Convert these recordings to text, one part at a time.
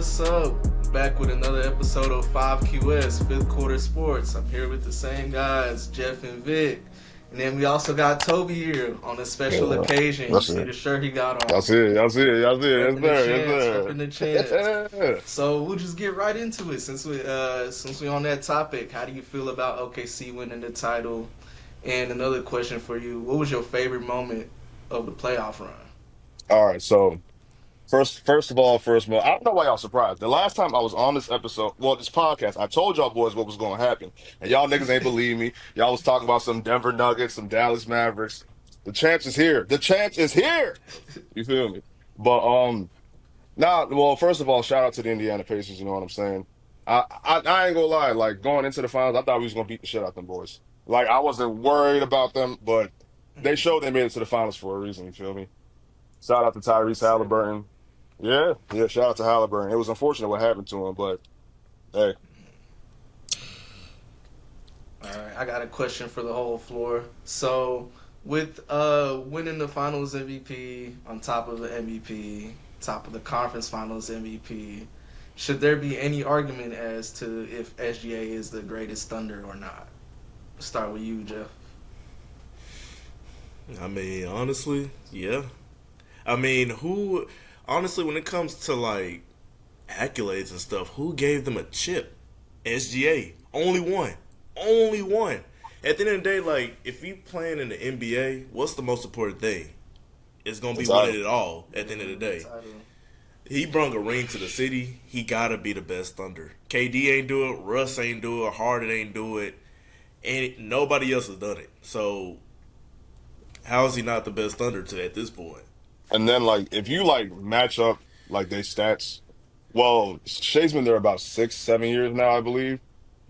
what's up? Back with another episode of 5QS, Fifth Quarter Sports. I'm here with the same guys, Jeff and Vic. And then we also got Tobi here on a special Yeah, occasion. You that's see it. the shirt he got Y'all on. see it. Y'all see it. Y'all see it. Repping the chance, Yes, repping the chance. sir. Yes, sir. So we'll just get right into it since we on that topic. How do you feel about OKC winning the title? And another question for you: what was your favorite moment of the playoff run? All right. So first of all, I don't know why y'all surprised. The last time I was on this episode, well, this podcast, I told y'all boys what was going to happen, and y'all niggas ain't believe me. Y'all was talking about some Denver Nuggets, some Dallas Mavericks. The champs is here. The champs is here. You feel me? But nah. Well, first of all, shout out to the Indiana Pacers. You know what I'm saying? I ain't gonna lie. Like going into the finals, I thought we was gonna beat the shit out them boys. Like I wasn't worried about them, but they showed they made it to the finals for a reason. You feel me? Shout out to I Tyrese say that. Halliburton. Yeah, yeah. Shout out to Halliburton. It was unfortunate what happened to him, but hey, All right, I got a question for the whole floor. So, with winning the Finals MVP on top of the MVP, top of the Conference Finals MVP, should there be any argument as to if SGA is the greatest Thunder or not? Start with you, Jeff. I mean, honestly, yeah. I mean, who, honestly, when it comes to like accolades and stuff, who gave them a chip? SGA. Only one. Only one. At the end of the day, like, if you playing in the NBA, what's the most important thing? It's going to the be winning title. it all at the end of the Winning the day. title. He brung a ring to the city. He got to be the best Thunder. KD ain't do it. Russ ain't do it. Harden ain't do it. And nobody else has done it. So, how is he not the best Thunder to at this point? And then like if you like match up like they stats, well, Shea's been there about 6, 7 years now, I believe.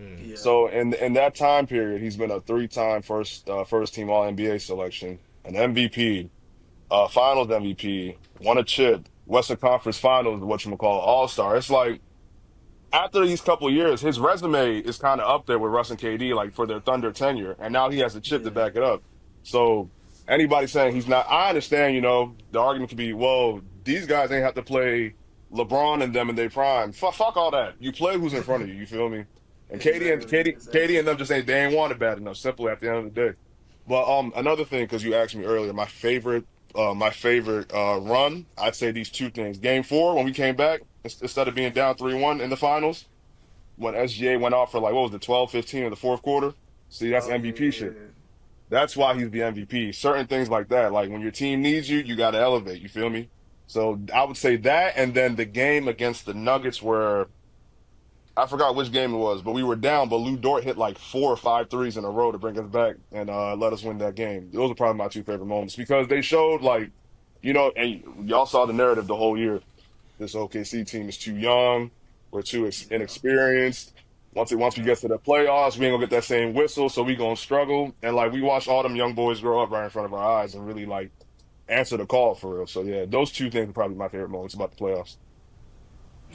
Mm. Yeah. So in that time period, he's been a three-time first team All NBA selection, an MVP, Finals MVP, won a chip, Western Conference Finals, what you call All Star. It's like after these couple of years, his resume is kind of up there with Russ and KD, like for their Thunder tenure, and now he has a chip to Yeah. back it up. So anybody saying he's not, I understand. The argument could be, well, these guys ain't have to play LeBron and them in their prime. Fuck all that. You play who's in front of you. You feel me? And Katie and Exactly. Katie, Katie Exactly. and them just ain't want it bad enough. Simple at the end of the day. But another thing, because you asked me earlier, my favorite run, I'd say these two things. Game 4, when we came back, instead of being down 3-1 in the finals, when SGA went off for like, what was it, 12, 15 in the fourth quarter? See, that's Oh yeah, MVP yeah, shit. yeah. That's why he's the MVP. Certain things like that. Like when your team needs you, you got to elevate. You feel me? So I would say that. And then the game against the Nuggets where I forgot which game it was, but we were down, but Lou Dort hit like 4 or 5 threes in a row to bring us back and let us win that game. Those are probably my two favorite moments because they showed like, and y'all saw the narrative the whole year. This OKC team is too young. We're too Yeah. inexperienced. Once we get to the playoffs, we ain't gonna get that same whistle, so we gonna struggle. And like we watched all them young boys grow up right in front of our eyes and really like answer the call for real. So yeah, those two things are probably my favorite moments about the playoffs.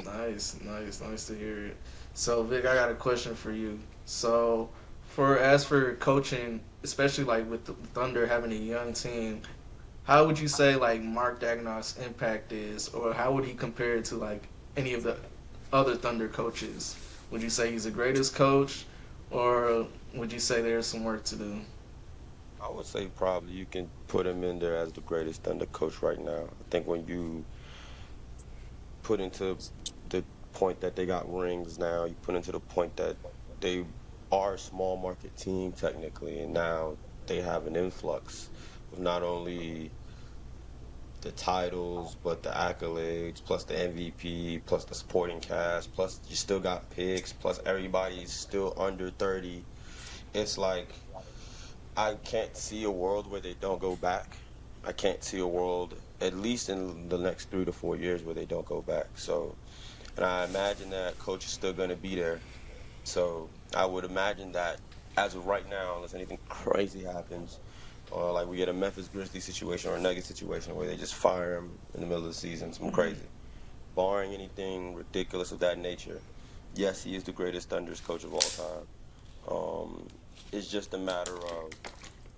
Nice, nice, nice to hear it. So, Vic, I got a question for you. So, as for coaching, especially like with the Thunder having a young team, how would you say like Mark Dagnaugh's impact is, or how would he compare it to like any of the other Thunder coaches? Would you say he's the greatest coach, or would you say there's some work to do? I would say probably you can put him in there as the greatest Thunder coach right now. I think when you put into the point that they got rings now, you put into the point that they are a small market team technically, and now they have an influx of not only the titles, but the accolades, plus the MVP, plus the supporting cast, plus you still got picks, plus everybody's still under 30. It's like I can't see a world where they don't go back. I can't see a world, at least in the next 3 to 4 years, where they don't go back. So, and I imagine that coach is still going to be there. So I would imagine that as of right now, unless anything crazy happens, or like we get a Memphis Grizzlies situation or a Nuggets situation where they just fire him in the middle of the season, something crazy. Barring anything ridiculous of that nature, yes, he is the greatest Thunder's coach of all time. It's just a matter of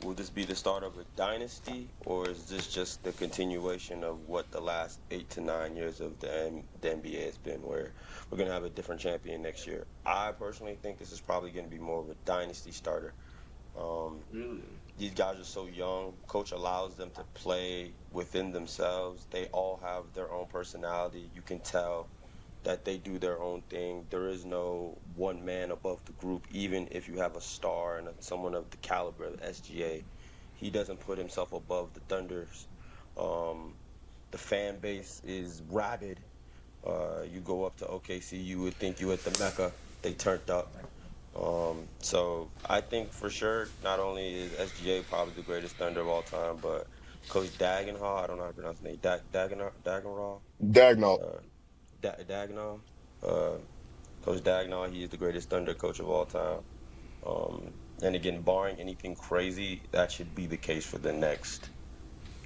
Will this be the start of a dynasty, or is this just the continuation of what the last 8 to 9 years of the NBA has been, where we're going to have a different champion next year? I personally think this is probably going to be more of a dynasty starter. Um, Really? these guys are so young. Coach allows them to play within themselves. They all have their own personality. You can tell that they do their own thing. There is no one man above the group, even if you have a star and someone of the caliber of SGA. He doesn't put himself above the Thunders. Um, the fan base is rabid. You go up to OKC, you would think you at the Mecca. They turned up. So I think for sure, not only is SGA probably the greatest Thunder of all time, but Coach Dagenhall, I don't know how to pronounce his name, Dagenhall, Daignault. uh, Dagenhall, uh, Coach Daignault, he is the greatest Thunder coach of all time. And again, barring anything crazy, that should be the case for the next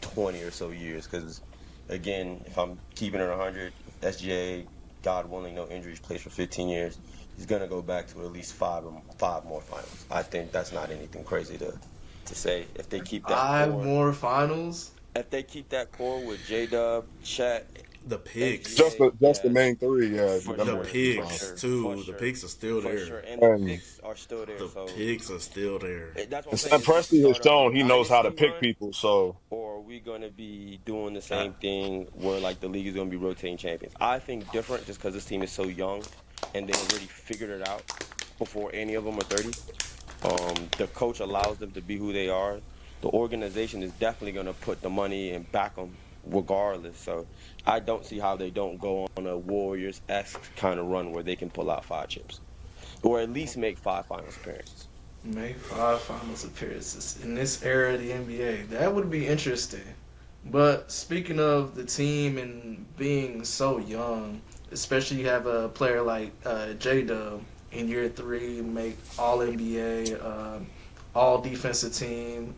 20 or so years. Because again, if I'm keeping it 100, if SGA, God willing, no injuries, plays for 15 years, he's gonna go back to at least five more finals. I think that's not anything crazy to say. If they keep that 5 core, more finals? if they keep that core with J Dub, Chet, The picks, SGA, Just the yeah, main three, yeah, for the them are sure, the for five. picks sure, for too. The sure, picks are still for there. sure, and the And picks are still there. The So picks are still there. that's what I'm and saying. Sam Is this the Presti has start of a shown he knows how to dynasty pick run? people. So Or are we going to be doing the I, same thing where like the league is going to be rotating champions? I think different just because this team is so young and they already figured it out before any of them are 30. The coach allows them to be who they are. The organization is definitely going to put the money and back them regardless. So I don't see how they don't go on a Warriors-esque kind of run where they can pull out 5 chips or at least make 5 finals appearances. Make 5 finals appearances in this era of the NBA. That would be interesting. But speaking of the team and being so young, especially you have a player like J Dub in year three, make All NBA, All Defensive Team.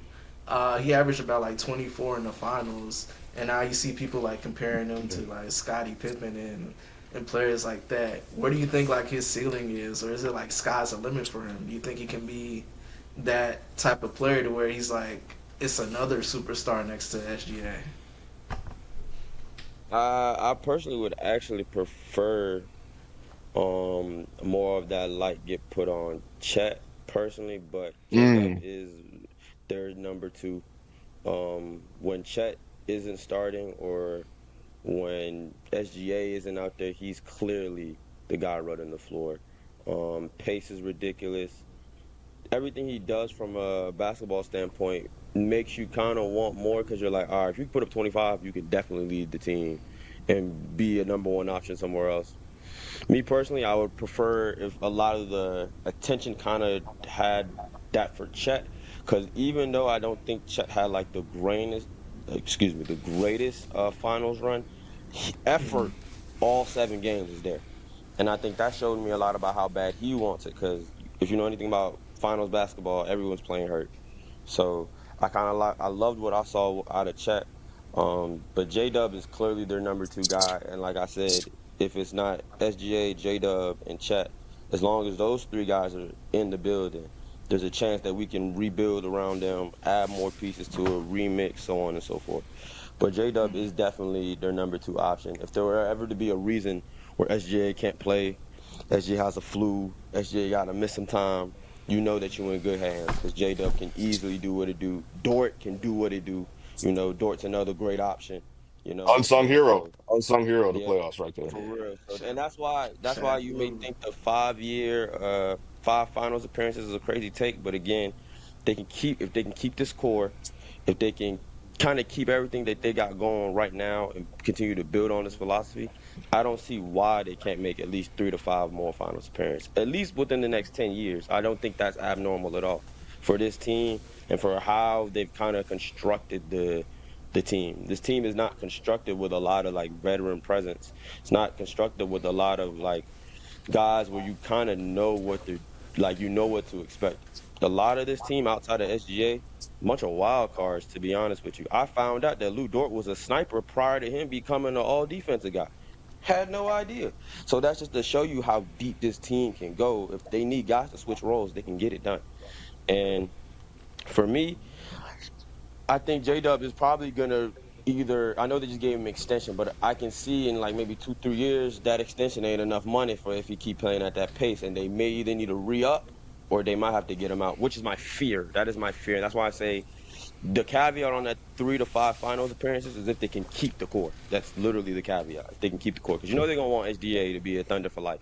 He averaged about like 24 in the finals, and now you see people like comparing him to like Scottie Pippen and players like that. Where do you think like his ceiling is, or is it like sky's the limit for him? Do you think he can be that type of player to where he's like it's another superstar next to SGA? I personally would actually prefer more of that light get put on Chet personally, but J Dub mm, is their number two. When Chet isn't starting or when SGA isn't out there, he's clearly the guy running the floor. Pace is ridiculous. Everything he does from a basketball standpoint makes you kind of want more because you're like, all right, if you put up 25, you can definitely lead the team and be a number one option somewhere else. Me personally, I would prefer if a lot of the attention kind of had that for Chet, because even though I don't think Chet had like the greatest finals run, Mm-hmm. effort all 7 games was there, and I think that showed me a lot about how bad he wants it. Because if you know anything about finals basketball, everyone's playing hurt. So I loved what I saw out of Chet. But J Dub is clearly their number two guy, and like I said, if it's not SGA, J Dub, and Chet, as long as those three guys are in the building, there's a chance that we can rebuild around them, add more pieces to it, remix, so on and so forth. But J Dub is definitely their number two option. If there were ever to be a reason where SGA can't play, SGA has a flu, SGA got to miss some time, you know that you're in good hands because J Dub can easily do what it do. Dort can do what it do. Dort's another great option. unsung And hero, so unsung hero of the yeah, playoffs right there. Yeah, for real. So and Shaq, that's why Shaq you may Lou. think the 5 year, 5 finals appearances is a crazy take, but again, they can keep if they can keep this core, if they can kind of keep everything that they got going right now and continue to build on this philosophy, I don't see why they can't make at least 3 to 5 more finals appearances, at least within the next 10 years. I don't think that's abnormal at all for this team and for how they've kind of constructed the team. This team is not constructed with a lot of like veteran presence. It's not constructed with a lot of like guys where you kind of know what they're like, you know what to expect. A lot of this team outside of SGA, bunch of wild cards, to be honest with you. I found out that Lou Dort was a sniper prior to him becoming an all defensive guy. Had no idea. So that's just to show you how deep this team can go. If they need guys to switch roles, they can get it done. And for me, I think J Dub is probably gonna either. I know they just gave him an extension, but I can see in like maybe 2 3 years that extension ain't enough money for if he keep playing at that pace, and they may either need to re up or they might have to get him out, which is my fear. That is my fear. That's why I say the caveat on that 3 to 5 finals appearances is if they can keep the core. That's literally the caveat. If they can keep the core, because you know they're gonna want SDA to be a Thunder for life.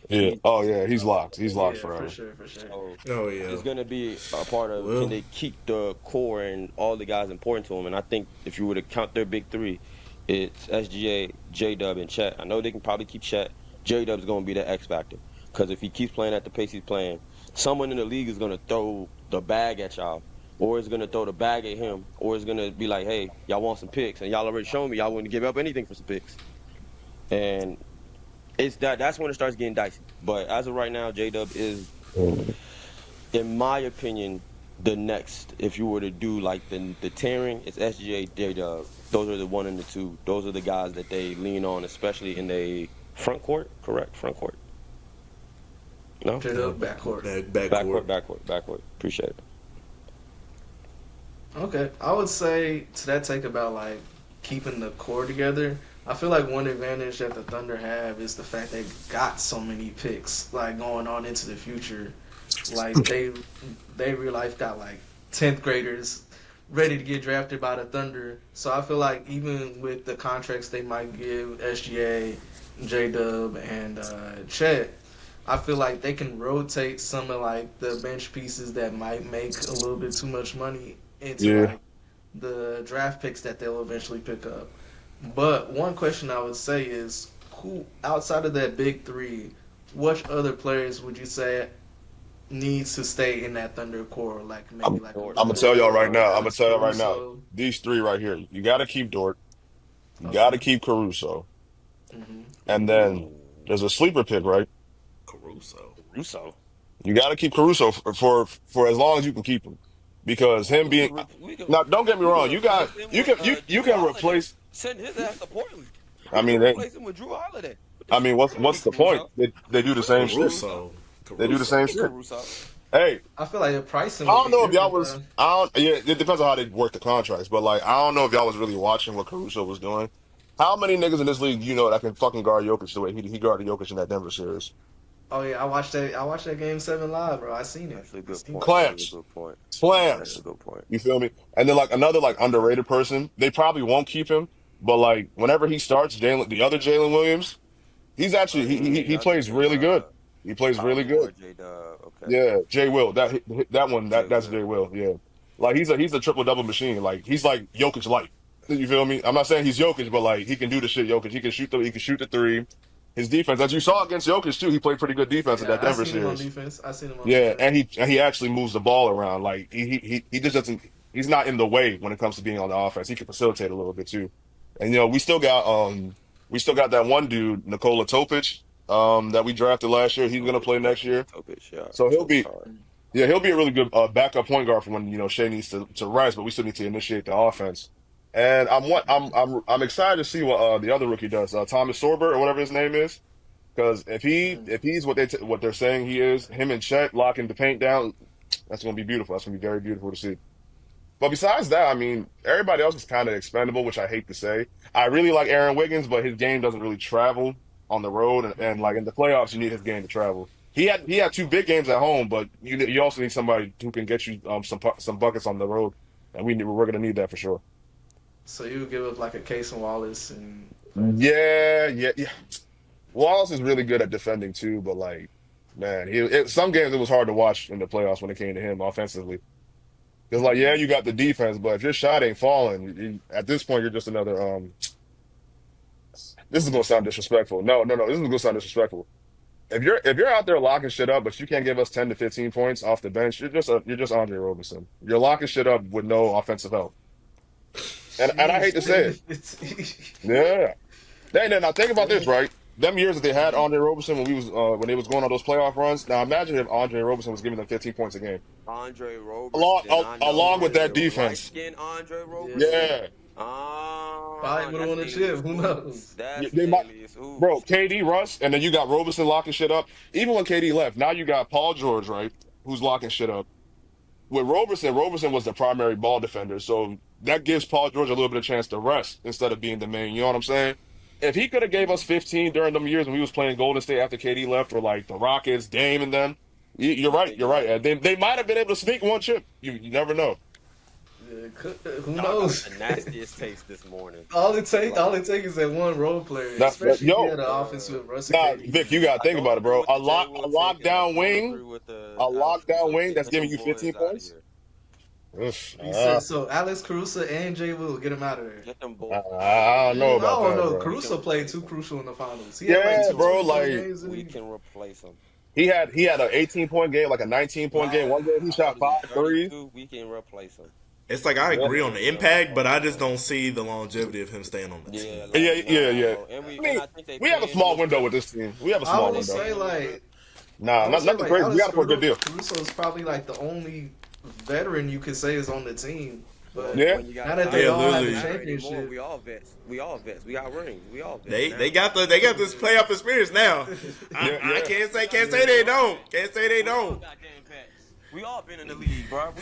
Yeah. He, Oh yeah, he's locked. He's locked Yeah, for forever. sure, for sure. so Oh yeah. it's gonna be a part of can Well, they keep the core and all the guys important to them. And I think if you were to count their big three, it's SGA, J Dub, and Chet. I know they can probably keep Chet. J Dub's gonna be the X factor because if he keeps playing at the pace he's playing, someone in the league is gonna throw the bag at y'all. Or is gonna throw the bag at him, or is gonna be like, "Hey, y'all want some picks?" And y'all already shown me y'all wouldn't give up anything for some picks. And that's when it starts getting dicey. But as of right now, J Dub is, in my opinion, the next. If you were to do like the tearing, it's SGA, J Dub. Those are the one and the two. Those are the guys that they lean on, especially in the front court. Correct, front court. No, Straight up backcourt. backcourt. backcourt. Appreciate it. Okay, I would say to that take about like keeping the core together. I feel like one advantage that the Thunder have is the fact they got so many picks like going on into the future. Like they real life got like 10th graders ready to get drafted by the Thunder. So I feel like even with the contracts they might give SGA, J Dub, and Chet, I feel like they can rotate some of like the bench pieces that might make a little bit too much money into Yeah. like the draft picks that they'll eventually pick up. But one question I would say is who outside of that big three, what other players would you say needs to stay in that Thunder core? Like maybe I'm like a Dort, I'm gonna Lillard tell y'all right or now. I'm a gonna tell y'all right now. Caruso. These three right here. You got to keep Dort. You got to Okay. keep Caruso. Hmm. And then ooh, there's a sleeper pick, right? Caruso. Russo. You got to keep Caruso for as long as you can keep him, because him We being could now. Don't get me we could wrong. You got replace him you with can you Drew can Holiday. replace. Send his ass to Portland. I We mean, could replace him with Drew Holiday. What the I mean, fuck? We don't what's need the point? Caruso. They do the We don't same need shit. Caruso. Caruso. They do the We don't same Caruso. need shit. Caruso. Hey, I feel like the I pricing would don't be know if y'all different was. though. I don't. Yeah, it depends on how they work the contracts, but like, I don't know if y'all was really watching what Caruso was doing. How many niggas in this league you know that can fucking guard Jokic the way he guarded Jokic in that Denver series? Oh yeah, I watched that. I watched that game seven live, bro. I seen it. That's a I good seen point. it. That is a Clamps, good point. That's a clamps. good point. You feel me? And then like another like underrated person, they probably won't keep him, but like whenever he starts, the other Jalen Williams, he's actually he The other plays J really good. Dub. He plays Oh, really more good. J Dub. Okay. Yeah, Jay Will. That one J that's Will. Jay Will. Yeah, like he's a triple double machine. Like he's like Jokic light. You feel me? I'm not saying he's Jokic, but like he can do the shit Jokic. He can shoot the three. His defense, as you saw against Jokic too, he played pretty good defense in that Yeah, I Denver seen him on series. defense. I seen him on Yeah, defense. and he actually moves the ball around. Like he just doesn't. He's not in the way when it comes to being on the offense. He can facilitate a little bit too. And we still got that one dude Nikola Topic that we drafted last year. He's gonna play next year, Topic, yeah. so he'll Topic be. hard. Yeah, he'll be a really good backup point guard for when Shea needs to rise, but we still need to initiate the offense. And I'm excited to see what the other rookie does, Thomas Sorber or whatever his name is, because if he's what they're saying he is, him and Chet locking the paint down, that's gonna be beautiful. That's gonna be very beautiful to see. But besides that, I mean, everybody else is kind of expendable, which I hate to say. I really like Aaron Wiggins, but his game doesn't really travel on the road, and like in the playoffs, you need his game to travel. He had two big games at home, but you also need somebody who can get you some buckets on the road, and we're gonna need that for sure. So you would give up like a Case and Wallace and Yeah, yeah, yeah. Wallace is really good at defending too, but like, man, some games it was hard to watch in the playoffs when it came to him offensively. Because like, yeah, you got the defense, but if your shot ain't falling, at this point you're just another. This is gonna sound disrespectful. No, no, no. This is gonna sound disrespectful. If you're out there locking shit up, but you can't give us 10 to 15 points off the bench, you're just Andre Robinson. You're locking shit up with no offensive help, and I hate sheesh, to say 10 to it. 15. Yeah. Then now think about this, Damn. right? Them years that they had Andre Roberson when they was going on those playoff runs. Now imagine if Andre Roberson was giving them 15 points a game, Andre along Roberson. I know along with that Andre, light defense. skinned Andre Yeah. Roberson. Yeah, Ah, Probably would have that's won a alias chip. Who hoops. knows? That's they might, alias bro. hoops. KD Russ, and then you got Roberson locking shit up. Even when KD left, now you got Paul George, right? Who's locking shit up. with Roberson was the primary ball defender, so that gives Paul George a little bit of chance to rest instead of being the main. You know what I'm saying? If he could have gave us 15 during them years when we was playing Golden State after KD left, or like the Rockets, Dame, and them, you're right. You're right. And they might have been able to sneak one chip. You never know. Yeah, who Y'all got knows? the nastiest taste this morning. All it take is that one role player, especially if you Yo, had an offense with Russ and nah, KD. Vic, you gotta I think don't about it, agree bro. with the Jay Will A take, and I lockdown don't wing, agree with the a Alex lockdown Caruso wing take. that's Get giving them you 15 boys out of points. here. Oof, He said so. Alex Caruso and Jay Will get him out of there. Get them boys out of I here. don't know I about don't that, know. bro. Caruso played too crucial in the finals. He had like Yeah, two bro. 20-point Like games. We can replace them. he had an 18-point game, like a 19-point game. One game he I told shot you 5 threes. 32. We can replace them. It's like I Yeah, agree on the impact, but I just don't see the longevity of him staying on the Yeah, team. like yeah. bro. And I and mean, I think they we have a paying him small a window strip. with this team. We have a I small would window. say I would say Nothing like crazy. We Alex got it for a good deal. Caruso is probably like the only veteran you could say is on the team. But Yeah. When you got now that they Yeah, all have a literally. championship, We all vets. We all vets. We got rings. We all vets. They got this playoff experience now. I Yeah. can't say they don't. Can't say they don't. Goddamn vets. We all been in the league, bro.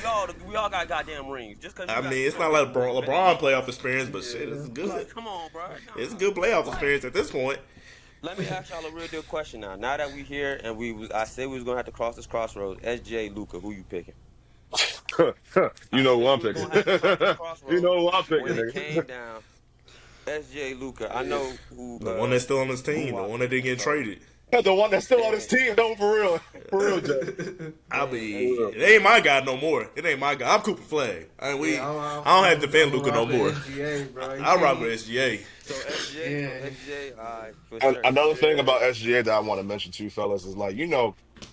We all got goddamn rings. Just cause I mean, it's not like LeBron playoff experience, but shit, it's good. Like, come on, bro. It's a good playoff experience at this point. Let me ask y'all a real good question now. Now that we here and I said we was gonna have to cross this crossroads. SJ, Luca, who you picking? You know who I'm We picking. gonna have to cross this crossroads. You know who I'm picking, When it nigga. came down, SJ, Luca. I know who. The one that's still on his team, the one that didn't get traded. The one that's still on his team, though, for real. For real, Jay. I mean, it ain't my guy no more. It ain't my guy. I'm Cooper Flag. I don't have to defend Luca no more. I rock with SGA. So SJ, all right, for And sure. another thing about SGA that I want to mention too, fellas, is like,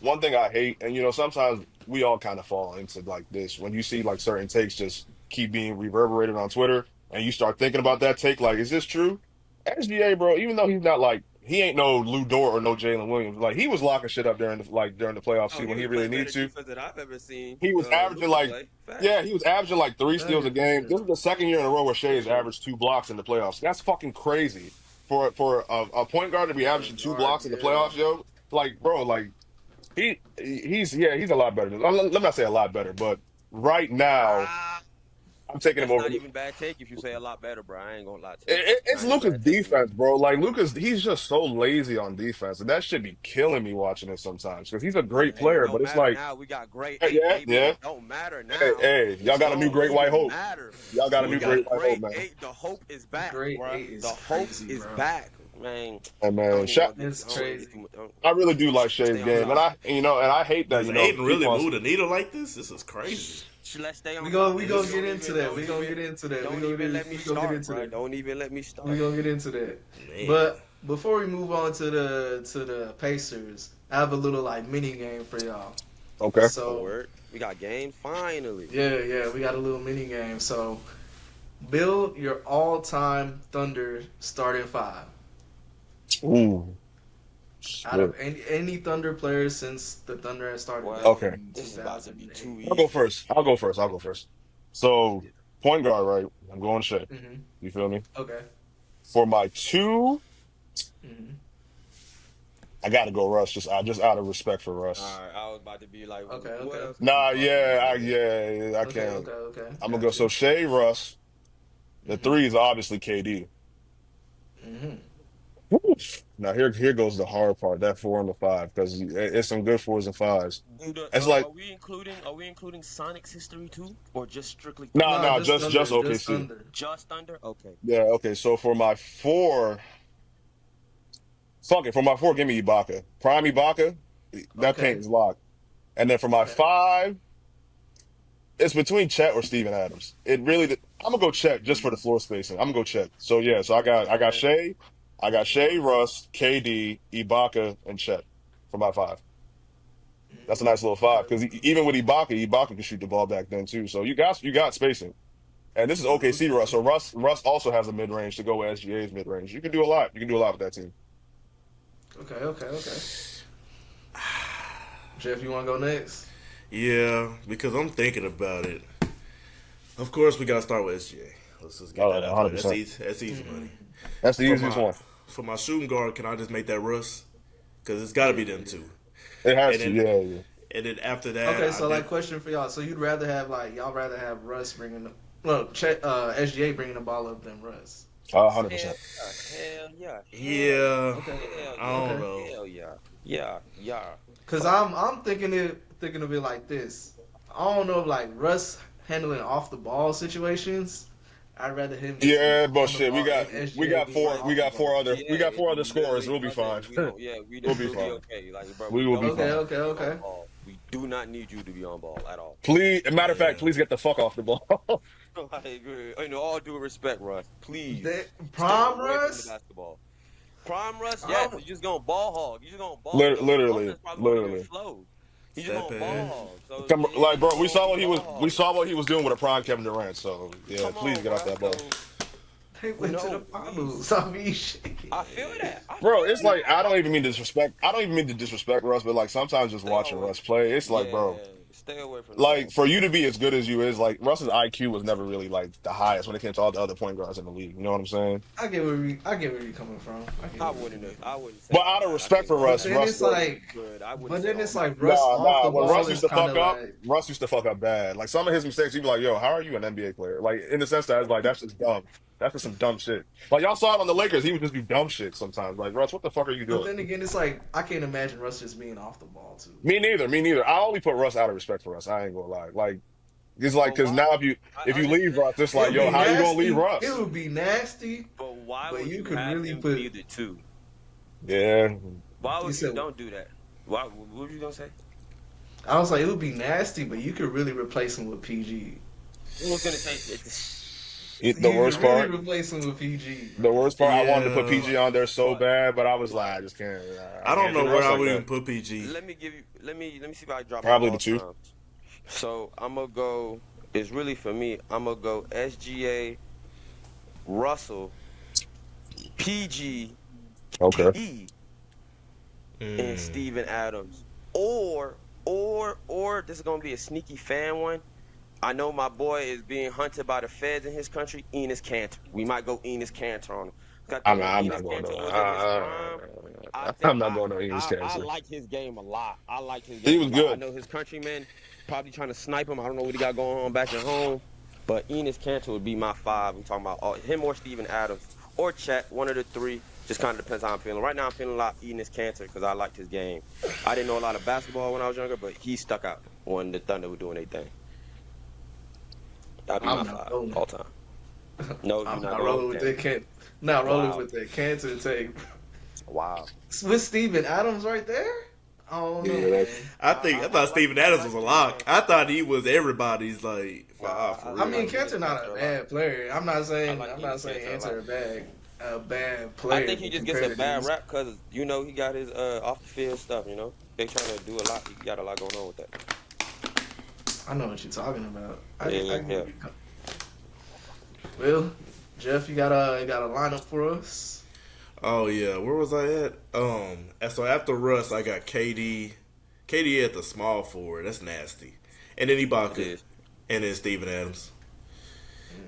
one thing I hate, and sometimes we all kind of fall into like this when you see like certain takes just keep being reverberated on Twitter, and you start thinking about that take, like, is this true? SGA, bro, even though he's not like he ain't no Lou Dort or no Jalen Williams, like he was locking shit up during the playoffs too when he really needed to. Defense that I've ever seen. He was averaging Luka like, play. Facts. yeah, he was averaging like 3 steals a game. This is the second year in a row where Shea has averaged 2 blocks in the playoffs. That's fucking crazy for a point guard to be averaging 2 blocks in the playoffs, yo. Like, bro, like he's a lot better. Let me not say a lot better, but right now Ah, I'm taking him that's over. not even bad take if you say a lot better, bro. I ain't gonna lie to you. It's Not even Luka's bad take. defense, bro. Like he's just so lazy on defense, and that should be killing me watching it sometimes because he's a great Hey, it player, don't but it's matter like, now. We got great yeah, 8, baby. yeah. It don't matter now. Hey, y'all got a new great white hope. Matter. Y'all got a We new got great white hope, Great man. 8. The hope is back, Great bro. 8 is The hope crazy, is bro. back, man. And man, It's crazy. I really do like Shea's game, and I hate that. Does Ayton really move the needle like this? This is crazy. Let's stay on. We gonna get into that. We gonna get into that. Don't even let me start, bro. Don't even let me start. We gonna get into that. Man. But before we move on to the Pacers, I have a little like mini game for y'all. Okay. So We got games finally. yeah, we got a little mini game. So build your all-time Thunder starting five Ooh. out of any Thunder players since the Thunder has started. Well, Okay. This is about to be too easy. I'll go first. So point guard, right? I'm going Shea. Mm-hmm. You feel me? Okay. For my 2, Mm-hmm. I got to go Russ. Just out of respect for Russ. All right, I was about to be like, Okay. what else? Nah, I Okay. can't. Okay. I'm gonna go. So Shea, Russ. The 3 is obviously KD. Mm-hmm. Woo. Now here goes the hard part. That 4 and the 5 because it's some good 4s and 5s. It's like Are we including Sonic's history too, or just strictly? no, just Thunder, OKC. Just Thunder. Just Thunder. Okay. Yeah, okay. So for my 4, fuck it. For my 4, give me Ibaka. Prime Ibaka. That Okay. paint is locked. And then for my 5, it's between Chet or Steven Adams. I'm gonna go Chet just for the floor spacing. I'm gonna go Chet. So yeah, so I got Shea, Russ, KD, Ibaka, and Chet for my 5. That's a nice little 5 because even with Ibaka can shoot the ball back then too. So you got spacing. And this is OKC Russ. So Russ also has a mid range to go with SGA's mid range. You can do a lot. You can do a lot with that team. Okay. Jeff, you want to go next? Yeah, because I'm thinking about it. Of course, we gotta start with SGA. Let's just get that out. 100%. That's easy money. That's the easiest one. For my shooting guard, can I just make that Russ? Because it's got to be them two. It has And to, then- yeah. And then after that, Okay, so like question for y'all. So you'd rather have y'all rather have Russ bringing Chet, SGA bringing the ball up than Russ. 100%. Hell yeah. yeah, Okay. Hell I yeah. don't Okay. know. Hell yeah. Yeah. Yeah. Cause I'm thinking of it like this. I don't know if like Russ handling off the ball situations. I'd rather him just be Yeah, but on the shit, ball and SGA be we off the got ball. four It'd other be scores. literally We'll be nothing. fine. We don't. Yeah, We'll be we'll be fine. okay. Like, bro, We we will be don't Okay, fine. need okay, you to be on okay. ball. We do not need you to be on ball at all. Please, matter of fact, Yeah, please get the fuck off the ball. Like, all due respect, Russ, please stay Prime away from the Russ. basketball. Prime Russ, yes, Um, you're just gonna ball hog. You're just gonna ball. Your Literally, offense probably won't even literally. flow. He's just step gonna ball in. hog. So Come, like, he's bro, gonna be ball we hogging. saw what he was doing with a prime Kevin Durant. So yeah, Come please on, get off bro. that ball. So they went to the no, please. finals. I mean, shit. I feel that. I Bro, feel it's like that. I don't even mean to disrespect. I don't even mean to disrespect Russ, but like sometimes just Stay watching away. Russ play, it's like, bro, Yeah, stay away from the like ball. for you to be as good as you is, like Russ's IQ was never really like the highest when it came to all the other point guards in the league. You know what I'm saying? I get where you're coming from. I wouldn't say But all out of that. I respect think for But Russ, then Russ it's does. like, good. I wouldn't but say then all it's that. like Russ Nah, off nah. the When ball Russ used is to kind fuck of up, like Russ used to fuck up bad. Like some of his mistakes, you'd be like, "Yo, how are you an NBA player?" Like in the sense that it's like that's just dumb. That's just some dumb shit. Like y'all saw it on the Lakers, he would just do dumb shit sometimes. Like Russ, what the fuck are you But doing? then again, it's like I can't imagine Russ just being off the ball too. Me neither. Me neither. I only put Russ out of respect for Russ. I ain't gonna lie. Like it's like But because why? now I if you leave understand. Russ, it's It like, would yo, be how you gonna leave nasty. It Russ? would be nasty. But why But would you you could have really him put. be the two? Yeah. Why You would you said don't do that? Why? What were you gonna say? I was like, it would be nasty, but you could really replace him with PG. I was gonna say. The You could worst really part. replace him with PG, The bro. worst part, I wanted to put Yeah, PG on there so But bad, but I was like, but I just can't. I I don't can't know do where Russ I like would that. even put PG. let me give you. Let me see if I can drop my Probably the all two. times. So I'm gonna go. It's really for me. I'm gonna go SGA, Russell, PG, Okay. E, and Mm. Steven Adams. Or this is gonna be a sneaky fan one. I know my boy is being hunted by the feds in his country. Enes Kanter. We might go Enes Kanter on him. I think when I'm Enes not going Kanter to. was in his prime, I think I'm not going to Eagles I cancer. like his game a lot. I like his He game a was lot. I good. know his countrymen probably trying to snipe him. I don't know what he got going on back at home. But Enes Kanter would be my five. I'm talking about him or Steven Adams or Chet, one of the three. Just kind of depends how I'm feeling. Right now, I'm feeling a lot Enes Kanter because I liked his game. I didn't know a lot of basketball when I was younger, but he stuck out when the Thunder were doing their thing. That'd be my I'm not five rolling. all time. No, you're I'm not not going rolling with with that. that can not rolling Wow. with that cancer take. Wow. With Steven Adams right there? I don't know, Yeah, man. that's. I thought Steven Adams was a lock. I thought he was everybody's like five for I real. mean, like Enes Cantor not Kanter a a lot. bad player. I like I'm not Enes saying Kanter a lot. Enter a bad I player, think he but just gets a compared to bad these, rap because he got his off the field stuff. They trying to do a lot. He got a lot going on with that. I know what you're talking about. I Yeah, get yeah, yeah. where you come. Well, Jeff, you got a lineup for us? Oh yeah, where was I at? And so after Russ, I got KD. KD at the small forward. That's nasty. And then It Ibaka, is. and then Steven Adams.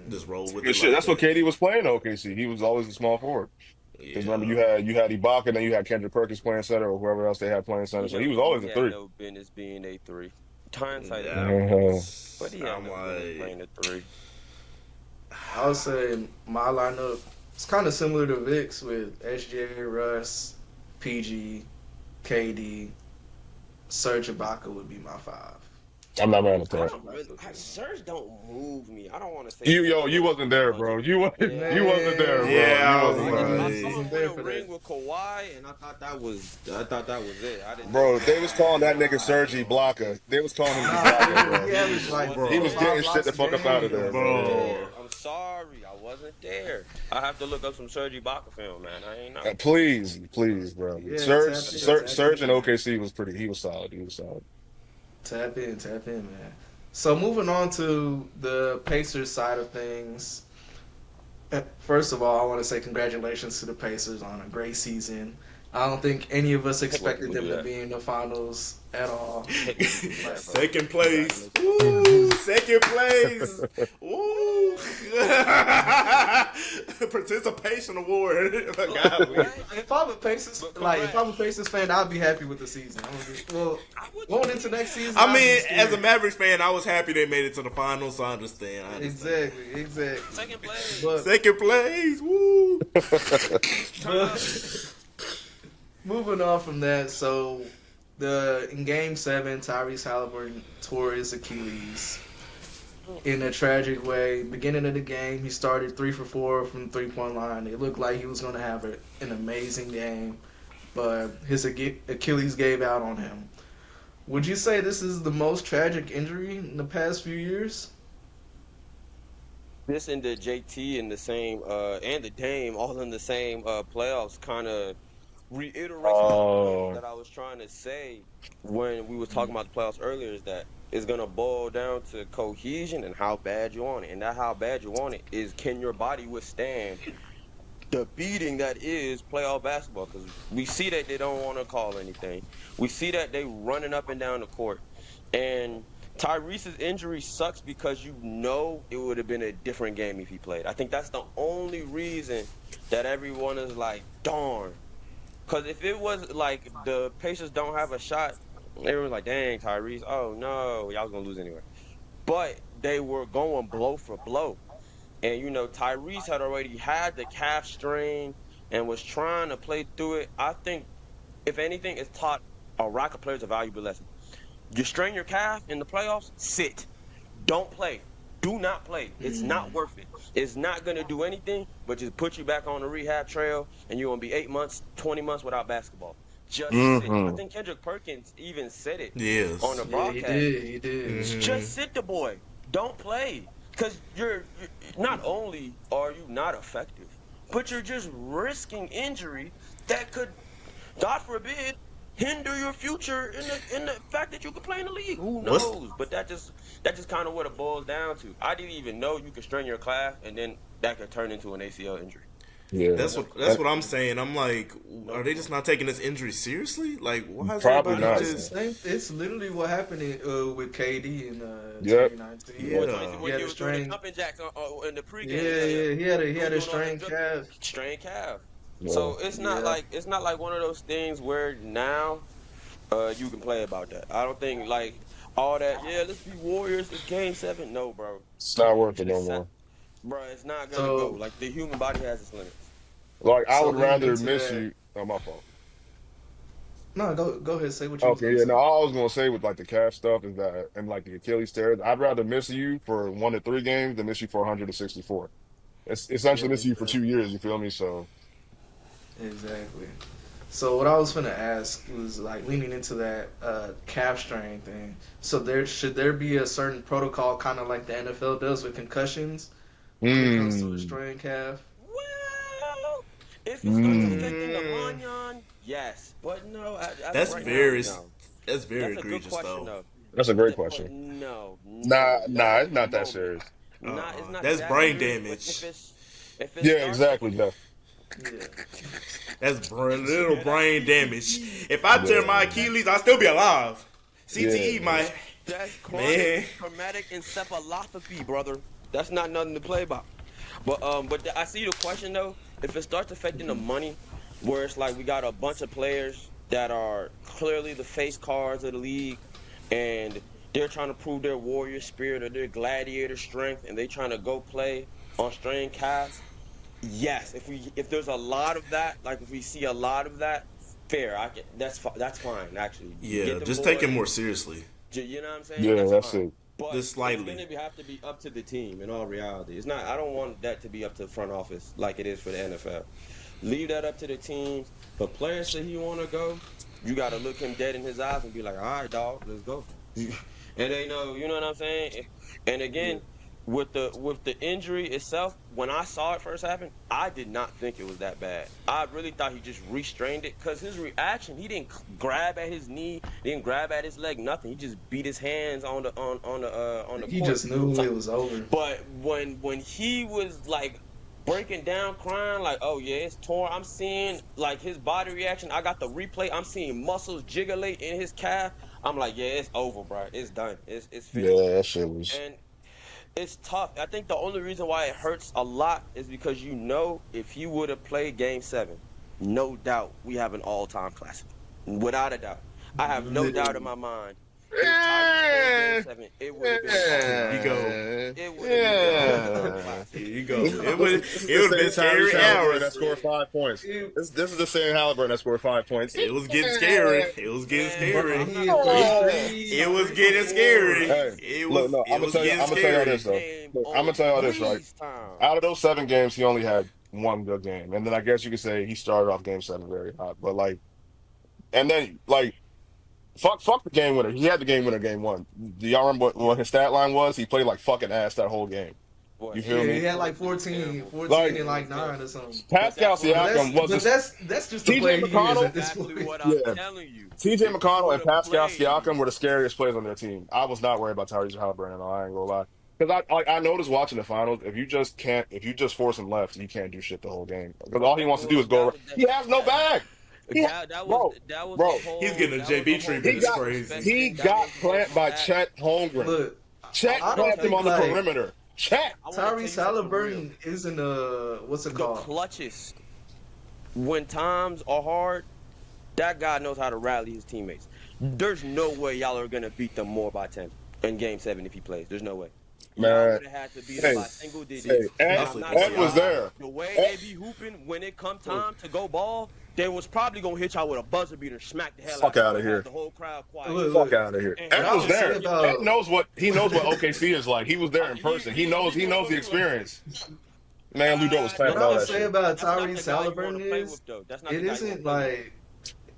Just roll with Good it shit. like That's what that. KD was playing. OKC. He was always a small forward. Because remember, Yeah. you had Ibaka, and then you had Kendrick Perkins playing center, or whoever else they had playing center. So he was always He a had three. no business being a three. Hindsight is That 2020, Mhm. but was. he had I'm no business like, playing a three. I would say my lineup is kind of similar to Vic's with SJ, Russ, PG, KD, Serge Ibaka would be my five. I'm not mad at I that. don't really. Serge don't move me. I don't want to say You wasn't there, bro. Yeah, You wasn't there, bro. You yeah, I was wasn't there. I He saw like, wasn't him win there a for ring that. with Kawhi, and I thought that was it. I didn't know. Bro, they was calling that nigga Sergi Blocker. They was calling him Ibaka, Nah, bro. he averaged I like wasn't He bro, was there. getting 5 shit blocks the a fuck up out game of I there, though. bro. wasn't Yeah. bro. there. I'm sorry, I wasn't there. I have to look up some Serge Ibaka film, man. I ain't know. Please, bro. Yeah, tap Surge in in, man. OKC was pretty. He was solid. He was solid. Tap in, man. So moving on to the Pacers side of things. First of all, I want to say congratulations to the Pacers on a great season. I don't think any of us I hate when expected people them do to that. be in the finals at all. I hate when people do that, bro. Second place. Congratulations. Ooh, second place. Ooh, Participation award. Right? Golly. If I'm a Pacers, But like if correct. I'm a Pacers fan, I'd be happy with the season. Well, I would going too. into next season, I I'd be mean, as a scared. Mavericks fan, I was happy they made it to the finals, so I understand. I understand. Exactly, exactly. Second place. But Second place, woo! Turn up. moving on from that, so the in Game 7, Tyrese Halliburton tore his Achilles in a tragic way. Beginning of the game, he started 3 for 4 from the 3-point line. It looked like he was going to have an amazing game, but his Achilles gave out on him. Would you say this is the most tragic injury in the past few years? This and the JT in the same and the Dame all in the same playoffs kind of reiterates my point Oh, that I was trying to say when we was talking about the playoffs earlier, is that it's gonna boil down to cohesion and how bad you want it. And that how bad you want it is, can your body withstand the beating that is playoff basketball? Because we see that they don't want to call anything. We see that they running up and down the court. And Tyrese's injury sucks because you know it would have been a different game if he played. I think that's the only reason that everyone is like, darn. Because if it was like the Pacers don't have a shot, everyone's like, dang, Tyrese, oh no, y'all was going to lose anyway. But they were going blow for blow. And, you know, Tyrese had already had the calf strain and was trying to play through it. I think, if anything, it's taught a rack of players a valuable lesson. You strain your calf in the playoffs, sit. Don't play. Do not play. It's not worth it. It's not going to do anything but just put you back on the rehab trail, and you're going to be 8 months, 20 months without basketball. Just sit. I mm-hmm. think Kendrick Perkins even said it on the Yes. Yeah, he broadcast. did. He did. Just sit the boy. Don't play. Because you're not only are you not effective, but you're just risking injury that could, God forbid, hinder your future in the fact that you could play in the league. Who What's knows? But that's just kind of what it boils down to. I didn't even know you could strain your calf and then that could turn into an ACL injury. Yeah, that's what I'm saying. I'm like, No are they just clue. not taking this injury seriously? Like, why is probably everybody No, not. it's the just? same. It's literally what happened with KD in Yep. 2019. When, Yeah. He when had he a was doing the strain. jumping jacks in the Yeah, pregame, yeah, he he had was a doing all them strained jump, calf. strained calf. Yeah. So Yeah, it's not like one of those things where now you can play about that. I don't think like all that. Yeah, let's be Warriors. It's Game 7. No, bro. It's not worth it no It's more. bro. It's not gonna go. So Like the human body has its limits. Like, I so would leading rather into miss that. you. Oh, my fault. No, go ahead. Say what you was Okay, gonna yeah. No, say. all I was gonna say with like the calf stuff is that, and like the Achilles tear, I'd rather miss you for 1 to 3 games than miss you for 164. It's Yeah, essentially miss you for exactly. 2 years. You feel me? So, Exactly. So what I was gonna ask was like leaning into that calf strain thing. So there be a certain protocol, kind of like the NFL does with concussions, when it comes to a mm, strained calf? Well, if it starts mm. affecting the Mm, manion, yes, but no. As of that's right now, very no. that's very That's a good egregious question though. though. That's a great But question. no, Nah, no, not nah, at it's the not that moment. serious. Not it's not That's that brain serious. But damage. if it Yeah, starts exactly, affecting, Jeff. Yeah. That's little yeah, that's brain damage. If I tear my Yeah, Achilles, I'll still be alive. CTE, yeah. my that's chronic man. traumatic encephalopathy, brother. That's not nothing to play about. I see the question though. If it starts affecting the money, where it's like we got a bunch of players that are clearly the face cards of the league, and they're trying to prove their warrior spirit or their gladiator strength, and they trying to go play on strained calves. Yes, if there's a lot of that, like if we see a lot of that, fair. That's fine actually. Yeah, Get them just take it boys. more seriously. You know what I'm saying? Yeah, That's that's fine. it. But Just it's slightly. gonna have to be up to the team. In all reality, it's not. I don't want that to be up to the front office like it is for the NFL. Leave that up to the teams. But players say he want to go, you got to look him dead in his eyes and be like, all right, dog, let's go. And they know, you know what I'm saying? And Yeah. again, with the injury itself, when I saw it first happen, I did not think it was that bad. I really thought he just restrained it because his reaction, he didn't grab at his knee, didn't grab at his leg, nothing. He just beat his hands on the He court. just knew So, it was over. but when he was like breaking down, crying, like, oh yeah, it's torn. I'm seeing like his body reaction. I got the replay. I'm seeing muscles jigglate in his calf. I'm like, yeah, it's over, bro. It's done. It's finished. Yeah, that shit was. And It's tough. I think the only reason why it hurts a lot is because if he would have played Game 7, no doubt we have an all-time classic, without a doubt. I have no doubt in Literally. my mind. If Tyrese played Game Yeah, 7, it would have been an Here all-time you go. classic. yeah, It would have been an all-time yeah. classic. Here you This go. is It this would is this is the it would have same been Tyrese scary Halliburton that hours. scored 5 points. It, This is the same Halliburton that scored 5 points. It was getting scary. Yeah. It was getting Man, bro, scary. I'm he not hit gonna three lie. Yeah. threes, It was three for getting four. scary. Hey, look, no, It was getting I'm gonna tell y'all scary. this though. Game Look, I'm on gonna tell y'all this, right? freeze time. Out of those 7 games, he only had one good game, and then I guess you could say he started off Game 7 very hot. But like, and then like, fuck the game winner. He had the game winner Game 1. Do y'all remember what his stat line was? He played like fucking ass that whole game. Boy, You it feel Yeah, was he me? had like terrible. It was 14, terrible. 14 Like and It was like 9 or terrible. something. But Pascal that's what But I'm that's Siakam was but just that's just the T.J. player he is That's McConnell. at this exactly point. what I'm Yeah, telling you. T.J. If he McConnell would and have Pascal played, Siakam were the scariest players on their team. I was not worried about Tyrese Halliburton. I ain't gonna lie. Because I noticed watching the finals, if you just force him left, he can't do shit the whole game. Because all he wants to do well, is go. He has no bag. He, that was bro, that was a bro, He's whole getting a that was a JB whole treatment. he It's got crazy. he disrespecting. That got was a clamped by act. Chet Holmgren. Look, I Chet I want to don't clamped tell him you think on the like something. perimeter. Chet. I want to tell you Tyrese something real. Halliburton isn't what's it The called? clutches when times are hard, that guy knows how to rally his teammates. There's no way y'all are gonna beat them more by 10 in Game 7 if he plays. There's no way. Y'all Man, would have had to beat them hey, by single hey, digits. And I'm not Ed gonna Especially was against lie, Siakam. there. the way Ed, they be hooping when it come time to go ball, they was probably gonna hit y'all with a buzzer beater, smack the hell fuck out y'all, out of and have here. the whole crowd quiet. Look, Fuck look. out of here. And What Ed I was would say there. Ed about knows what OKC is like. He was there in person. he He knows knows what the it look like. experience. Man, Lou Dort was what clamping I all would that say shit. about That's not the Tyrese guy you want Halliburton to play is with, though. That's not the it guy you want isn't to play with. like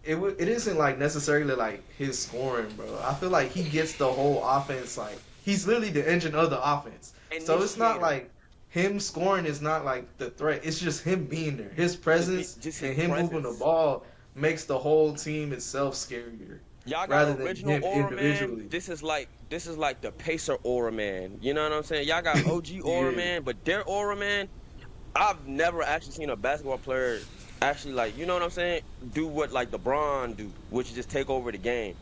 it isn't like necessarily like his scoring, bro. I feel like he gets the whole offense. Like he's literally the engine of the offense. So it's not Initiator. like him scoring is not like the threat. It's just him being there. His presence Just his and him moving the presence. ball makes the whole team itself scarier Y'all got rather than original him aura man. individually. This is like the pacer aura man. You know what I'm saying? Y'all got OG aura Yeah. man, but their aura man, I've never actually seen a basketball player actually like, you know what I'm saying, do what like LeBron do, which is just take over the game.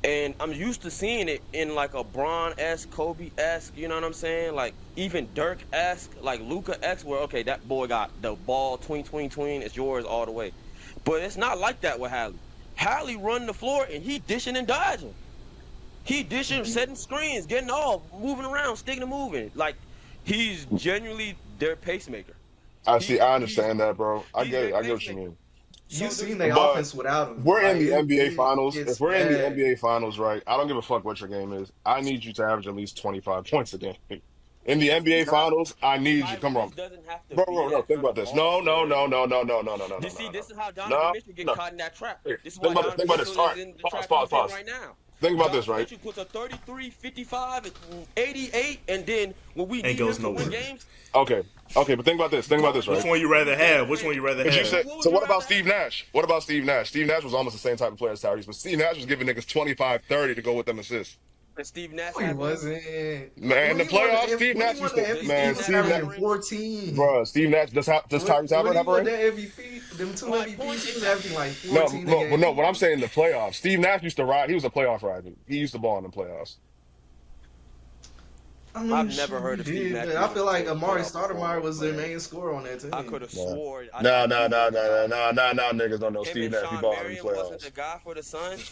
And I'm used to seeing it in like a Bron-esque, Kobe-esque, you know what I'm saying? Like even Dirk-esque, like Luka-esque, where okay, that boy got the ball, tween, it's yours all the way. But it's not like that with Hallie. Hallie run the floor and he dishing and dodging. He dishing, setting screens, getting off, moving around, sticking and moving. Like he's genuinely their pacemaker. I see. He's I he's understand that, bro. I he's get their it. I get what you pacemaker. mean. You So seen there's the But offense without if him. we're in Like the NBA it finals, gets if we're in the bad. NBA finals, right? I don't give a fuck what your game is. I need you to average at least 25 points a game. In the NBA finals, I need you. Come on, Tyrese doesn't have to bro. be No, that think kind about of this. ball No, no, player. no, no, no, no, no, no, no, no, You no, see, no, this is how Donovan no, Mitchell get no. caught in that trap. Here, This is think why about this. Think Donovan about this. Mitchell All is right, in the pause, trap pause, he's in pause. right now. Think about this, Donovan right? Mitchell puts a 33, 55, 88, and then when we Ain't need him goes to win nowhere. games, Okay, okay, but think about this. Think about this, Which right? boom, one you rather take have? the Which one win. you rather Because you have? said, What would so you what rather about have? Steve Nash? What about Steve Nash? Steve Nash was almost the same type of player as Tyrese, but Steve Nash was giving niggas 25, 30 to go with them assists. And Steve Nash No, he had rings. wasn't. Man, in the playoffs, Steve When he Nash won used the to, Does MVP, man, he Steve was Nash Steve have Nash, averaging rings? 14. bro, Steve Nash, does Tyrese When Halliburton he have a won ring? that MVP, them two My point MVPs, he is was that averaging like No, 14 a no, but no, game. what I'm saying in the playoffs, Steve Nash used to ride, he was a playoff rider. He used to ball in the playoffs. I mean, I've never shit, he heard of Steve did, Nash but I being feel like a Amari playoff performer Stoudemire in the was their playoffs. main scorer on that I could team. have No, swore no, I no, knew no, there no, was a no, guy. no, no, no, niggas don't know Him Steve and Nash. He Sean balling in the Marion wasn't the playoffs. guy for the Suns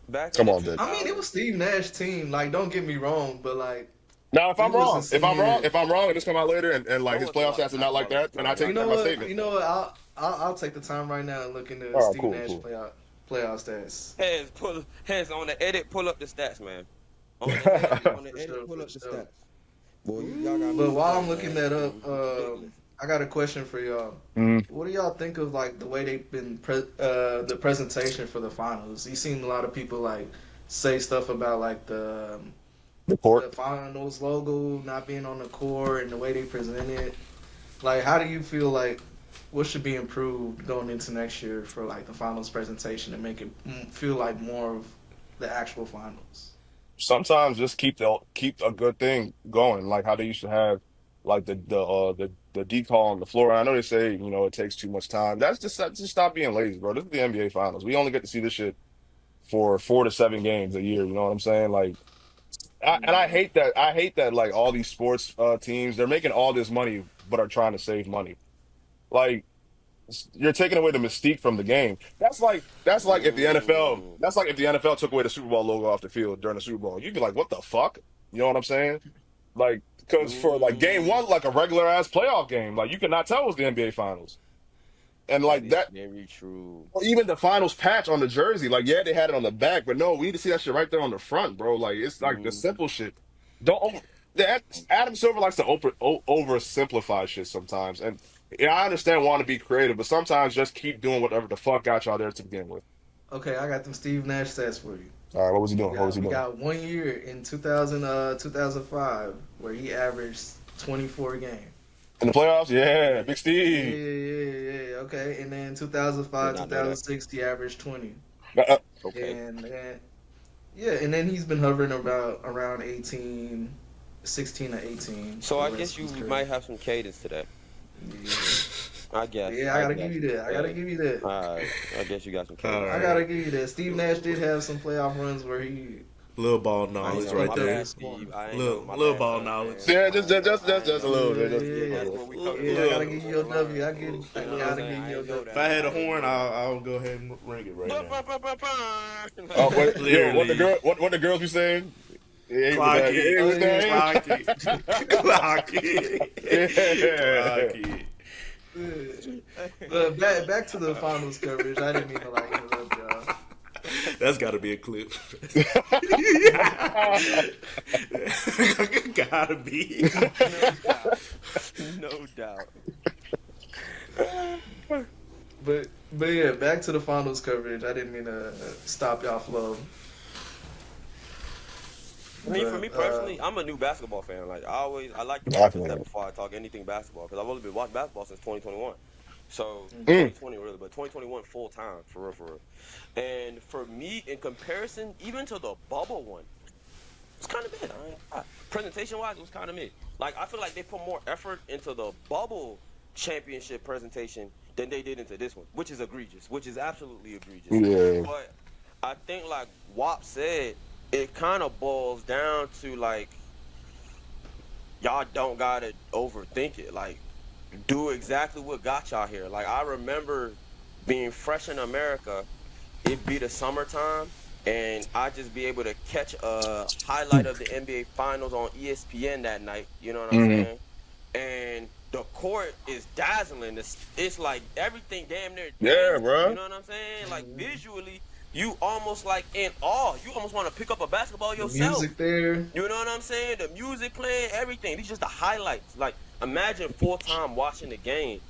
back in Come the on, dude. I mean, it 2000s. was Steve Nash team. Like, don't get me wrong, but like, Now, if we I'm wasn't wrong, if I'm seeing wrong, it. if I'm wrong, and this come out later, and like There his wasn't a playoff lot of stats are not like basketball at that, the then I time. take You back know my what? statement. You know what? I'll take the time right now and look into All right, Steve cool, Nash cool. playoff stats. Heads on the edit. Pull up the stats, man. On the edit, on the For edit. sure, Pull for up the sure. stats. Boy, y'all got me But while sweating, I'm looking man. that Yeah, up, we ridiculous. I got a question for y'all. Mm, What do y'all think of like the way they've been the presentation for the finals? You seen a lot of people like say stuff about like the court. the finals logo not being on the court and the way they present it. Like, how do you feel like what should be improved going into next year for like the finals presentation to make it feel like more of the actual finals? Sometimes just keep a good thing going, like how they used to have like the decall on the floor. I know they say it takes too much time. Just stop being lazy, bro. This is the NBA Finals. We only get to see this shit for 4 to 7 games a year. You know what I'm saying? Like I hate that. I hate that. Like all these sports teams, they're making all this money, but are trying to save money. Like you're taking away the mystique from the game. That's like if the NFL. Mm, That's like if the NFL took away the Super Bowl logo off the field during the Super Bowl. You'd be like, what the fuck? You know what I'm saying? Like, because for like game mm, one, like a regular ass playoff game, like you could not tell it was the NBA Finals. And that like is that, very true. or even the finals patch on the jersey, like yeah, they had it on the back, but no, we need to see that shit right there on the front, bro. Like it's like the Mm. simple shit. Don't over, Adam Silver likes to oversimplify shit sometimes, and yeah, I understand wanting to be creative, but sometimes just keep doing whatever the fuck got y'all there to begin with. Okay, I got them Steve Nash stats for you. All right, what was he We doing? What was got he we doing? got 1 year in 2005 where he averaged 24 games. In the playoffs? Yeah, Big Yeah, Steve. yeah, yeah. Okay, and then Did 2005, not know that. 2006 he averaged 20, Uh, Okay. and yeah, and then he's been hovering about around 18, 16 to 18 So for I the rest guess of you his career. might have some cadence to that. Yeah, I guess. yeah, I I gotta give guess. you that. I gotta Hey, give you that. all right. I guess you got some All cadence. I right. gotta give you that. Steve Nash did have some playoff runs where he Little ball I ain't knowledge know. right My stepped up there. bad, his scoring. Steve. I ain't know. Little My little bad, ball son, knowledge. man. yeah, I ain't know. I just ain't a know. little Yeah, bit. Just, yeah, That's yeah. what we come to Yeah, I do. gotta Little. give We you here to your W. learn. I get, You I know what I'm gotta saying? give you I your ain't know W. If I that. had a I ain't horn, know I'll go ahead and ring it right that. now. oh wait, yo, Clearly, what the girls be saying? Yeah, he with clock that. it, He Oh with yeah. that. clock it, clock it, clock Yeah. it. Yeah. But back to the finals coverage. I didn't mean to like interrupt y'all. That's got to be a clip. Gotta be. No doubt. No doubt. But yeah, back to the finals coverage. I didn't mean to stop y'all flow. I mean, for me But personally, I'm a new basketball fan. Like I like to preface that Definitely. before I talk anything basketball because I've only been watching basketball since 2021. So mhm. Mm. 2020 really, but 2021 full time for real, for real. And for me, in comparison, even to the bubble one, it's kind of mid. Presentation wise, it was kind of mid. Like I feel like they put more effort into the bubble championship presentation than they did into this one, which is egregious, which is absolutely egregious. Yeah. But I think, like Wop said, it kind of boils down to like y'all don't gotta overthink it. Like do exactly what got y'all here. Like I remember being fresh in America, it'd be the summertime, and I'd just be able to catch a highlight of the NBA Finals on ESPN that night. You know what I'm Hmm. saying? And the court is dazzling. It's like everything damn near Yeah, dancing. You bro. know what I'm saying? Like visually, you almost like in awe. You almost want to pick up a basketball The yourself. music there. You know what I'm saying? The music playing, everything. These just the highlights. Like imagine full time watching the game.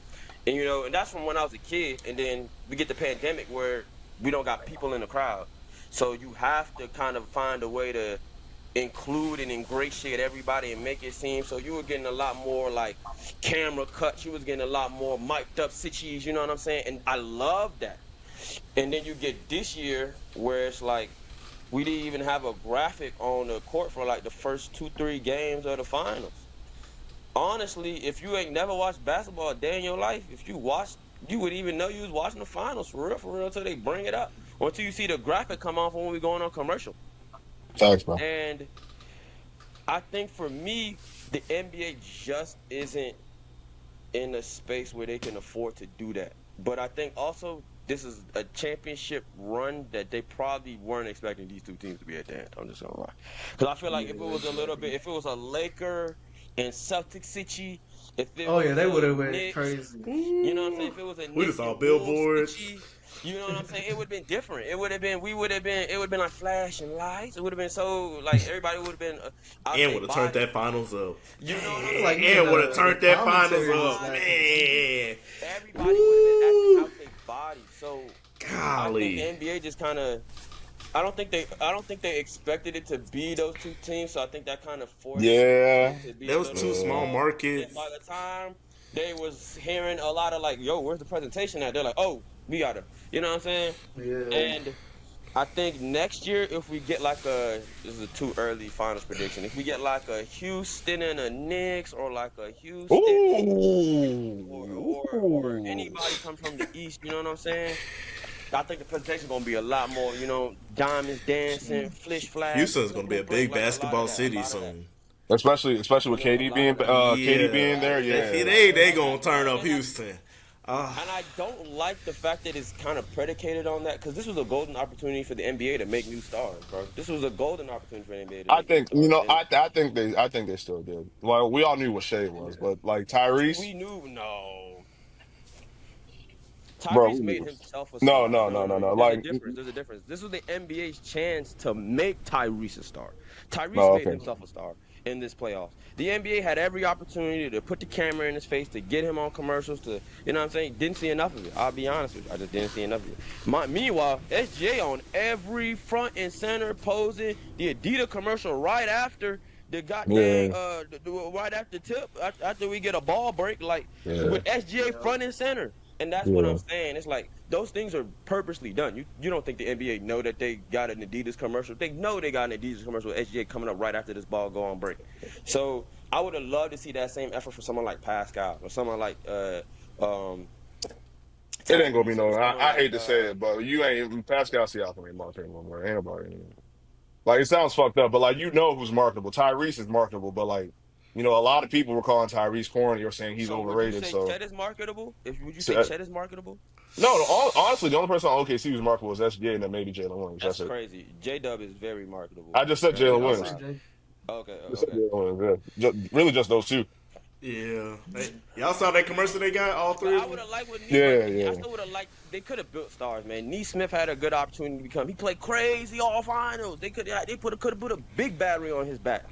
And and that's from when I was a kid. And then we get the pandemic where we don't got people in the crowd. So you have to kind of find a way to include and ingratiate everybody and make it seem so you were getting a lot more like camera cuts. You was getting a lot more mic'd up sitchies, you know what I'm saying? And I love that. And then you get this year where it's like we didn't even have a graphic on the court for like the first 2-3 games of the finals. Honestly, if you ain't never watched basketball a day in your life, if you watched, you would even know you was watching the finals for real, until they bring it up. Or until you see the graphic come off when we going on commercial. Thanks, bro. And I think for me, the NBA just isn't in a space where they can afford to do that. But I think also this is a championship run that they probably weren't expecting these two teams to be at the end. I'm just gonna lie, because I feel like Yeah, if it was a little bit, if it was a Laker and Celtics City, if it Oh yeah, was they would a have went Knicks, crazy. you know what I'm saying? If it was a We Knicks just saw and Wolves billboards. City, you know what I'm saying? It would have been different. It would have been, it would have been like flashing lights. It would have been so like everybody would have been out And their would have turned body. that finals up. You know what I I'm feel like saying? even And would have the turned that finals commentary was up, like, man. Everybody would have been Woo. out their body. So I think the Golly. NBA just kind of. I don't think they expected it to be those two teams. So I think that kind of forced Yeah. it to be a That was little two small Yeah. small. And markets. by the time they was hearing a lot of like, "Yo, where's the presentation at?" They're like, "Oh, we gotta," you know what I'm saying? yeah. And I think next year, if we get like this is a too early finals prediction. If we get like a Houston and a Knicks, or like a Houston, or Ooh. or Ooh. anybody come from the East, you know what I'm saying? I think the presentation gonna be a lot more, diamonds dancing, flish flash, Houston's gonna be a break, big like a lot of basketball that, a city lot of that. soon. Especially with A KD lot being of that. KD Yeah, being there, yeah. they gonna turn up Houston. And I don't like the fact that it's kind of predicated on that because this was a golden opportunity for the NBA to make new stars, bro. This was a golden opportunity for the NBA to I make new think stars. And I think they still did. Well, we all knew what Shea was, but like Tyrese, we knew, no. bro, we Tyrese made knew. himself a No, star. no, No, no, no, no, no. no. There's a Like, difference. There's a difference. This was the NBA's chance to make Tyrese a star. no, Tyrese made okay, himself a star in this playoffs. The NBA had every opportunity to put the camera in his face, to get him on commercials, you know what I'm saying? Didn't see enough of it. I'll be honest with you. I just didn't see enough of it. Meanwhile, SJ on every front and center posing, the Adidas commercial right after the goddamn yeah, right after tip after we get a ball break, like yeah, with SGA Yeah. front and center. And that's what I'm yeah. saying. It's like those things are purposely done. You don't think the NBA know that they got an Adidas commercial? They know they got an Adidas commercial with SGA coming up right after this ball go on break. So I would have loved to see that same effort for someone like Pascal or someone like um It ain't gonna be Tyrese or no. someone I like hate to say it, but you ain't Pascal Siakam ain't marketable no more. Ain't nobody anymore. Like it sounds fucked up, but like who's marketable. Tyrese is marketable, but like a lot of people were calling Tyrese corny or saying he's So would you overrated. say So, Chet is marketable? Would you say so Chet is marketable? no, honestly, the only person on OKC who's marketable was SGA and then maybe Jalen Williams. That's That's it. crazy. J Dub is very marketable. I just said I ain't Jalen I'll gonna say Williams. lie. Jay. Okay, Just said okay. Jalen Williams. Yeah. Really, just those two. Yeah, y'all saw that commercial they got all But three I of would them. have liked with Nee, but Yeah, I yeah. still would have liked. They could have built stars, man. Nee Smith had a good opportunity to become. He played crazy all finals. They could have put a big battery on his back,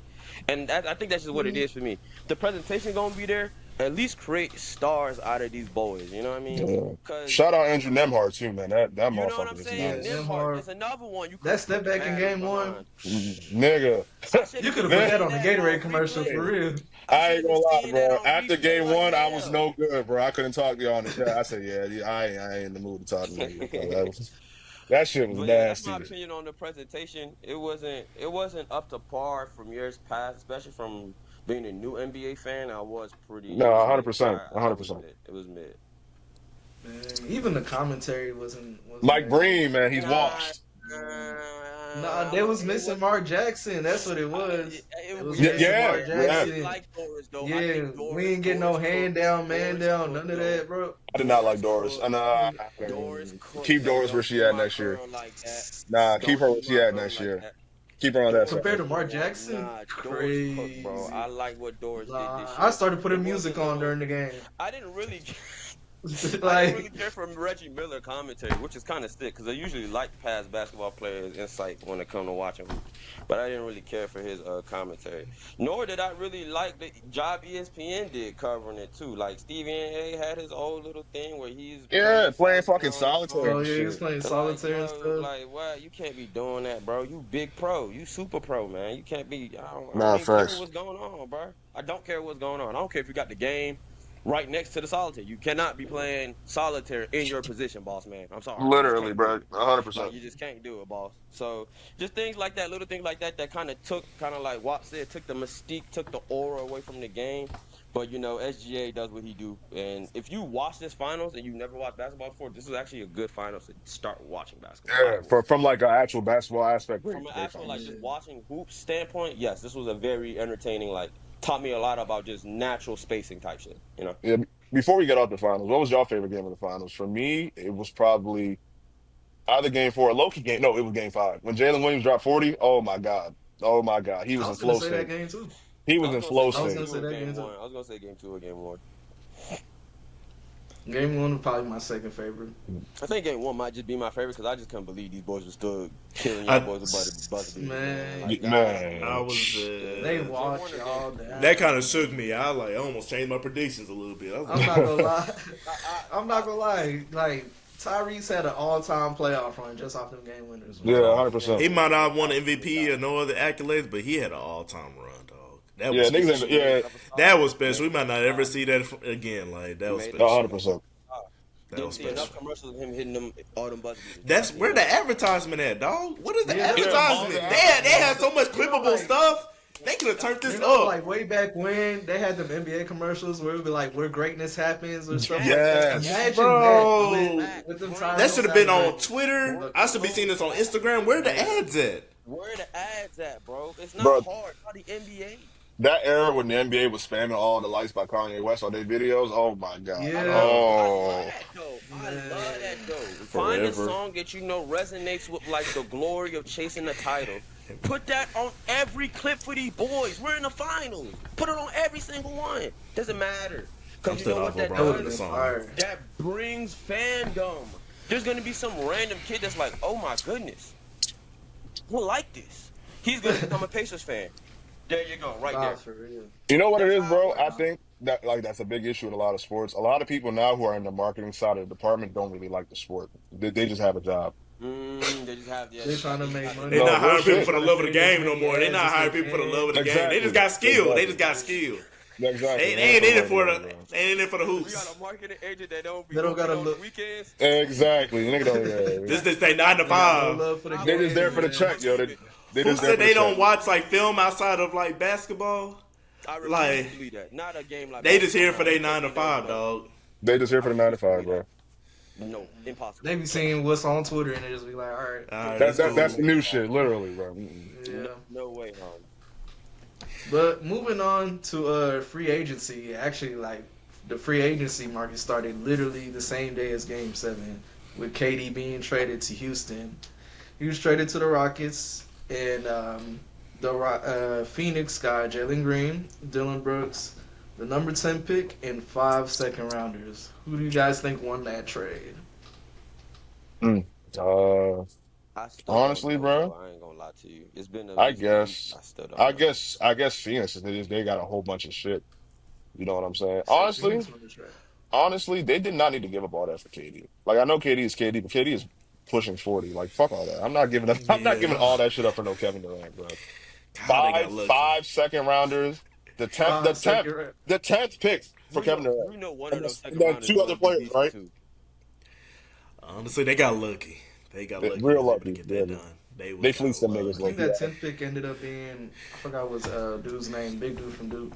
and I think that's just what it is for me. The presentation gonna be there. At least create stars out of these boys. You know what I mean? Yeah. Cause Shout out Andrew Nemhard too, man. That you know what I'm motherfucker is Yeah, saying. nice. Nimhart Nemhard. is another one you could That have put step the back in battery game one, behind. Nigga. I should you have could been have put Man, that seeing on the that Gatorade on commercial for replay. real. I I should ain't have been gonna lie, seeing that bro. on After replay. game Like one, I was damn. no good, bro. I couldn't talk to you on the chat. I said, yeah, I ain't in the mood to talk to you. Bro. That shit was But yeah, that's my nasty. opinion on the presentation. It wasn't up to par from years past, especially from being a new NBA fan. It No, was mid. 100%, I was 100%. mid. It was mid. Man, even the commentary wasn't Mike that good. Breen, man, he's Nah, washed. Nah, I'm they gonna was say it missing wasn't. Mark Jackson. That's what it was. It was Yeah, missing yeah, Mark I yeah. didn't Jackson. like Doris though. I Yeah, think we ain't getting no hand down, man down, none of though. that, bro. I did not like Doris. Cooked. And Doris cooked keep though. Doris where Don't she do at my next year. girl like that. Nah, keep Don't her do where she my at girl next like year. that. Keep her on that Doris Compared side. to is the Mark one. Jackson, Nah, Doris cooked, bro. I crazy. like what Doris did Nah, this I year. started It putting music wasn't on no. during the game. I didn't really. I didn't really Like, care for Reggie Miller commentary, which is kind of sick because I usually like past basketball players' insight when it comes to watching hoops. But I didn't really care for his commentary. Nor did I really like the job ESPN did covering it too. Like Stevie A had his old little thing where he's Yeah, playing playing solitaire fucking on his solitaire oh phone. and yeah, he was shit. playing Like, solitaire and bro, stuff. like, what? You can't be doing that, bro. You big pro. You super pro, man. You can't be. I don't Nah, even care facts. what's going on, bro. I don't care what's going on. I don't care if you got the game right next to the solitaire. You cannot be playing solitaire in your position, boss man. I'm sorry. You just Literally, can't do bro. it. Like, 100%. you just can't do it, boss. So, just things like that, little things like that, that kind of like Watt said, took the mystique, took the aura away from the game. But SGA does what he do, and if you watch this finals and you never watched basketball before, this is actually a good finals to start watching basketball. I Yeah, will say, from like an actual basketball aspect, from an great actual like finals. just Yeah. watching hoops standpoint, yes, this was a very entertaining. Like taught me a lot about just natural spacing type shit. Yeah, before we get off the finals, what was your favorite game of the finals? For me, it was probably either game four or Loki game. No, it was game five. When Jalen Williams dropped 40, oh my God. Oh my God. He I was in was gonna flow say that state. game too. He I was was in gonna say flow I was game gonna state. say two or that game game too. one. I was gonna say game two or game one. Game one was probably my second favorite. I think game one might just be my favorite because I just couldn't believe these boys were still killing y'all I boys with buzzer beaters, man. Man, Like I Man. was they the Jim walked Warner y'all game. down. that kind of shook me. I almost changed my predictions a little bit. I was I'm not like, gonna lie. I'm I, not gonna lie. Like Tyrese had an all-time playoff run just off them game winners. Man. Yeah, he 100%. might not have won MVP or no other accolades, but he had an all-time run, dog. That was Yeah, niggas special. ain't, yeah, That was special. We might not ever see that again. Like that was made special. 100%. That didn't was see enough special. commercials of him hitting them all them buzzer beaters. That's where the advertisement at, dog. What is the Yeah, advertisement? yeah, They had so much clippable like, stuff. They could have turned this You know, up. like way back when they had them NBA commercials where it would be like where greatness happens or stuff like that. Yes. Imagine Bro. that with them times. That should have been on Twitter. Look, I should be seeing this on Instagram. Where the ads at? Where the ads at, bro? It's not Bro, hard. How the NBA? that era when the NBA was spamming all the lights by Kanye West on their videos, oh my God. Yeah. I Oh. love that though. I love that though. Find a song that you know resonates with like the glory of chasing the title. Put that on every clip for these boys. We're in the finals. Put it on every single one. Doesn't matter. I'm Because you still know off what that LeBron in the does? song. That brings fandom. There's gonna be some random kid that's like, oh my goodness, who like this? He's gonna become a Pacers fan. There you go, right there. For real. You know what it That's is, how it bro? I works. think that like that's a big issue in a lot of sports. A lot of people now who are in the marketing side of the department don't really like the sport. They just have a job. They just have They're trying to make money. They No, not real hiring people shit. for the love of the game no more. They not hiring people for the love of the game. They just got skill. They just got skill. Exactly. They ain't in it for the. They ain't in it for the We hoops. got a marketing agent that don't be They don't gotta on look- weekends. Exactly. Nigga don't, This they 9 to No 5. love for the they just there for the man. check, yo. They Who just there said for they the don't check. watch like film outside of like basketball? I refuse Like, to believe that. Not a game like They that. just here for their 9 to 5, dog. They just here for the 9 to 5, bro. No, impossible. They be seeing what's on Twitter and they just be like, all right, Alright, That's cool. the new shit, literally, bro. yeah. No way, huh? But moving on to free agency, actually, like the free agency market started literally the same day as Game 7, with KD being traded to Houston. He was traded to the Rockets, and Phoenix got Jalen Green, Dylan Brooks, the number 10 pick, and 5 second rounders. Who do you guys think won that trade? I still Honestly, don't know, bro, I ain't gonna lie to you. It's been a I week. guess, I still don't know. I guess Phoenix they got a whole bunch of shit. You know what I'm saying? So Phoenix won the trade. Honestly, they did not need to give up all that for KD. Like I know KD is KD, but KD is pushing 40. Like fuck all that. I'm not giving up. I'm not giving all that shit up for no Kevin Durant, bro. God, they got lucky. 5 second rounders. The 10th pick for Kevin Durant. You know one of And those then second rounders 2 is other gonna be players, decent, right? too. Honestly, they got lucky. They got lucky. Real They were able lucky, to get yeah. that done. They got fleeced them lucky. niggas I think like that that. 10th pick ended up being, I forgot what's dude's name, big dude from Duke.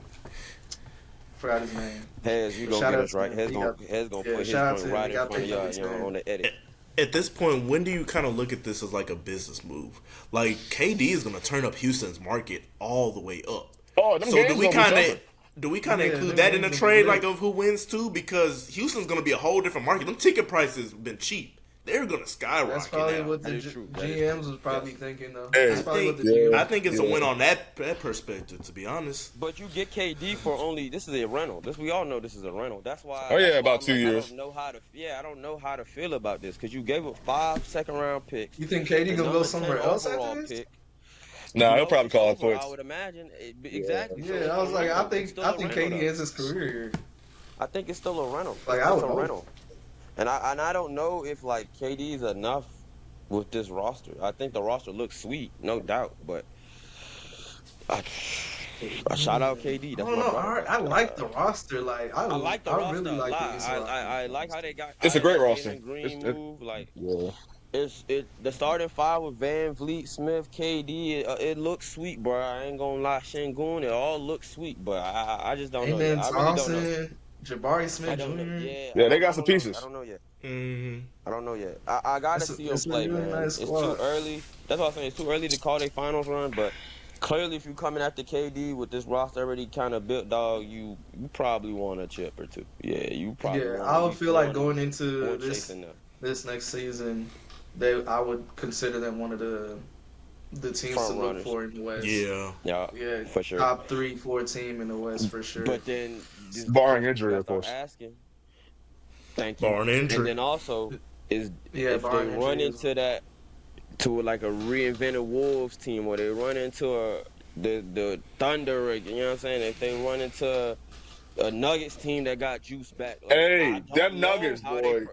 Forgot his name. Hez, you But gonna shout get out us to right. him. Hez He gonna got- put yeah, his shout out joint to him. right He in got front of picked y'all, up his name. on the edit. At this point, when do you kind of look at this as like a business move? Like KD is going to turn up Houston's market all the way up. Oh, them So games do we gonna be kind tougher. of Yeah, include them that in the games trade, gonna be like of who wins too? Because Houston's going to be a whole different market. Them ticket prices have been cheap. They're going to skyrocket. That's probably now. what the That is true. That is GMs true. was probably Yes. thinking, though. Hey, That's probably what the yeah. GMs I think it's a Yeah. win on that perspective, to be honest. But you get KD for only this is a rental. This we all know this is a rental. That's why. Oh, yeah, that's why about I'm 2 like, years. I don't know how to feel about this because you gave up 5 second round picks. You think KD the gonna go number somewhere 10 else overall after this? pick. Nah, he'll No, probably it's call it over, quits. I would imagine. Exactly. So Yeah, it's I was a like, rental. It's still a think rental, KD though. ends his career here. I think it's still a rental. Like, It's I would a hope. rental. And I don't know if like KD is enough with this roster. I think the roster looks sweet, no doubt. But I shout out KD. I That's don't my know. brother. I like the roster. Like, I like the roster really a like lot. this I like how they got. It's a I great like roster. Jalen Green It's- move. Like Yeah. the starting five with Van Vliet, Smith, KD. It looks sweet, bro. I ain't gonna lie, Şengün. It all looks sweet, but I just don't know Amen yet. I really don't know. Thompson, Jabari I Smith don't know. Jr. Yeah, they I got some don't know. pieces. I don't know yet. Mm-hmm. I don't know yet. I gotta It's a- see them it's a play, really man. nice It's squad. too early. That's what I'm saying. It's too early to call their finals run, but clearly, if you coming after KD with this roster already kind of built, dog, you probably want a chip or two. Yeah, you probably. Yeah, want I at would least feel like one going into more this chasing them. this next season, I would consider them one of the teams Front to look runners. for in the West. Yeah. Yeah, For sure. top 3-4 team in the West for sure. But then, just Barring you injury, gotta of start course. Asking. Thank you. Barring injury. And then also is Yeah, if they barring run injury. into that to like a reinvented Wolves team, or they run into the Thunder, you know what I'm saying? If they run into a Nuggets team that got juice back, like, Hey, I don't them know Nuggets, how boy.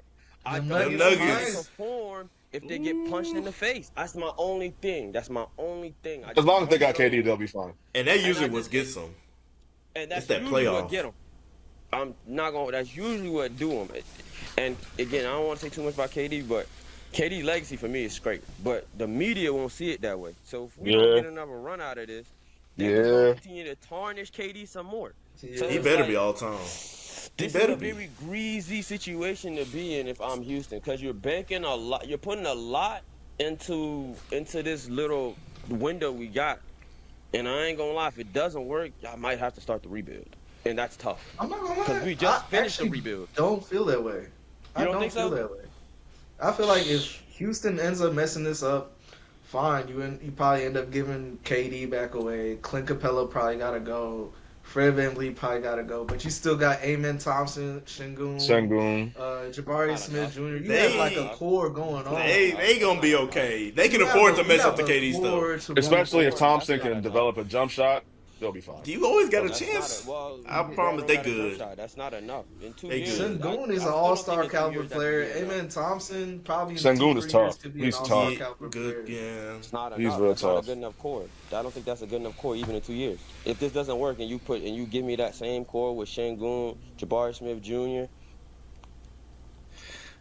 I Them don't know Nuggets how they nice. perform if they get punched in the face. That's my only thing. That's my only thing. As long as they got KD, they'll be fine. And that usually I what just gets think- them. And that's It's that usually playoff. what get them. I'm not gonna. That's usually what do them. And again, I don't want to say too much about KD, but KD legacy for me is great. But the media won't see it that way. So if we Yeah. don't get another run out of this, They're just gonna Yeah. continue to tarnish KD some more. So He Yeah. it's better be like all time. He this is better a be. very greasy situation to be in if I'm Houston, because you're banking a lot, you're putting a lot into this little window we got. And I ain't gonna lie, if it doesn't work, I might have to start the rebuild, and that's tough I'm not gonna because lie. we I just finished the actually rebuild. don't feel that way. You I don't don't think feel so? that way. I feel like if Houston ends up messing this up, fine. You probably end up giving KD back away. Clint Capella probably gotta go. Fred VanVleet probably gotta go. But you still got Amen Thompson, Shingun, Sengun. Jabari Not Smith enough. Jr. You have Not like They a enough. core going Not on. enough. they That's gonna not be enough. okay. They can afford to You mess up have the a KD stuff. core to move Especially if forward. That's Thompson not can enough. develop a jump shot, they'll be fine. You always got a That's not a chance. well. I Bro promise don't they got a jump good. shot. That's not enough. In two They years, good. Sengun is I an still don't think all-star in 2 years caliber that could player. be enough. Amen Thompson probably in two, Sengun is 3 years tough. could be an He's all-star tough. Yeah, caliber good. player. Yeah. It's not He's enough. real That's not a tough. good enough core. I don't think that's a good enough core even in 2 years. If this doesn't work and you give me that same core with Shengun, Jabari Smith Jr.,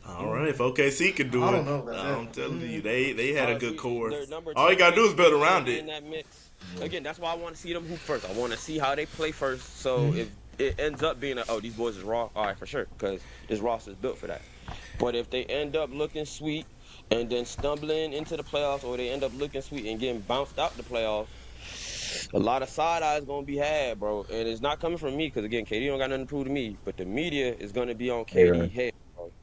All right, Mm, if OKC can I do it, don't know about that. I'm telling you, they had a if good we core. their number All you 10 gotta do pick is build shouldn't around be in it. that mix. Again, that's why I want to see them hoop first. I want to see how they play first. So Mhm. if it ends up being these boys is raw, all right, for sure, because this roster is built for that. But if they end up looking sweet and then stumbling into the playoffs, or they end up looking sweet and getting bounced out the playoffs, a lot of side eyes gonna be had, bro. And it's not coming from me, because again, KD don't got nothing to prove to me. But the media is gonna be on Yeah. KD head, bro.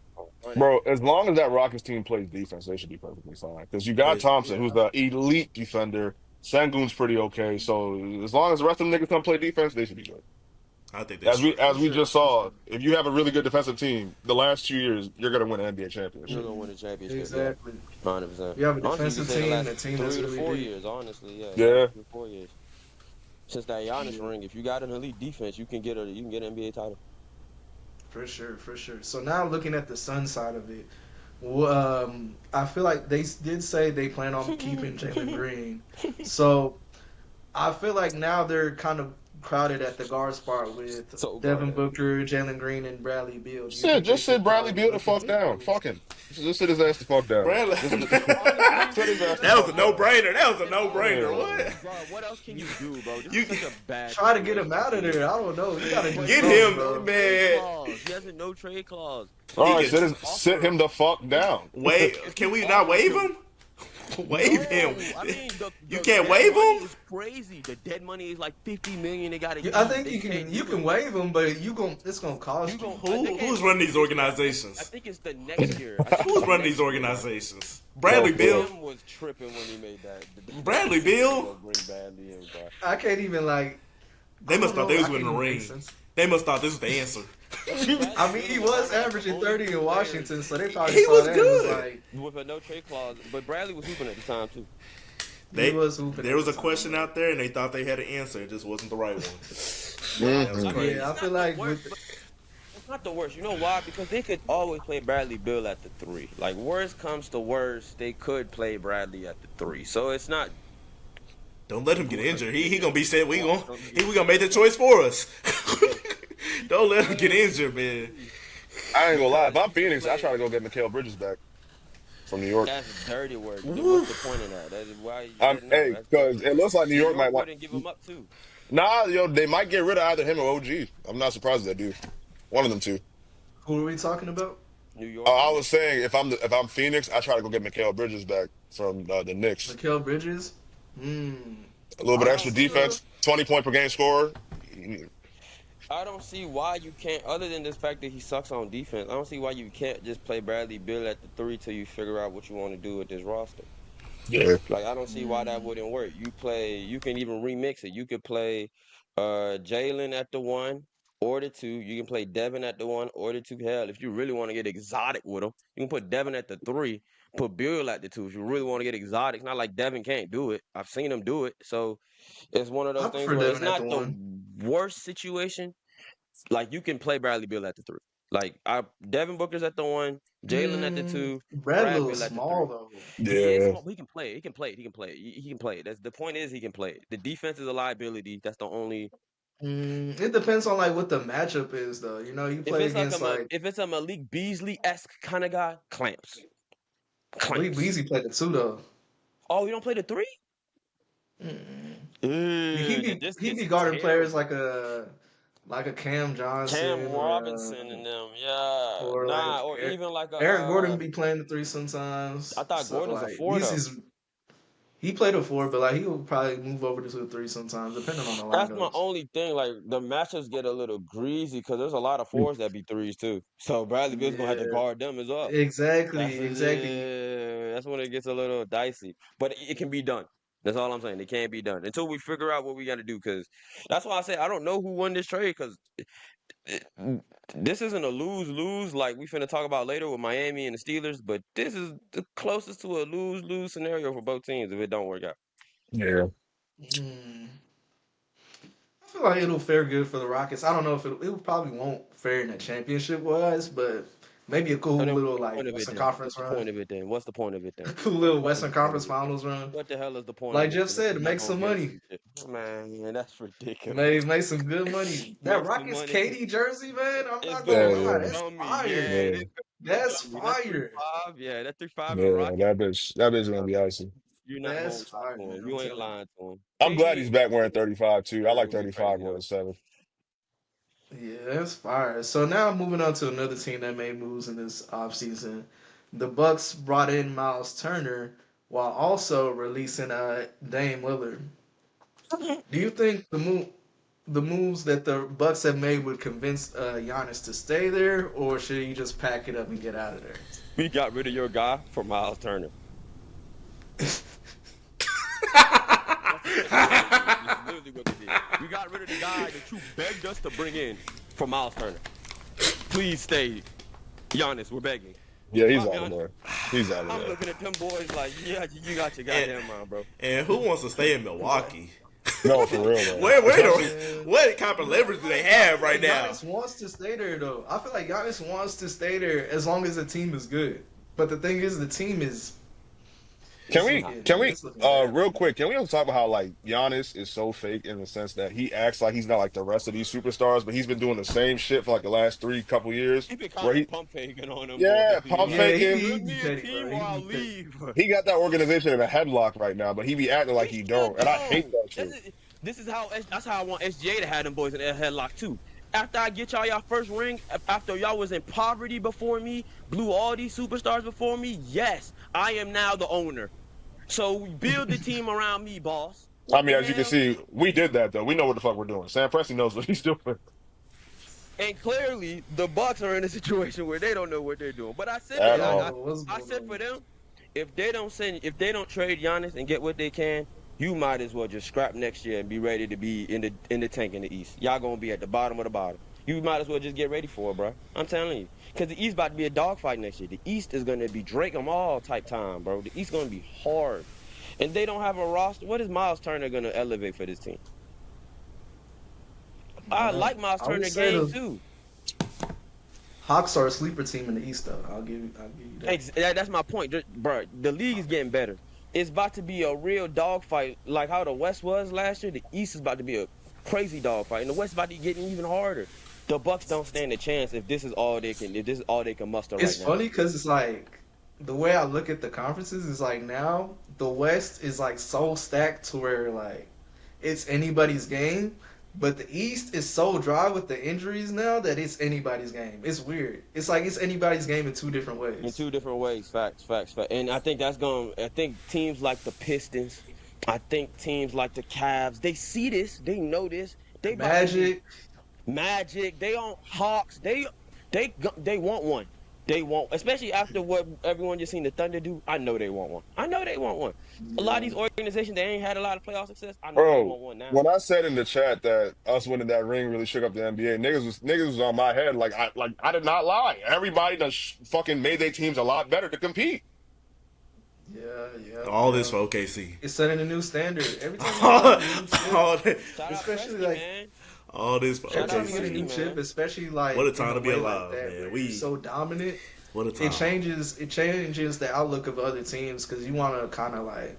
On it. Bro, as long as that Rockets team plays defense, they should be perfectly fine. Because you got But Thompson, who's Yeah, the elite defender. Sengun's pretty okay. So as long as the rest of them niggas come play defense, they should be good. I think they As we straight. as for we sure, just for saw, sure. if you have a really good defensive team, the last 2 years, you're gonna win an NBA You're championship. gonna win a championship, yeah. Exactly. 100%. You have a Honestly, you could defensive say the team, last a team that's 3 to really 4 deep. years. Honestly, yeah, last Yeah. 3 to 4 years since that Giannis Yeah, ring. If you got an elite defense, you can get an NBA title. for sure, for sure. So now looking at the Sun side of it, I feel like they did say they plan on keeping Jalen Green. So I feel like now they're kind of crowded at the guard spot with So Devin guarded. Booker, Jalen Green, and Bradley Beal. Do you Shit, think they just sit should Bradley probably Beal the look fuck into down. moves? Fuck him. Just sit his ass the fuck down. Bradley, Just Honestly, sit his ass the that was a fuck no down. brainer. That was a in no all brainer. Yeah. What? honesty, bro, what else can you do, bro? This You is such a bad Try to get him situation to out of be in. there. I don't know. You gotta do But he get has a something, him, no bro. trade man. clause. He has a no trade clause. All He So right, can his sit offer, him the fuck down. wait. if Can you we not offer waive him, him? Waive him. no, I mean You the can't dead waive money him. is crazy. The dead money is like 50 million. They gotta I give. think They you can't can you give him. can waive him, but it's gonna You cost you. gon' they can't Who's waive running him these this year. I organizations? think it's the next year. I think it's Who's the running these next year. organizations? No, Bradley for real. Bill. Tim was tripping when he made that Bradley decision to Bill. go bring Bradley in, bro. I can't even like. They I must don't thought they know. was I can't winning a even make ring. sense. They must thought this was the answer. Bradley I mean, Beal he is a was badass, averaging only 30 two in players Washington, so they probably He saw was that and was good. like, with a no trade clause. But Bradley was hooping at the time too. he They was hooping there at was the a time, question bro. out there, and they thought they had an answer. It just wasn't the right one. That Well, was I Mhm. mean, crazy. Yeah, I it's feel not the like worst, with but it's not the worst. You know why? Because they could always play Bradley Bill at the three. Like worst comes to worst, they could play Bradley at the three. So it's not. Don't let him get injured. He gonna be said we He gonna make the choice for us. Don't let him get playing injured, man. I ain't gonna lie. If because I'm he could Phoenix, I play. try to go get Mikal Bridges back from New York. That's dirty work. What's the point Woof. of that? That is why. No, Hey, that's because dirty it work. looks like New New York York might want. wouldn't give him up too. Nah, they might get rid of either him or OG. I'm not surprised if they do. One of them two. who are we talking about? New York. I was saying if I'm Phoenix, I try to go get Mikal Bridges back from the Knicks. Mikael Bridges. Hmm. A little bit I extra don't. defense, 20 point per game scorer. I don't see why you can't, other than this fact that he sucks on defense. I don't see why you can't just play Bradley Bill at the three till you figure out what you want to do with this roster. Yeah. Like I don't see why that wouldn't work. You can even remix it. You could play Jalen at the one or the two. You can play Devin at the one or the two. Hell, if you really want to get exotic with them, you can put Devin at the three, put Bill at the two. If you really want to get exotic, it's not like Devin can't do it. I've seen him do it. So it's one of I those things prefer where it's Devin at the not the one. worst situation. Like you can play Bradley Bill at the three. Like Devin Booker's at the one, Jalen at the two, Brad a Brad little Bill at the small three. though. He is Yeah. small, but he can play it. He can play it. He can play it. He can play it. That's the point is he can play it. The defense is a liability. That's the only. It depends on like what the matchup is though. You If play it's like against like if it's a Malik Beasley esque kind of guy, clamps, Malik clamps. Beasley played the two though. Oh, you don't play the three? Mm. Ew, the He distance be is guarding players terrible. like a Cam Cam Johnson Robinson and them, yeah, or nah, like or even like a Aaron Gordon be playing the three I sometimes. thought So Gordon's a like four these though. is he played a four, but like he will probably move over to a three sometimes, depending on the That's my lineups. only thing. Like the matchups get a little greasy because there's a lot of fours that be threes too. So Bradley Beal's gonna have to Yeah, guard them as well. exactly, exactly. That's when it gets a little dicey. But it can be done. That's all I'm saying. It can be done until we figure out what we got to do. Because that's why I say I don't know who won this trade. Because this isn't a lose lose like we finna talk about later with Miami and the Steelers. But this is the closest to a lose lose scenario for both teams if it don't work out. Yeah. Hmm. I feel like it'll fare good for the Rockets. I don't know if it probably won't fare in a championship wise, but maybe a So cool then, what's little the like point of it Western then? Conference What's the run, point of it then? What's the point of it then? cool little What is Western the point Conference of it then? Finals run. What the hell is the point Like of it Jeff then if said, we're to not make gonna some get money. some shit? Man, that's ridiculous. Make some good money. That Make some Rockets money. KD jersey, man. I'm It's not gonna gonna Yeah, lie, yeah, look that's yummy. fire. Yeah, yeah, it's gonna look That's yummy. That three fire. five, yeah, that 3-5 and yeah. Rocket. That bitch gonna Uh, be icy. you're not gonna That's lie fire, to man. him. I'm You ain't telling you. lying to him. I'm glad he's KD, back wearing 35 too. I it like would get 35 crazy more though. than 7. Yeah, that's fire. So now moving on to another team that made moves in this offseason. The Bucks brought in Miles Turner while also releasing Dame Lillard. Do you think the moves that the Bucks have made would convince Giannis to stay there, or should he just pack it up and get out of there? We got rid of your guy for Miles Turner. That's essentially what it is. This is literally what they did. We got rid of the guy that you begged us to bring in for Miles Turner. Please stay, Giannis. We're begging. Yeah, he's Stop, out of Giannis. there. He's out of I'm there. looking at them boys like, yeah, you got your And, goddamn mind, bro. and who wants to stay in Milwaukee? No, for real though. Where Especially Man, what kind of leverage do they have I right feel like now? Giannis wants to stay there though. I feel like Giannis wants to stay there as long as the team is good. But the thing is, the team is can it's we looking can we it's looking bad real right now. quick, can we also talk about how like Giannis is so fake in the sense that he acts like he's not like the rest of these superstars, but he's been doing the same shit for like the last 3 couple years He been where kind of he pump faking on them boys. yeah, He pump like, Yeah, faking. he give be me a petty, bro. team or He I'll be petty. leave. He got that organization in a headlock right now, but he be acting like He he should don't. And I hate though. that shit. This is how that's how I want SGA to have them boys in their headlock too. After I get y'all first ring, after y'all was in poverty before me, blew all these superstars before me, yes, I am now the owner. So build the team around me, boss. I What mean, the as you can hell? see, we did that though. We know what the fuck we're doing. Sam Presti knows what he's doing. And clearly, the Bucks are in a situation where they don't know what they're doing. But I said At that Yeah, all. what's I going said for on? them, if they don't trade Giannis and get what they can, you might as well just scrap next year and be ready to be in the tank in the East. Y'all gonna be at the bottom of the bottom. You might as well just get ready for it, bro. I'm telling you, because the East about to be a dogfight next year. The East is gonna be Drake 'em all type time, bro. The East gonna be hard, and they don't have a roster. What is Miles Turner gonna elevate for this team? I like Miles I would Turner say game the too. Hawks are a sleeper team in the East, though. I'll give you that. That's my point, bro. The league is getting better. It's about to be a real dogfight, like how the West was last year. The East is about to be a crazy dogfight, and the West is about to be getting even harder. The Bucks don't stand a chance if this is all they can. If this is all they can muster It's right now. funny because it's like the way I look at the conferences is like now the West is like so stacked to where like it's anybody's game, but the East is so dry with the injuries now that it's anybody's game. It's weird. It's like it's anybody's game in two different In ways. two different ways. Facts. And I think that's going. I think teams like the Pistons, I think teams like the Cavs, they see this. They know this. They about to be Magic, Magic. They on Hawks. They want one. They want, especially after what everyone just seen the Thunder do. I know they want one. I know they want one. A lot of yeah. these organizations they ain't had a lot of playoff success. I know they Bro, want one now. when I said in the chat that us winning that ring really shook up the NBA, niggas was on my head like I did not lie. Everybody done fucking made their teams a lot better to compete. Yeah, yeah, All this yeah. for OKC. It's setting a new standard. Every time you all, get a new chip, all, this, Shout out especially Presti, like man. all this for Shout every out time you get a OKC. new Presti, chip, man. especially like What a in time a to be way like alive, that, man. where you're so dominant, What a time. it changes the outlook of other teams because you want to kind of like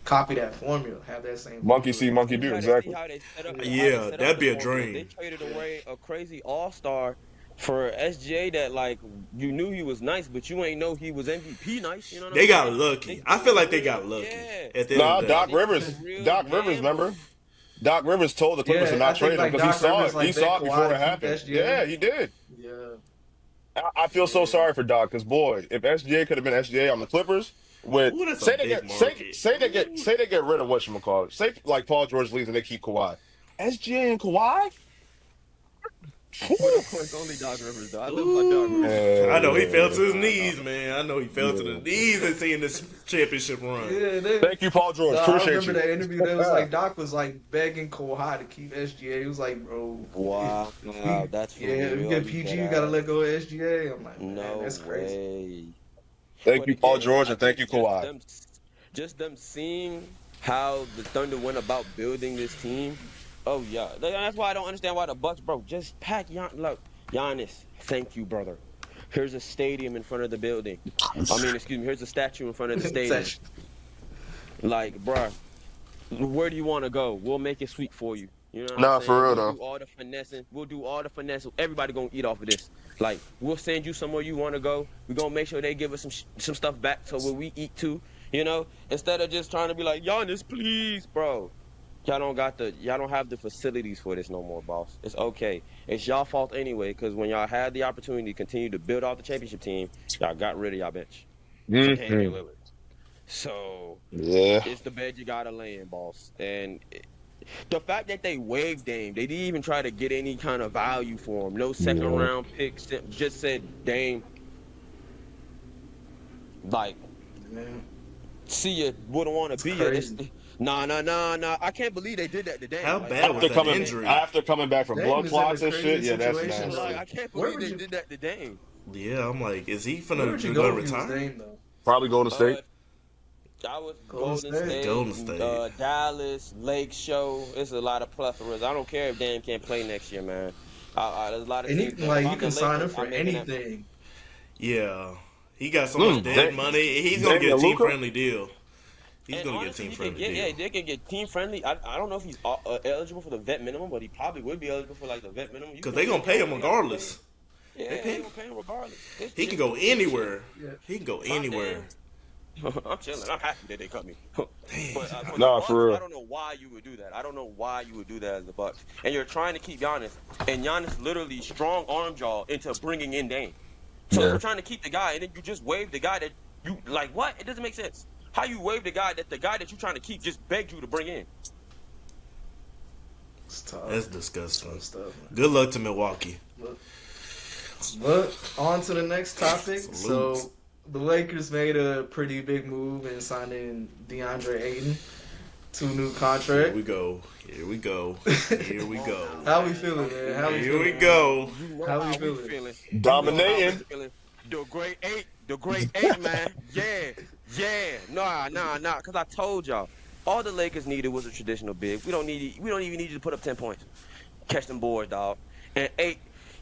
copy that formula, have that same Monkey formula. see, monkey You do, gotta see exactly. how they set up. Yeah. How they Yeah, set up that'd the be a formula. They dream. traded away a crazy all-star for SGA that like you knew he was nice, but you ain't know he was MVP nice. You know what I'm They got saying? lucky. They I did feel a like they real, got lucky yeah. at the end of Nah, the Yeah, day. Doc they did a Rivers. real Doc Rivers, gamble. remember? Doc Rivers told the Clippers to Yeah, I not think trade him like because he Doc saw Rivers it. He like begged saw it Kawhi before to it keep happened. SGA. Yeah, he did. Yeah, I feel so yeah. sorry for Doc because boy, if SGA could have been SGA on the Clippers, with Ooh, that's a say they big get say market. say they get Ooh. say they get rid of whatchamacallit. Say like Paul George leaves and they keep Kawhi. SGA and Kawhi? But Whew. of course, only Doc Rivers, though. I live by Doc Ooh. Rivers. I know he fell Yeah, to his Nah, knees, nah. man. I know he fell to the yeah. knees and seeing this championship run. Yeah, Thank you, Paul George. no, I Appreciate remember you. that interview. That was like Doc was like begging Kawhi to keep SGA. He was like, "Bro, Wow, we that's for yeah, we real. get You PG. dead You gotta let ass. go of SGA." I'm like, man, No that's crazy. way. Thank But you, Paul again, George, I and thank think you, Kawhi. just them seeing how the Thunder went about building this team. Oh yeah, that's why I don't understand why the Bucks, bro. Just pack Look, Giannis. Thank you, brother. Here's a stadium in front of the building. I mean, excuse me. Here's a statue in front of the stadium. That's- Like, bruh, where do you want to go? We'll make it sweet for you. You know what I'm Nah, for saying? real We'll though. do all the finessing. We'll do all the finessing. Everybody gonna eat off of this. Like, we'll send you somewhere you want to go. We're gonna make sure they give us some stuff back so where we eat too. You know, instead of just trying to be like Giannis, please, bro. Y'all don't have the facilities for this no more, boss. It's okay. It's y'all fault anyway, because when y'all had the opportunity to continue to build out the championship team, y'all got rid of y'all bench for Damian Hmm. Lillard. So Yeah. it's the bed you gotta lay in, boss. And the fact that they waived Dame, they didn't even try to get any kind of value for him. No second Yeah. round picks. Just said Dame, like, man, see you wouldn't want to it's be you. crazy. Nah, nah, nah, nah. I can't believe they did that to Dame. How Like, bad was After that coming injury? after coming back from Dame blood is in a clots and shit, crazy yeah, that's situation like nasty. though. I can't Where believe would they you did that to Dame. Yeah, I'm like, is he where finna would you go go to if you was retire? Dame though? Probably Golden Uh, State. I was Golden Golden State. It's State, Golden State. Dallas, Lake Show. It's a lot of plethoras. I don't care if Dame can't play next year, man. There's a lot of teams, Anything but if like you I'm the can sign him Lakers, for I'm making that. anything. Yeah, he got so much dead Da- money. He's gonna get a Damian team Luca? friendly deal. He's And gonna get a honestly, team he can friendly get deal they can get team friendly. I don't know if he's eligible for the vet minimum, but he probably would be eligible for like the vet minimum. You because can they get gonna him pay him wherever y'all can pay him. regardless. They Yeah, pay they him. gonna pay him regardless. He can go It's chill. anywhere. Yeah. He can go I'm down. anywhere. I'm chilling. I'm happy that they cut me. Damn. But for the Nah, Bucks, for I real. don't know why you would do that. I don't know why you would do that as the Bucks. And you're trying to keep Giannis, and Giannis literally strong arm jaw into bringing in Dame. So Yeah. you're trying to keep the guy, and then you just waive the guy that you like. What? It doesn't make sense. How you waive the guy that you're trying to keep just begged you to bring in? It's tough. That's It's tough disgusting. stuff, man. Good luck to Milwaukee. But on to the next topic. Salute. So the Lakers made a pretty big move in signing Deandre Ayton to a new Here contract. we go. Here we go. Here we go. How we feeling, man? How we Here we feeling? go. You know How we how we feeling? feeling. You know how we Dominating. feeling. The great eight, man. Yeah, yeah. Nah. Cause I told y'all, all the Lakers needed was a traditional big. We don't even need you to put up 10 points. Catch them boards, dog. And eight,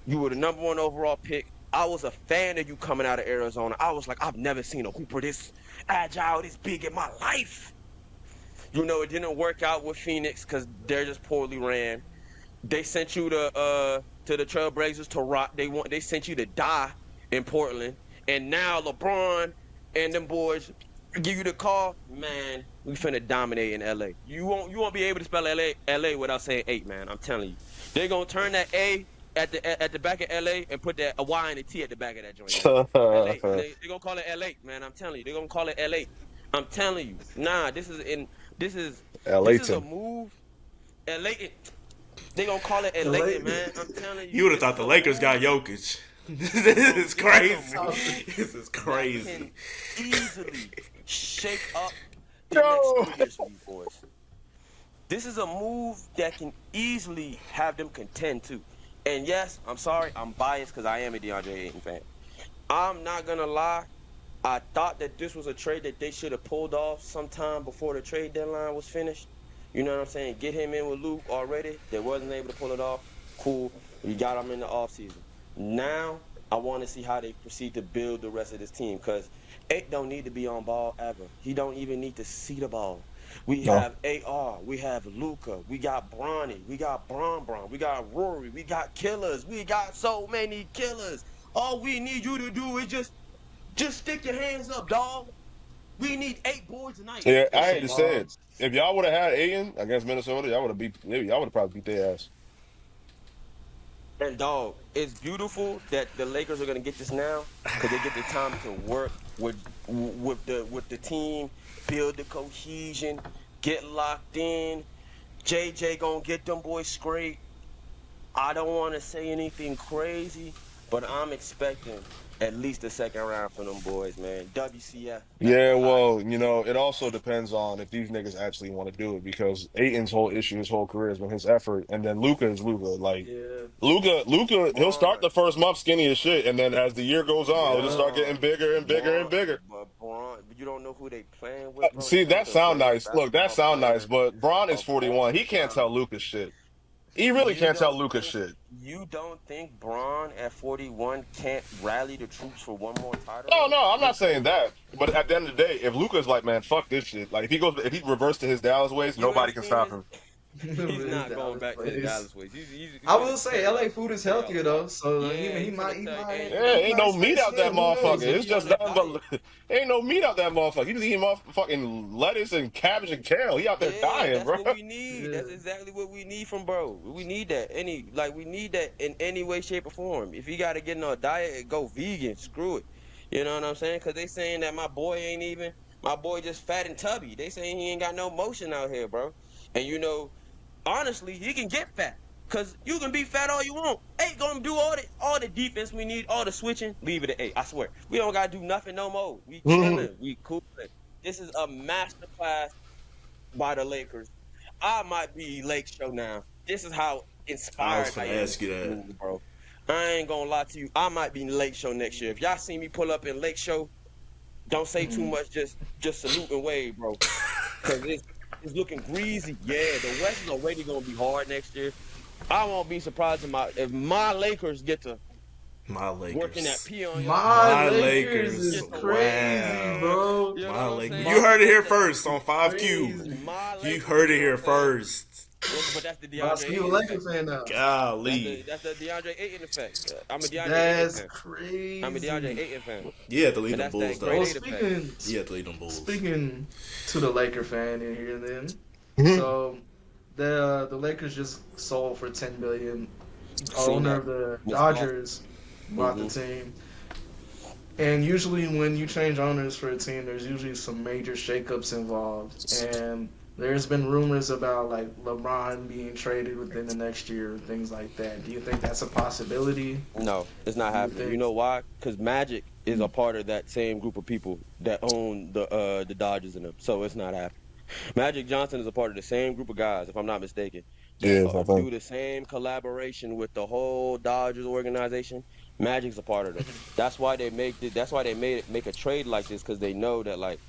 you were the number one overall pick. I was a fan of you coming out of Arizona. I was like, I've never seen a hooper this agile, this big in my life. You know, it didn't work out with Phoenix because they're just poorly ran. They sent you to the Trailblazers to rock. They sent you to die in Portland, and now LeBron and them boys give you the call. Man, we finna dominate in LA. You won't be able to spell LA without saying eight, man. I'm telling you, they're gonna turn that A at the back of LA and put a Y and a T at the back of that joint, man. LA, they're gonna call it LA, man. I'm telling you, they're gonna call it LA. I'm telling you, nah. This is this is a Layton. move. LA. They gonna call it The Atlanta, Lake- man. I'm telling you. You would have this thought is the a Lakers got move, Jokic. This is crazy. a This is that crazy. can easily shake up the next Yo. 3 years for these boys. This is a move that can easily have them contend too. And yes, I'm sorry, I'm biased because I am a DeAndre Ayton fan. I'm not gonna lie. I thought that this was a trade that they should have pulled off sometime before the trade deadline was finished. You know what I'm saying? Get him in with Luke already. They wasn't able to pull it off. Cool. You got him in the offseason. Now, I want to see how they proceed to build the rest of this team because Eight don't need to be on ball ever. He don't even need to see the ball. We No. have AR. We have Luca. We got Bronny. We got Bron. We got Rory. We got killers. We got so many killers. All we need you to do is just stick your hands up, dog. We need 8 boards tonight. Yeah, Get I hate some to say it. bombs. if y'all would have had Ayton against Minnesota, y'all would have probably beat their ass. And dog, it's beautiful that the Lakers are gonna get this now because they get the time to work with the team, build the cohesion, get locked in. JJ gonna get them boys straight. I don't want to say anything crazy, but I'm expecting at least the second round from them boys, man. WCF, that's the Yeah, high. well, it also depends on if these niggas actually want to do it because Aiton's whole issue, his whole career has been his effort, and then Luca is Luca. Like Yeah. Luca, he'll start Braun, the first month skinny as shit, and then as the year goes on, he'll just Yeah. start getting Braun, bigger and bigger and Braun, bigger. but Braun, you don't know who they playing with, bro. They See, playing that with the sound greatest nice. Look, that basketball sound nice, player but Braun is of all 41. He can't time. tell Luca shit. He really You can't tell don't Luca think shit. you don't think Braun at 41 can't rally the troops for one more title No, though? no, I'm not saying that. But at the end of the day, if Luca's like, man, fuck this shit. Like if he reverts to his Dallas ways, You ain't nobody can seen stop his. him. He's His not going Dallas back to his plays. Dallas ways. He's I finna will say tear LA up food is tear up healthier though, Dallas. so Yeah, he he might finna he tell you, might Yeah, he ain't might no meat stay out that slim. Who motherfucker. knows? he It's be on just that nothing diet. but ain't no meat out that motherfucker. He just eating fucking lettuce and cabbage and kale. He out there Yeah, dying, that's bro. what we need. Yeah. That's exactly what we need from bro. We need that we need that in any way, shape, or form. If you got to get on a diet, go vegan. Screw it. You know what I'm saying? Because they saying that my boy just fat and tubby. They saying he ain't got no motion out here, bro. And honestly, he can get fat. Cause you can be fat all you want. Ain't gonna do all the defense we need, all the switching. Leave it at 8. I swear. We don't gotta do nothing no more. We chilling. We cooling. This is a masterclass by the Lakers. I might be Lake Show now. This is how I was inspired I finna am ask with you this that. move, bro. I ain't gonna lie to you. I might be in Lake Show next year. If y'all see me pull up in Lake Show, don't say too Mhm. much. Just salute and wave, bro. Cause it's looking greasy. Yeah, the West is already gonna be hard next year. I won't be surprised if my Lakers get to My working that Lakers. P on y'all My My boys. Lakers Lakers. is Get to working that crazy, P on. Wow. bro. You know My what I'm Lakers. saying? You My heard it here Lakers first is on 5Q. crazy. My You Lakers. heard You it know what here I'm saying? first. Yeah, but that's the Bro, DeAndre so you a Ayton effect. Laker fan now? Golly. That's the DeAndre Ayton effect. I'm a DeAndre Ayton That's fan. I'm a DeAndre crazy. Ayton fan, You had to lead and them that's Bulls, that grade though. Well, 8 effect. You had to lead them Bulls. speaking to the Laker fan in here, then Mhm. so the Lakers just sold for 10 billion. Seen Owner that, of the Miss Boss. Dodgers bought the Mm-hmm. team. And usually, when you change owners for a team, there's usually some major shakeups involved. And there's been rumors about like LeBron being traded within the next year, things like that. Do you think that's a possibility? No, it's not Do you happening. You think? know why? Because Magic is a part of that same group of people that own the Dodgers and them. So it's not happening. Magic Johnson is a part of the same group of guys, if I'm not mistaken, that Yes, I do think. the same collaboration with the whole Dodgers organization. Magic's a part of them. That's why they make a trade like this because they know that like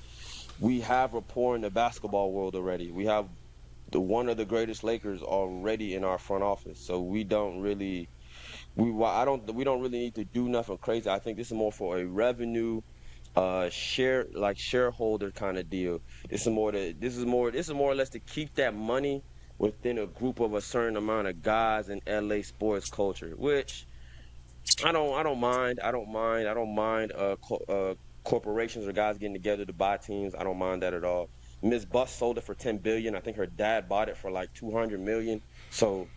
we have rapport in the basketball world already. We have the one of the greatest Lakers already in our front office. So we don't really we don't really need to do nothing crazy. I think this is more for a revenue shareholder kind of deal. This is more or less to keep that money within a group of a certain amount of guys in LA sports culture, which I don't mind corporations or guys getting together to buy teams. I don't mind that at all. Miss Bus sold it for 10 billion. I think her dad bought it for like 200 million. So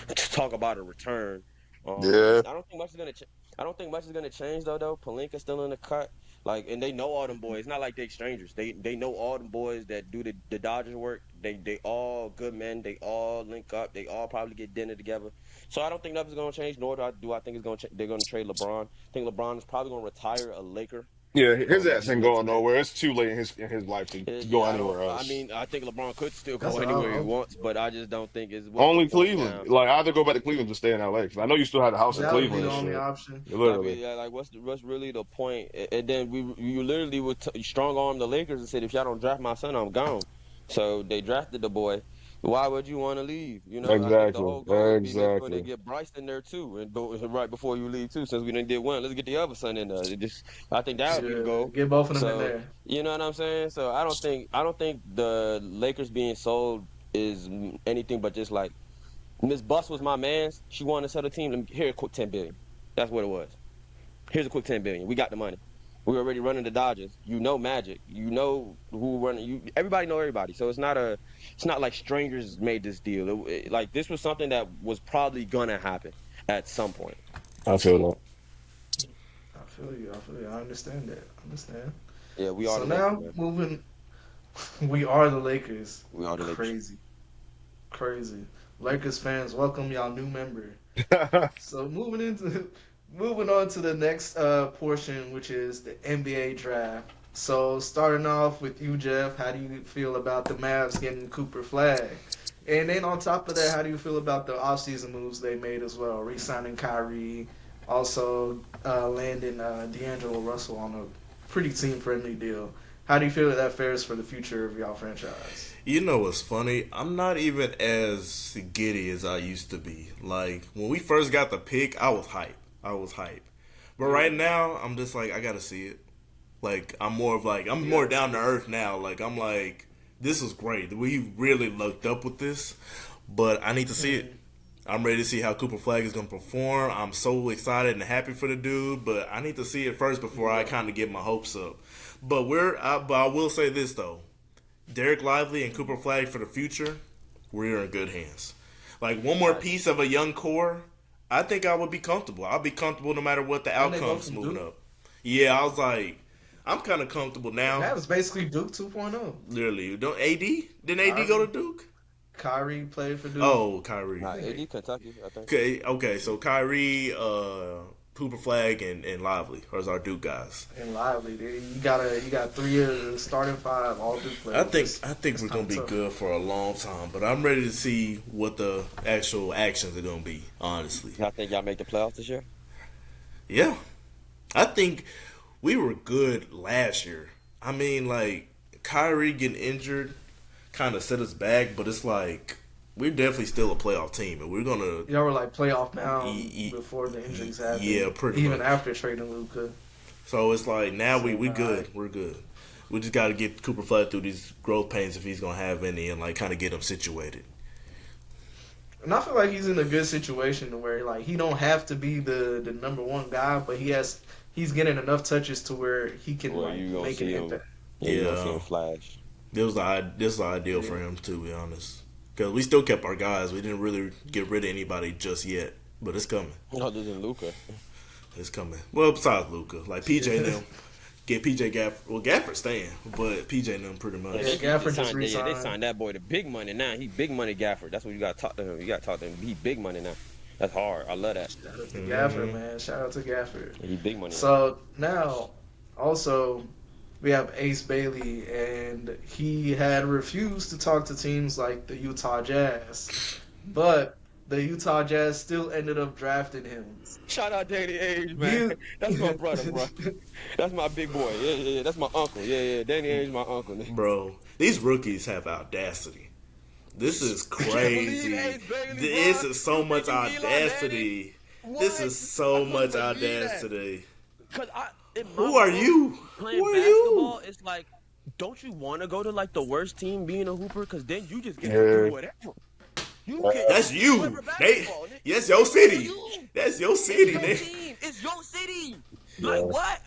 to talk about a return. Yeah. I don't think much is gonna. I don't think much is gonna change though. Palinka's still in the cut. Like, and they know all them boys. It's not like they strangers. They know all them boys that do the Dodgers work. They all good men. They all link up. They all probably get dinner together. So I don't think nothing's gonna change. Nor do I think they're gonna trade LeBron. I think LeBron is probably gonna retire a Laker. Yeah, his At ass the ain't next going year. nowhere. It's too late in his life to go Yeah, I don't. anywhere I else. mean, I think LeBron could still That's go what I'm anywhere he hoping wants, for. but I just don't think is what's the Only point Cleveland. now. Like I either go back to Cleveland to stay in LA. 'Cause I know you still have a house in That would be Cleveland the and only shit. option. Literally. Like what's really the point? And then you literally would strong arm the Lakers and said, if y'all don't draft my son, I'm gone. So they drafted the boy. Why would you want to leave? You know, I think the Exactly. whole goal would be make sure they Exactly. get Bryce in there too, and right before you leave too. Since we didn't did one, let's get the other son in there. I think that would be the Yeah, goal. get both of them in So there. you know what I'm saying? So I don't think the Lakers being sold is anything but just like Miss Bus was my man's. She wanted to sell the team. Let me, here, a quick 10 billion. That's what it was. Here's a quick 10 billion. We got the money. We already running the Dodgers. You know Magic. You know who running. You everybody know everybody. So it's not like strangers made this deal. Like this was something that was probably gonna happen at some point. I feel that. I feel you. I feel you. I understand that. I understand. Yeah, we are So the Lakers, now man. moving, we are the Lakers. We are the Lakers. Crazy, crazy. Lakers fans, welcome y'all new member. So moving on to the next portion, which is the NBA draft. So starting off with you, Jeff, how do you feel about the Mavs getting Cooper Flag? And then on top of that, how do you feel about the offseason moves they made as well? Re-signing Kyrie, also landing D'Angelo Russell on a pretty team-friendly deal. How do you feel that fares for the future of y'all franchise? You know what's funny? I'm not even as giddy as I used to be. Like when we first got the pick, I was hype. I was hype. But right now, I'm just like I gotta see it. Like I'm more down to earth now. Like I'm like this is great. We really looked up with this, but I need to see it. I'm ready to see how Cooper Flag is going to perform. I'm so excited and happy for the dude, but I need to see it first before I kind of get my hopes up. But I will say this though: Derek Lively and Cooper Flag for the future, we're in good hands. Like one more Right. piece of a young core, I think I would be comfortable. I'll be comfortable no matter what the And they outcome's both from moving Duke. up. Yeah, I was like, I'm kind of comfortable now. That was basically Duke 2.0. Literally, don't AD? Didn't AD go Kyrie, to Duke? Kyrie played for Duke. Oh, Kyrie. Nah, AD Kentucky, I think. Okay. So Kyrie, Cooper Flag, and Lively are our Duke guys. And Lively, dude. You got 3 years of starting five, all Duke I players. think It's, I think it's we're kind gonna of be tough. good for a long time, but I'm ready to see what the actual actions are gonna be. Honestly, I think y'all make the playoffs this year. yeah, I think we were good last year. I mean, like Kyrie getting injured kind of set us back, but it's like we're definitely still a playoff team, and we're gonna. Y'all were like playoff bound E- before the injuries Yeah, happened. pretty Even much. after trading Luka. So it's like now So, we good. We're good. We just got to get Cooper Flood through these growth pains if he's gonna have any, and like kind of get him situated. And I feel like he's in a good situation to where like he don't have to be the number one guy, but he's getting enough touches to where he can Well, like you gonna make an see him. impact. Yeah, you gonna see Yeah, him flash. this was the ideal for him to be honest, because we still kept our guys. We didn't really get rid of anybody just yet, but it's coming. Other than Luca. It's coming. Well, besides Luca, like PJ and them, get PJ Gafford. Well, Gafford's staying, but PJ and them pretty much. Yeah, Gafford just Yeah, they re-signed. signed that boy to big money now. He big money Gafford. That's what you got to talk to him. You got to talk to him. He big money now. That's hard. I love that. Shout out to Gafford, man. Shout out to Gafford. He big money. So now, also, we have Ace Bailey, and he had refused to talk to teams like the Utah Jazz, but the Utah Jazz still ended up drafting him. Shout out Danny Ainge, man. You- That's my brother, bro. That's my big boy. Yeah. That's my uncle. Yeah. Danny Ainge, my uncle. Bro, these rookies have audacity. This is crazy. believe Ace Bailey, This bro. is so You much think he Eli audacity. Manning? This What? is so I couldn't much believe that. audacity. Cause in my Who are book, you? playing Who are basketball, you? it's like, don't you want to go to like the worst team being a hooper? Cause then you just get to Yeah. do whatever. You can That's do you. whatever They, basketball. yes, your city. You. That's your It's city, your nigga. team. It's your city. Yeah. Like what?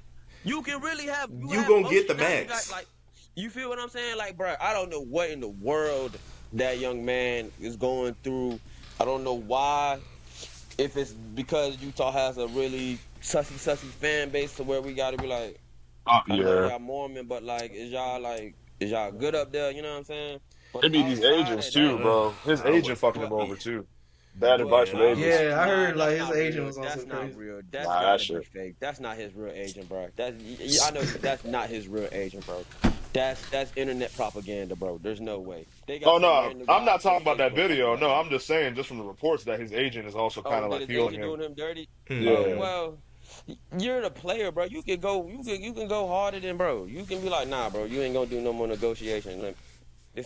You can really have. You have gonna get the motion. Now you max. got, like, you feel what I'm saying? Like, bro, I don't know what in the world that young man is going through. I don't know why. If it's because Utah has a really sussy fan base to where we got to be like, I know Yeah. y'all Mormon, but like, is y'all good up there? You know what I'm saying? But It be these outside agents of too, that, bro. His I agent would. fucking him but over too. Bad advice from Yeah. agents. Yeah, I heard like that's his not agent real. was on That's some not crazy. real. That's Nah, gotta that be shit. fake. That's not his real agent, bro. I know that's not his real agent, bro. That's internet propaganda, bro. There's no way. They got Oh some no, random I'm guy not talking on about that Facebook talking video. about No, that. I'm just saying, just from the reports that his agent is also kind Oh, of that like his fueling agent him. doing him dirty? Oh Hmm. Yeah. well, you're the player, bro. You can go harder than bro. You can be like, nah, bro. You ain't gonna do no more negotiation. Like,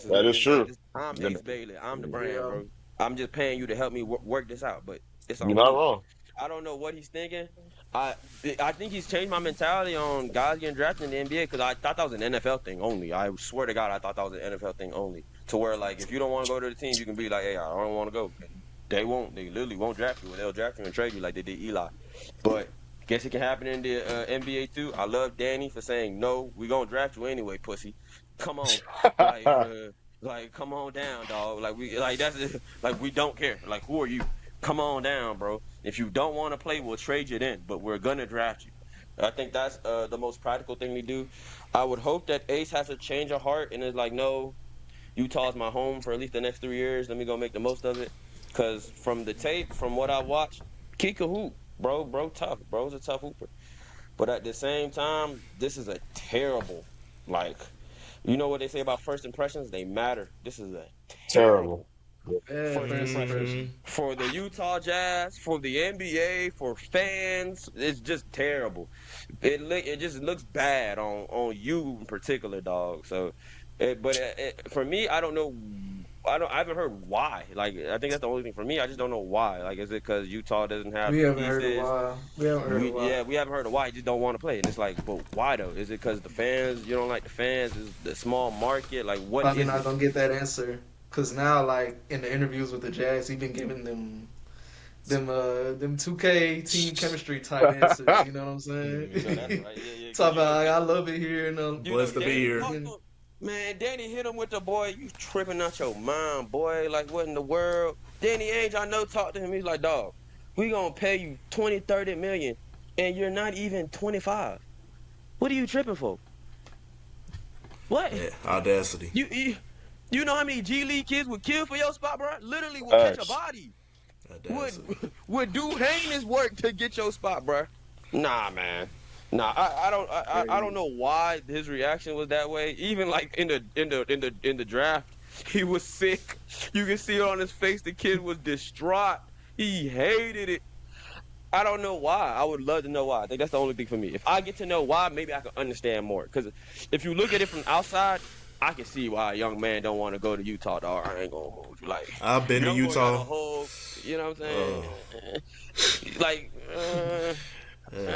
That is true. I'm You're Ace Bailey. I'm the brand, Yeah. bro. I'm just paying you to help me work this out, but it's on not me. wrong. I don't know what he's thinking. I I think he's changed my mentality on guys getting drafted in the NBA because I thought that was an NFL thing only. I swear to God, I thought that was an NFL thing only. To where like if you don't want to go to the team, you can be like, hey, I don't want to go. They won't. They literally won't draft you. Or they'll draft you and trade you like they did Eli. But Guess it can happen in the NBA too. I love Danny for saying no. We gonna draft you anyway, pussy. Come on, like, come on down, dog. Like that's like we don't care. Like who are you? Come on down, bro. If you don't want to play, we'll trade you then. But we're gonna draft you. I think that's the most practical thing to do. I would hope that Ace has a change of heart and is like, no, Utah's my home for at least the next 3 years. Let me go make the most of it. Cause from the tape, from what I watched, he could hoop, bro. Bro, tough. Bro's a tough hooper. But at the same time, this is a terrible, like, you know what they say about first impressions? They matter. This is a Terrible. terrible Bad first first impression impression. for the Utah Jazz, for the NBA, for fans. It's just terrible. It just looks bad on you in particular, dog. So, for me, I don't know. I haven't heard why. Like, I think that's the only thing for me. I just don't know why. Like, is it because Utah doesn't have We the haven't heard a pieces? while. We haven't heard a while. We haven't heard of why. He just don't want to play. And it's like, but why though? Is it because the fans? You don't like the fans? Is the small market? Like, what Probably is not it? gonna get that answer. Cause now, like in the interviews with the Jazz, he been giving them 2K team chemistry type answers. You know what I'm saying? You know that's right. Yeah, yeah. Talk Because about like, I love it here and Blessed to be Danny here. talked to him. Man, Danny hit him with the boy. You tripping out your mind, boy. Like, what in the world? Danny Ainge, I know, talked to him. He's like, dog, we gonna pay you 20, 30 million, and you're not even 25. What are you tripping for? What? Yeah, audacity. You know how many G League kids would kill for your spot, bro? Literally would catch a body. Audacity. Would do heinous work to get your spot, bro. Nah, man. Nah, I don't know why his reaction was that way. Even like in the draft, he was sick. You can see it on his face. The kid was distraught. He hated it. I don't know why. I would love to know why. I think that's the only thing for me. If I get to know why, maybe I can understand more. Because if you look at it from outside, I can see why a young man don't want to go to Utah, dog. I ain't gonna hold you. Like, I've been to young boy got a Utah. whole, you know what I'm saying? Like,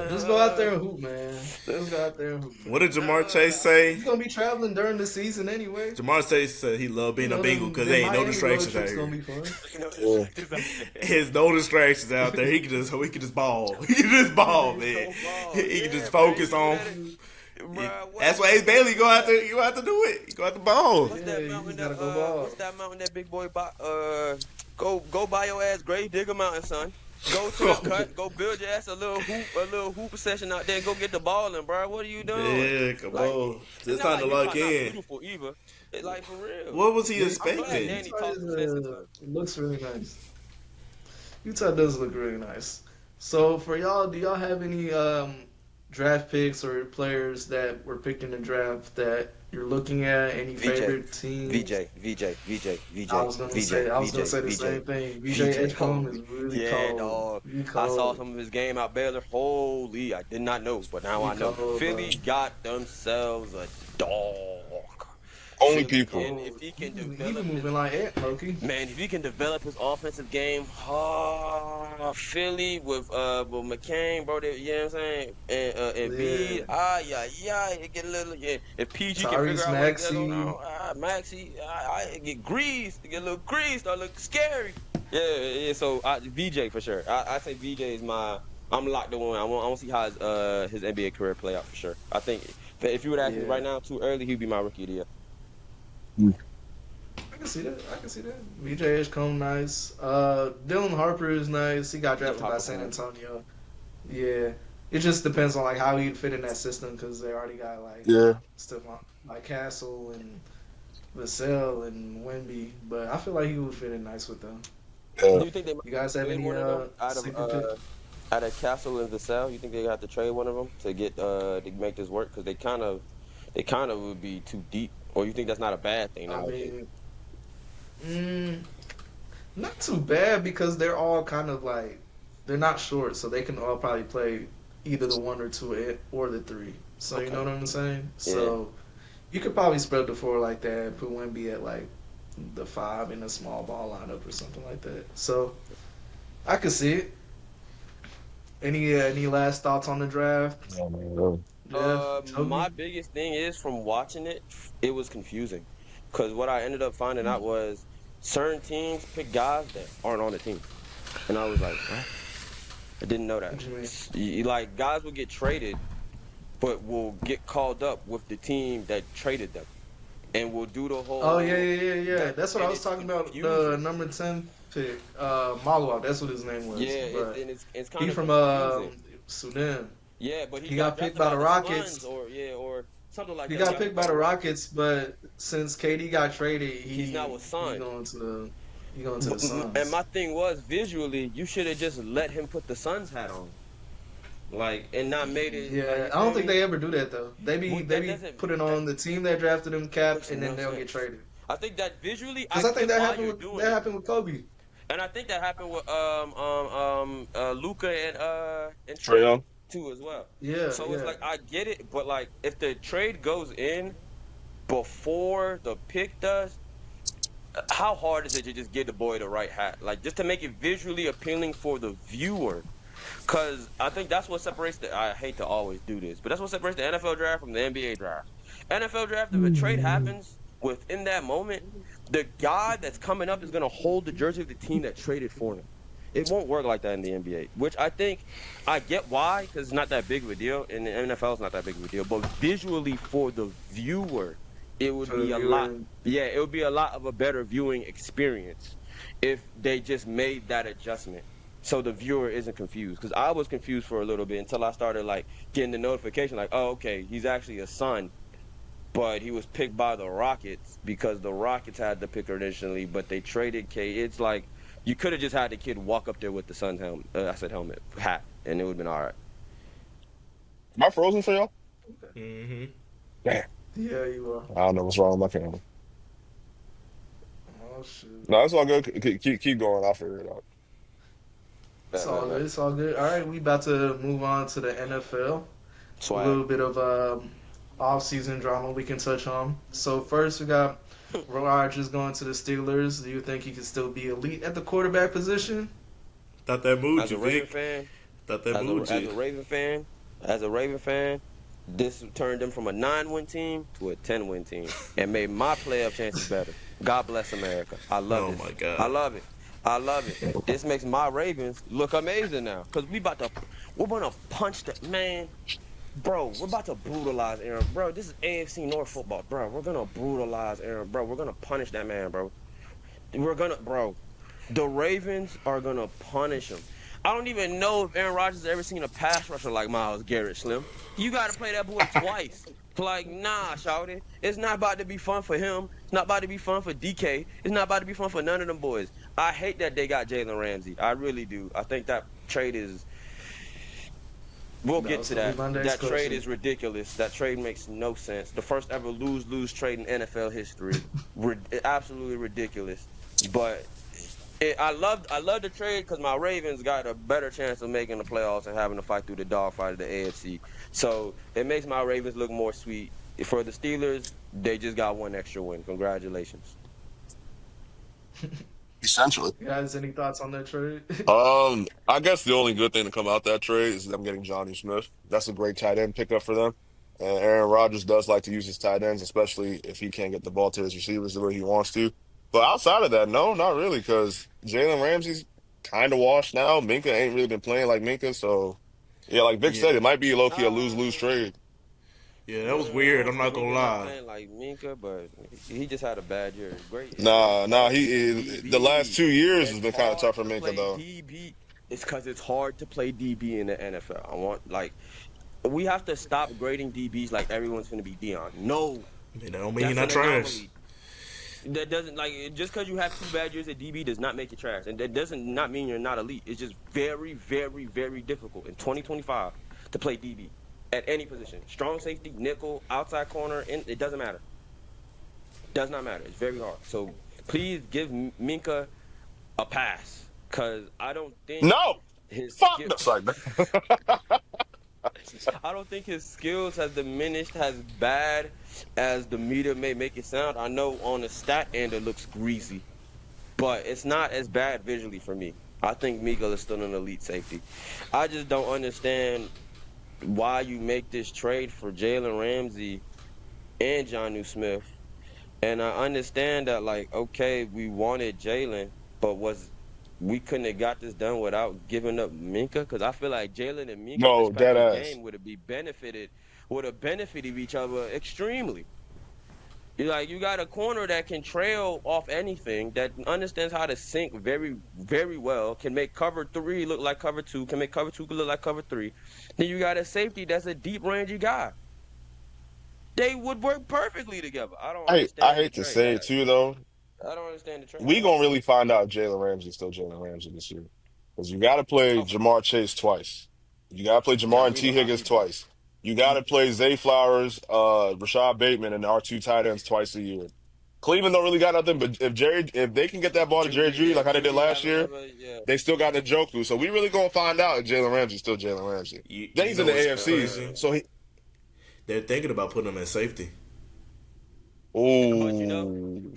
just go out there and hoop, man. Just go out there and hoop. What did Jamar Chase say? He's gonna be traveling during the season anyway. Jamar Chase said he loved being You a know, Bengal because them there ain't no Miami road distractions out trips gonna here. be fun. There's no distractions out there. He can just ball. He can just ball, man. He can just focus on. That's why Ace Bailey go out there. You have to do it. You go out the ball. What's Yeah, that you mountain? just gotta go ball. What's that mountain that big boy bought? Go buy your ass Grave Digger Mountain, son. Go to the cut. Go build your ass a little hoop session out there. And go get the ball, and bro, what are you doing? Yeah, come Like, on. It's not time to like lock Utah not in. beautiful either. It's like for real. What was he Yeah, I'm glad expecting? Danny Utah talked is, some sense into him. it looks really nice. Utah does look really nice. So for y'all, do y'all have any draft picks or players that were picked in the draft that you're looking at? Any favorite teams? VJ. I was gonna say the same thing. VJ Edgecombe is really cold. Dog. Really I saw cold. some of his game out Baylor. Holy, I did not know, but now I know. Cold, Philly bro. got themselves a dog. Only Philly people. can- if he can He develop been moving like Ant, Loki. Man, if he can develop his offensive game, Philly with McCain, bro, you know what I'm saying, and B, it get a little, yeah. If PG can figure Tyrese out what he's going Maxey. on, Maxie, it get greased, it get a little greased, start looking scary. Yeah. So VJ for sure. I say VJ is I'm locked to one. I want to see how his NBA career play out for sure. I think if you would ask me right now too early, he'd be my rookie of the year. I can see that. VJ Edgecombe nice. Dylan Harper is nice. He got drafted by San Antonio. Yeah. It just depends on like how he'd fit in that system because they already got like stuff like Castle and Vassell and Wemby, but I feel like he would fit in nice with them. Do you think they You guys have trade any one of them sleeper out of Castle and Vassell? You think they have to trade one of them to get to make this work? Because they kind of would be too deep. Or you think that's not a bad thing? I Nowadays? mean, not too bad because they're all kind of like they're not short, so they can all probably play either the 1 or 2 or the 3. So you know what I'm saying? Yeah. So you could probably spread the 4 like that and put Wemby at like the 5 in a small ball lineup or something like that. So I could see it. Any last thoughts on the draft? Jeff, Toby? My biggest thing is from watching it, it was confusing. Because what I ended up finding out was certain teams pick guys that aren't on the team. And I was like, what? I didn't know that. What you mean? Like guys will get traded, but will get called up with the team that traded them, and will do the Oh yeah, whole yeah, yeah, yeah. that, That's what I and was it's talking about. The confusing. number 10 pick, Malwa. That's what his name Yeah, was. But it's he kind of from confusing. Sudan. Yeah, but he He got got picked drafted by by the the Suns Rockets. or something like He that. He got got picked picked by by the the Rockets. Rockets, but since KD got traded, He's now a he Sun. going to the And Suns. my thing was visually, you should have just let him put the Suns hat on, like, and not made it like Yeah, you I don't feel think me. they ever do that though. They That be doesn't putting that on the team that drafted him cap, makes and then no they'll get sense. traded. I think that visually, I Because I think get why you're doing that it, happened with Kobe. and I think that happened with Luca and Trae Trey Young. too as well. Yeah, So it's yeah. like I get it, but like if the trade goes in before the pick does, how hard is it to just get the boy the right hat? Like just to make it visually appealing for the viewer. Cause I think that's what separates the. I hate to always do this, but that's what separates the NFL draft from the NBA draft. NFL draft, if a trade happens within that moment, the guy that's coming up is gonna hold the jersey of the team that traded for him. It won't work like that in the NBA, which I think I get why, because it's not that big of a deal, and the NFL is not that big of a deal. But visually, for the viewer, it would For the be a lot. viewer. Yeah, it would be a lot of a better viewing experience if they just made that adjustment so the viewer isn't confused, because I was confused for a little bit until I started like getting the notification like, oh, okay, he's actually a Sun, but he was picked by the Rockets because the Rockets had the pick initially, but they traded K. It's like you could have just had the kid walk up there with the Suns helmet, I said helmet, hat, and it would have been all right. Am I frozen for y'all? Mm-hmm. Damn. Yeah, you are. I don't know what's wrong with my camera. Oh shoot. No, it's all good. Keep going. I'll figure it out. It's Bet, all bet, good. bet. It's all good. All right, we about to move on to the NFL. A Swag. little bit of off-season drama we can touch on. So first, we got Rodgers going to the Steelers. Do you think he can still be elite at the quarterback position? Thought that moved As a you, Raven Vic. fan, Thought that moved as you. a Raven fan, as a Raven fan, this turned them from a 9-win team to a 10-win team and made my playoff chances better. God bless America. I love Oh this. my I God. love it. I love it. This makes my Ravens look amazing now because we're gonna punch the man. Bro, we're about to brutalize Aaron. Bro, this is AFC North football. Bro, we're gonna brutalize Aaron. Bro, we're gonna punish that man, bro. Bro, the Ravens are gonna punish him. I don't even know if Aaron Rodgers has ever seen a pass rusher like Myles Garrett, Slim. You got to play that boy twice. Like, nah, shawty. It's not about to be fun for him. It's not about to be fun for DK. It's not about to be fun for none of them boys. I hate that they got Jalen Ramsey. I really do. I think that trade is. We'll That get was to gonna be that. my next That trade question. is ridiculous. That trade makes no sense. The first ever lose trade in NFL history. Absolutely ridiculous. But I love the trade because my Ravens got a better chance of making the playoffs and having to fight through the dogfight of the AFC. So it makes my Ravens look more sweet. For the Steelers, they just got one extra win. Congratulations. Essentially. You guys, any thoughts on that trade? I guess the only good thing to come out that trade is them getting Johnny Smith. That's a great tight end pickup for them. And Aaron Rodgers does like to use his tight ends, especially if he can't get the ball to his receivers the way he wants to. But outside of that, no, not really, because Jalen Ramsey's kind of washed now. Minka ain't really been playing like Minka, so yeah, like Vic Yeah. said, it might be low key a Uh, lose trade. Yeah, that was I weird. won't I'm say not gonna Minka not lie. playing like Minka, but he just had a bad year. Great, it's Nah, hard to he play the last DB. 2 years has It's been kind of hard tough for to Minka play though. DB. It's because it's hard to play DB in the NFL. I want like we have to stop grading DBs like everyone's going to be Dion. No, I mean, that don't mean you're that's not an trash. anomaly. That doesn't like just because you have 2 bad years at DB does not make you trash, and that doesn't not mean you're not elite. It's just very, very, very difficult in 2025 to play DB at any position. Strong safety, nickel, outside corner, and it doesn't matter. Does not matter. It's very hard. So please give Minka a pass, cause I don't think No, his fuck skill. no, sorry, man. I don't think his skills has diminished as bad as the media may make it sound. I know on the stat end it looks greasy, but it's not as bad visually for me. I think Miguel is still an elite safety. I just don't understand why you make this trade for Jalen Ramsey and Jonnu Smith. And I understand that, like, okay, we wanted Jalen, but we couldn't have got this done without giving up Minka? Because I feel like Jalen and Minka's No, dead respective ass. game would have benefited each other extremely. You got a corner that can trail off anything, that understands how to sync very, very well, can make cover three look like cover two, can make cover two look like cover three. Then you got a safety that's a deep rangey guy. They would work perfectly together. I don't I understand the hate to trade. say it too though. I don't understand the trade We at gonna all. really find out if Jalen Ramsey's still Jalen Ramsey this year. Because you gotta play Oh, Jamar Chase twice. You gotta play yeah, Jamar and we T. know how Higgins he do. twice. You gotta play Zay Flowers, Rashad Bateman, and our two tight ends twice a year. Cleveland don't really got nothing, but if they can get that ball to Jerry QB, Judy yeah, like how they did QB last has year, another, yeah. they still got Njoku. So we really gonna find out if Jalen Ramsey's still Jalen Ramsey. Then You he's in know the what's AFC. crazy? So he They're thinking about putting him at safety. But ooh.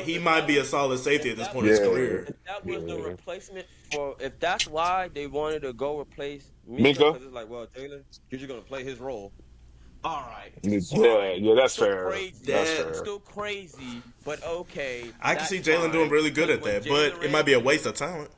He might be a solid safety at this point in his Yeah. career. if that was the Yeah. replacement for, if that's why they wanted to go replace Minka, Minka? because it's like, well, Jalen, you're just gonna play his role. All right, Yeah, fine. yeah, that's Still fair. crazy, That's That fair. still crazy, but okay, I can that's see Jalen doing fine. really good Because at when that, but Jalen it might be a Ramsey, waste of talent.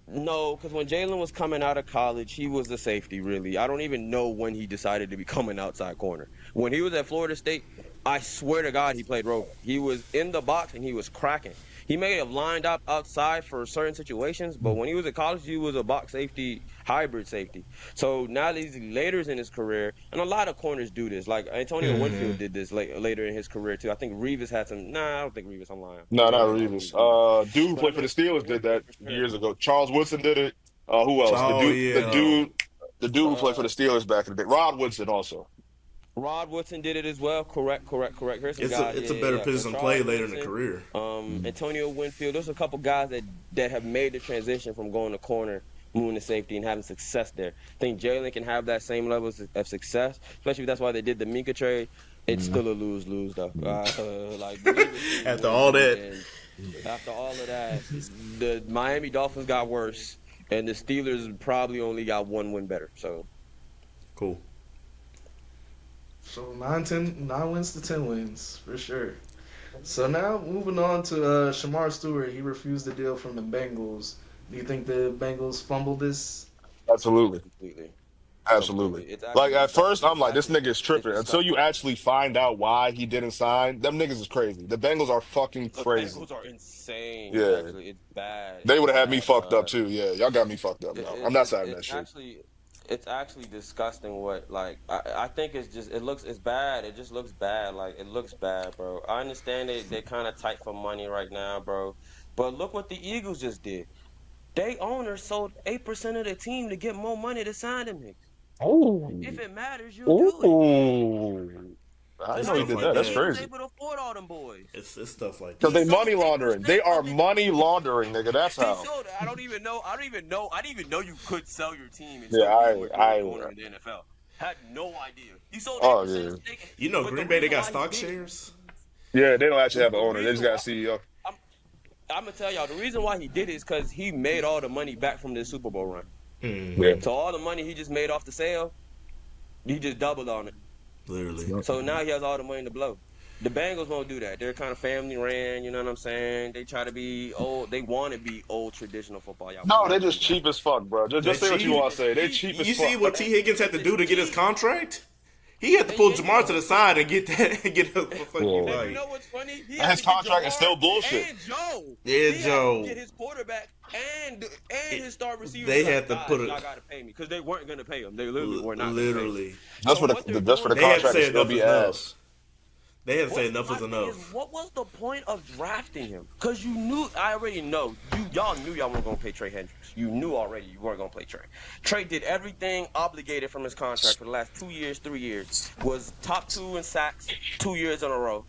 no, because when Jalen was coming out of college, he was the safety, really. I don't even know when he decided to become an outside corner. When he was at Florida State, I swear to God, he played rover. He was in the box and he was cracking. He may have lined up outside for certain situations, but when he was at college, he was a box safety, hybrid safety. So now that he's later in his career, and a lot of corners do this. Like Antonio Winfield did this later in his career too. I think Reeves had some. Nah, I don't think Reeves. I'm lying. No, not I don't Reeves. think Reeves. Dude who But I played for know the Steelers did that Winfield for sure. years ago. Charles Woodson did it. Who else? Oh yeah, The dude who played for Uh, the Steelers back in the day. Rod Woodson also. Rod Woodson did it as well. Correct. Here's some guys. it's a Yeah. better So position to play Charles later in the Woodson, career. Antonio Winfield. There's a couple guys that have made the transition from going to corner, moving to safety, and having success there. I think Jalen can have that same level of success, especially if that's why they did the Minka trade. It's still a lose-lose though. Like believe it, Steve After all Wilson, that, and after all of that, the Miami Dolphins got worse, and the Steelers probably only got one win better. So cool. So 9 wins to 10 wins for sure. So now moving on to Shamar Stewart, he refused the deal from the Bengals. Do you think the Bengals fumbled this? Absolutely. completely. Absolutely. Completely. It's Like actually at first, disgusting. I'm like, this nigga is It's tripping. Until you disgusting. actually find out why he didn't sign, them niggas is crazy. The Bengals are fucking The crazy. Bengals are insane. Yeah. Actually, it's bad. They It's would have had me bad. fucked up too. Yeah, y'all got me fucked up now. I'm not signing that shit. It's actually disgusting. What like I think it's just it's bad. It just looks bad. Like it looks bad, bro. I understand they're kind of tight for money right now, bro. But look what the Eagles just did. They owner sold 8% of the team to get more money to sign them niggas. If Ooh. it matters, you'll do it. Ooh. I didn't It's know he stuff did like that. That's He that. was crazy. able to afford all them boys. It's stuff like Because He that. they sold money laundering. They 8% are of the money laundering, nigga. That's He how. sold. I don't even know. I didn't even know you could sell your team and Yeah, still be a majority I, owner in the NFL. Had no idea. He sold oh 8% of yeah. the stake. You know, But the Green Bay they reason got why he stock did it, shares. Yeah, they don't actually have an the owner. They just reason got a why CEO. I'm, I'm gonna tell y'all the reason why he did it is because he made all the money back from the Super Bowl run. Yeah. Mm-hmm. So all the money he just made off the sale, he just doubled on it. Literally. So now he has all the money to blow. The Bengals won't do that. They're kind of family ran, you know what I'm saying? They try to be old. They want to be old traditional football. Y'all will No, they never just do that. cheap as fuck, bro. They Just say what you cheap. want to It's say. They cheap. cheap as You see fuck. what T. Higgins had to do to get his cheap. contract? He had to pull Jamar to the side and get that and get a fucking Yeah. And you like. know what's funny? He And had his to get contract is Jamar still bullshit. and Joe. Yeah, He had to Joe. get his quarterback and his star receiver. They like, had to guys, put it- y'all got to pay me because they weren't going to pay him. They literally were not. Literally. Just So for what they're just for the doing- They had to contract to say still enough be is enough. ass. They had to say enough My is thing enough. what was the point of drafting him? Because you knew, I already know, y'all knew y'all weren't going to pay Trey Hendricks. You knew already you weren't going to play Trey. Trey did everything obligated from his contract for the last 2 years, 3 years. Was top 2 in sacks 2 years in a row.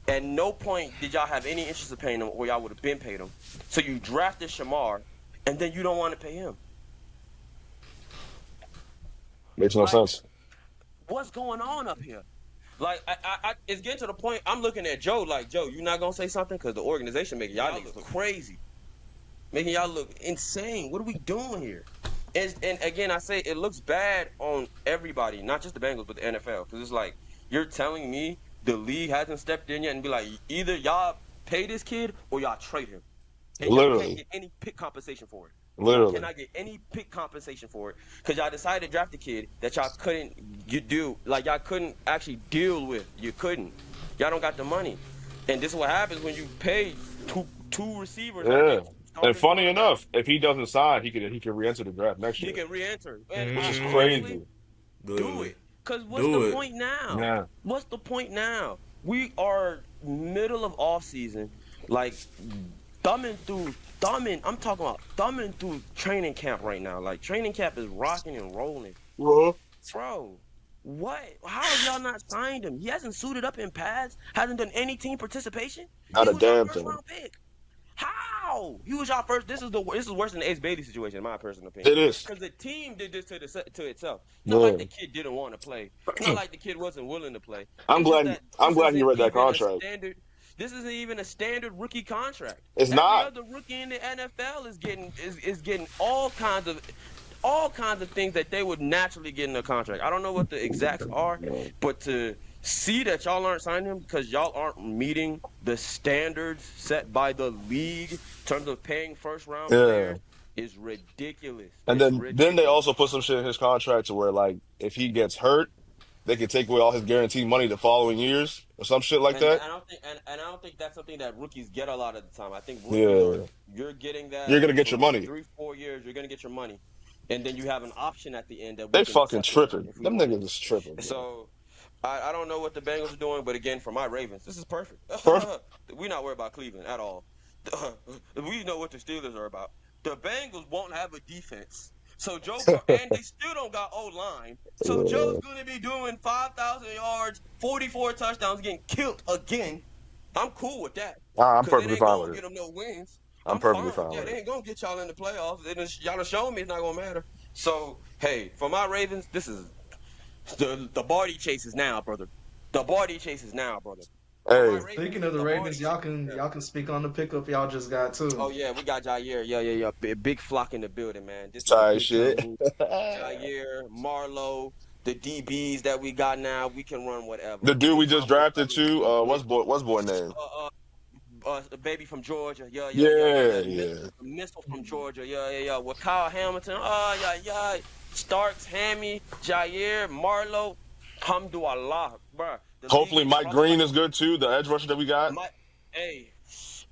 At no point did y'all have any interest in paying him or y'all would have been paid him. So you drafted Shamar, and then you don't want to pay him. Makes no Like, sense. What's going on up here? Like, it's getting to the point. I'm looking at Joe like, Joe, you not gonna say something because the organization making y'all look crazy, making y'all look insane. What are we doing here? And again, I say it looks bad on everybody, not just the Bengals, but the NFL, because it's like you're telling me the league hasn't stepped in yet and be like, either y'all pay this kid or y'all trade him. and y'all can't Literally, get any pick compensation for it. Y'all literally. cannot get any pick compensation for it because y'all decided to draft a kid that y'all couldn't y'all couldn't actually deal with. You couldn't. Y'all don't got the money, and this is what happens when you pay two receivers like they Yeah. And starting funny quarterback. enough, if he doesn't sign, he can re-enter the draft next He year, can re-enter, and which is honestly, crazy. do Literally. it. Cause what's the Do it. point now? Yeah. What's the point now? We are middle of off season, like thumbing. I'm talking about thumbing through training camp right now. Like training camp is rocking and rolling, Well, bro. What? How have y'all not signed him? He hasn't suited up in pads. Hasn't done any team participation. not He a was our damn first thing. round pick. How? He was our first. This is worse than the Ace Bailey situation, in my personal opinion. It is. Because the team did this to itself. It's not like Yeah. the kid didn't want to play. It's not like the kid wasn't willing to play. I'm It's just glad. that I'm this glad he isn't read that even a contract. standard. This isn't even a standard rookie contract. It's Every not. other rookie in the NFL is getting all kinds of things that they would naturally get in a contract. I don't know what the exacts are, but to see that y'all aren't signing him because y'all aren't meeting the standards set by the league in terms of paying first round Yeah. players is ridiculous. And It's then they ridiculous. also put some shit in his contract to where like if he gets hurt, they can take away all his guaranteed money the following years or some shit like And that. I don't think and I don't think that's something that rookies get a lot of the time. I think rookies are Yeah. you're getting You're that gonna get for your money. 3-4 years. You're gonna get your money, and then you have an option at the end that we They can fucking separate tripping. if we Them want it. niggas is tripping, bro. So I don't know what the Bengals are doing, but again, for my Ravens, this is perfect. Perfect. We're not worried about Cleveland at all. We know what the Steelers are about. The Bengals won't have a defense. So and they still don't got O line. So Joe's Yeah. gonna be doing 5,000 yards, 44 touchdowns, getting killed again. I'm cool with that. I'm Cause it perfectly ain't fine with gonna it. get them no wins. I'm I'm perfectly fine with fine that. with They it. ain't gonna get y'all in the playoffs. Y'all done shown me it's not gonna matter. So hey, for my Ravens, this is the Barty chase is now, brother. The Barty chase is now, brother. For my Hey, Ravens, Speaking of the the Barty Ravens, chase y'all is can now. y'all can speak on the pickup y'all just got too. Oh yeah, we got Jair. Yeah. Big flock in the building, man. This is a tight big time shit. move. Jair, Marlowe, the DBs that we got now, we can run whatever. The We dude can we just run drafted whatever too, we get. what's boy name? A baby from Georgia. Yeah. Yeah, The missile, yeah. the missile from Georgia. Yeah. With Kyle Hamilton. Oh, yeah. Starks, Hammy, Jair, Marlowe. Hamdulillah, bruh. The league Hopefully in Mike trouble Green right is good too, the edge rusher that we got. my, hey,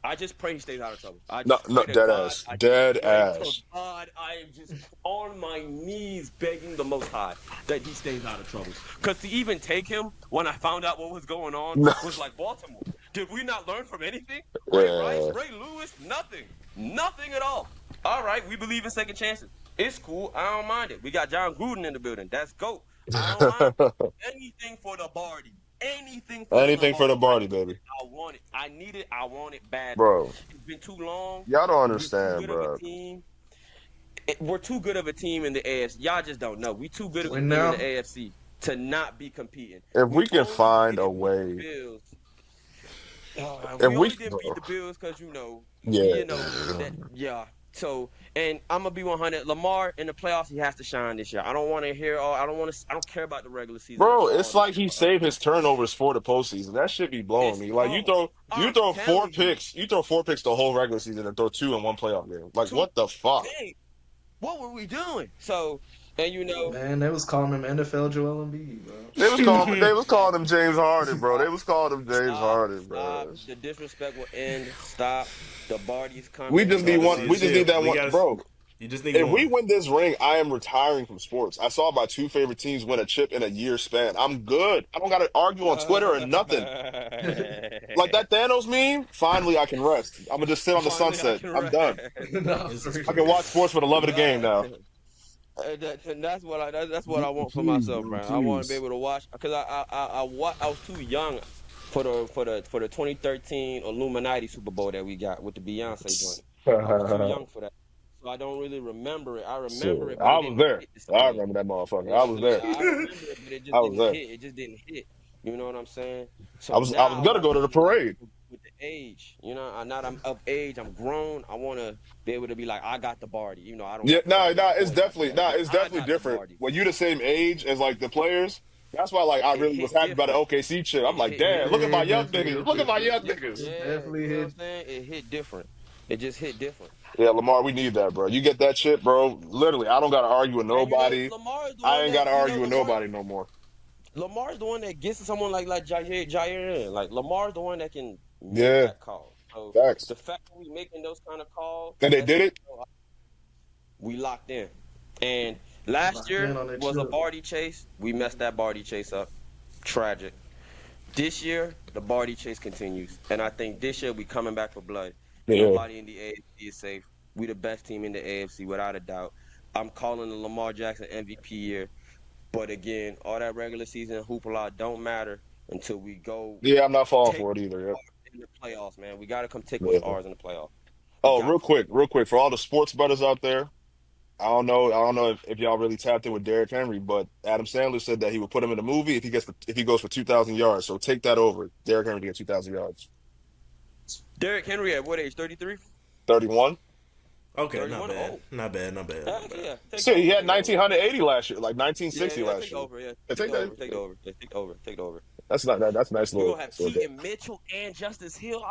I just pray he stays out of trouble. I No, just no, pray to dead God. ass. I just Dead pray to ass. God. I am just on my knees begging the Most High that he stays out of trouble. Because to even take him when I found out what was going on No. was like Baltimore. Did we not learn from anything? Ray Rice, Yeah. Ray Lewis, nothing. Nothing at all. All right, we believe in second chances. It's cool. I don't mind it. We got John Gruden in the building. That's GOAT. I don't mind it. Anything for the Barty. Anything for the Anything for the Lombardi. I party, need it. baby. I want it. I need it. I want it badly. Bro. It's been too long. Y'all don't We're too understand, good of a bro. team. We're too good of a team in the AFC. Y'all just don't know. We too good of a Win team in the now. AFC to not be competing. If We we can only find a didn't beat the way, Bills. if We we only didn't beat bro, the Bills because yeah. that. Yeah. So, and I'm gonna be 100. Lamar in the playoffs, he has to shine this year. I don't want to hear all. I don't want to. I don't care about the regular season at Bro, all it's this like year he for us. saved his turnovers for the postseason. That should be blowing It's me. Like you bro. throw you I'm throw four telling you, picks, you throw 4 picks the whole regular season and throw two in one playoff game. Like two. what the fuck? Hey, what were we doing? So, and Man, they was calling him NFL Joel Embiid, bro. They was calling him James Harden, bro. They stop, was calling him James Harden, stop. bro. The disrespect will end. Stop. The Barty's We coming. We just We need about got to to one. see run a We just need chip. that We one, got. bro. You just need If we one. win this ring, I am retiring from sports. I saw my two favorite teams win a chip in a year span. I'm good. I don't got to argue on Twitter or nothing. Like that Thanos meme, finally I can rest. I'm gonna just sit on the Finally, I sunset. can I'm rest. done. Nah, This for is I can real. watch crazy. sports for the love of the game now. And that's what that's what I want for Please, myself, bro, man. I want to be please. able to watch because I was too young for the 2013 Illuminati Super Bowl that we got with the Beyonce joint. I was too young for that, so I don't really remember it. I remember So it, but it I was didn't there. hit the I same. remember that motherfucker. I Yeah, was yeah, there. I remember it, but it I just was didn't there. hit. It just didn't hit. You know what I'm saying? I So was I now was I gonna want go to to the be like, parade. with the age, now that I'm of age, I'm grown. I want to be able to be like, I got the Barty. I don't Yeah, got the Barty. My it's boy got the definitely Barty, but it's I definitely got the different. Barty. When you the same age as like the players, that's why like I It really was hit happy about the different. OKC shit. I'm It like, hit damn, Yeah, look at different. my it young definitely niggas. hit Look at my different. young Yeah, niggas. It yeah, definitely you know what I'm hit. saying? It hit different. It just hit different. Yeah, Lamar, we need that, bro. You get that shit, bro. Literally, I don't gotta argue with And nobody. Lamar is the I one ain't that gotta argue with nobody no more. Lamar's the one that gets to someone like Jair in. Like Lamar's the one that can make Yeah, that call. So facts. the fact that we making those kind of calls And they lets did me it. know we locked in. And last Locked in year on that was a chip. Barty chase. We messed that Barty chase up. Tragic. This year, the Barty chase continues. And I think this year we coming back for blood. Yeah, Nobody in the AFC is safe. We the best team in the AFC without a doubt. I'm calling the Lamar Jackson MVP year. But again, all that regular season hoopla don't matter until we go yeah. I'm not falling take for it either. Yep. in the playoffs, man. We got to come take what's Yeah. ours in the playoffs. We Oh, got to. real quick, for all the sports bettors out there, I don't know if y'all really tapped in with Derrick Henry, but Adam Sandler said that he would put him in a movie if he goes for 2,000 yards. So take that over. Derrick Henry to get 2,000 yards. Derrick Henry at what age? 33? 31. Okay, not 31? bad. Oh, Not bad. Not bad. Not heck bad. yeah. Take the See, he over. had Take the over. 1,980 last year, like Yeah, 1960 yeah. last Take the year. over. Yeah. I Take think the that over. Take the over. Yeah, take the over. Take the over. that's a nice We're little, going to have little bit. Keaton Mitchell and Justice Hill.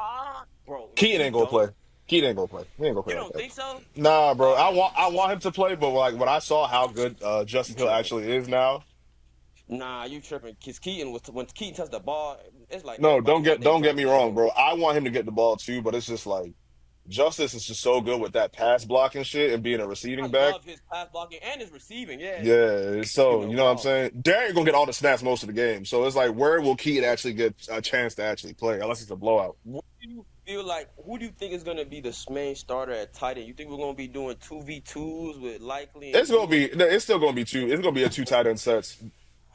Bro, if Keaton we ain't gonna don't, play. Keaton ain't gonna play. He ain't gonna play you like don't that. think so? Nah, bro. Oh, I want him to play, but like when I saw how good you Justin Hill tripping. actually is now, Nah, you tripping. Because Keaton, when Keaton touched the ball, it's like no, everybody got their don't get version me of the wrong, move. bro. I want him to get the ball too, but it's just like Justice is just so good with that pass blocking shit and being a I receiving back. love his pass blocking and his receiving. Yeah, Yeah, you so know, you know what I'm ball. saying? Derrick gonna get all the snaps most of the game. So it's like where will Keaton actually get a chance to actually play unless it's a blowout? What do you feel like? Who do you think is going to be the main starter at tight end? You think we're going to be doing 2v2s with Likely and Stewart? It's still gonna be two. It's gonna be a two tight end sets.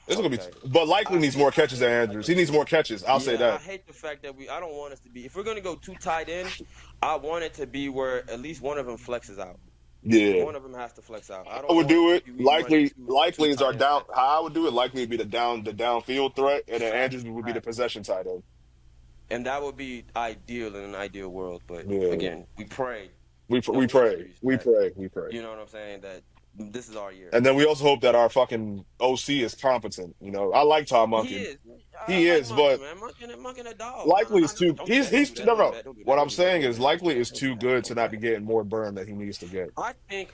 It's gonna be, Okay. but likely needs more I catches hate than the fact Andrews. that He needs more catches. I'll say yeah, I that. hate the fact that I don't want us to be. If we're going to go two tight end, I want it to be where at least one of them flexes out. Yeah, One of them has to flex out. I I don't would want it do to it. be we running two Likely is our tight end down. sets. How I would do it likely would be the downfield threat, and then Facts, Andrews would be the facts. possession tight end. And that would be ideal in an ideal world. But Yeah, again, we pray we no pray, injuries that we pray, you know what I'm saying that this is our year. and then we also hope that our fucking OC is competent. You know, I like Tom He Munkin. is. I He like is, Monkey, but man. Monkey a dog. likely is too. Don't do that. Don't do that. No, Don't do no. that. Don't do that. What Don't I'm do that. saying Don't do is that. Don't do likely that. is Don't do too that. good to Don't do not be that. getting more burn that he needs to get. I think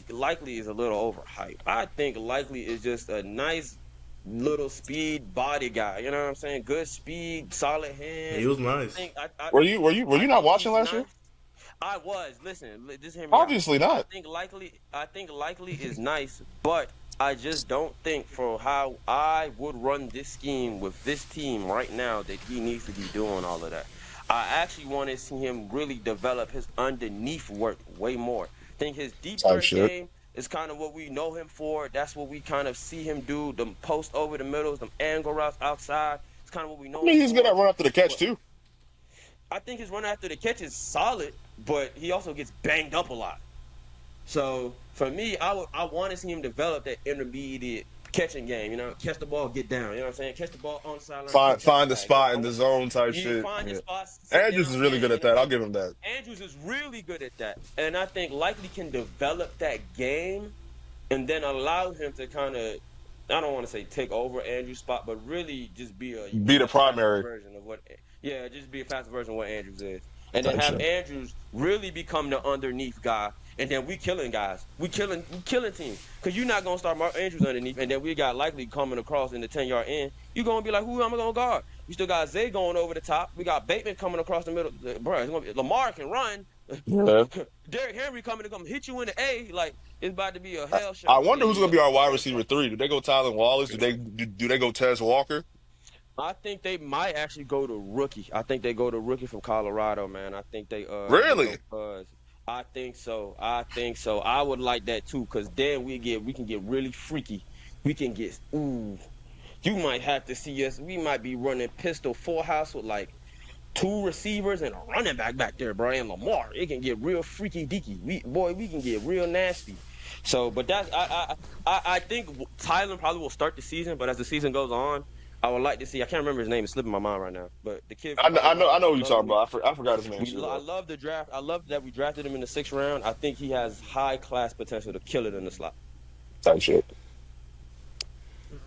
Likely is a little overhyped. I think Likely is just a nice little speed body guy. You know what I'm saying? Good speed, solid He hands. was I nice. think I I, Were I you not think watching he's last year? nice. I was. Listen, just hear me out. Obviously not. I think Likely is nice, but I just don't think for how I would run this scheme with this team right now that he needs to be doing all of that. I actually want to see him really develop his underneath work way more. I think his deep Type threat shit. game is kind of what we know him for. That's what we kind of see him do. The post over the middles, the angle routes outside. It's kind of what we I know him mean, he's good at for. run after the catch But too. I think his run after the catch is solid, but he also gets banged up a lot. So for me, I want to see him develop that intermediate catching game. You know, catch the ball, get down. You know what I'm saying? Catch the ball on the sideline, come catch it Find the back. You know, spot in the zone type you shit. find your Yeah. spots, sit Andrews down. is Yeah, really good you at know, that. I'll give him that. Andrews is really good at that, and I think likely can develop that game, and then allow him to kind of. I don't want to say take over Andrew's spot, but really just be a Be the much faster primary version of what. Yeah, just be a faster version of what Andrews is, and then type have shit. Andrews really become the underneath guy, and then we killing guys, we killing teams, cause you're not gonna start Mark Andrews underneath, and then we got likely coming across in the 10-yard end. You gonna be like, who am I gonna guard? We still got Zay going over the top. We got Bateman coming across the middle. Bro, it's gonna be, Lamar can run. Yeah. Derrick Henry coming to come hit you in the A. Like it's about to be a I hell show. I wonder who's gonna be our wide It is receiver like three. Do they go Tylen Wallace? Do they go Tez Walker? I think they might actually go to rookie. I think they go to rookie from Colorado, man. I think they go Really? I think so. I think so. I would like that too, cause then we can get really freaky. We can get ooh. You might have to see us. We might be running pistol full house with like two receivers and a running back there, bro, and Lamar. It can get real freaky deaky. We can get real nasty. So, but that's I think Tylen probably will start the season, but as the season goes on, I would like to see. I can't remember his name; it's slipping my mind right now. But the kid from I Colorado, know I who you're love talking we about. I forgot his name we too I though. love the draft. I love that we drafted him in the 6th round. I think he has high class potential to kill it in the slot. Type shit.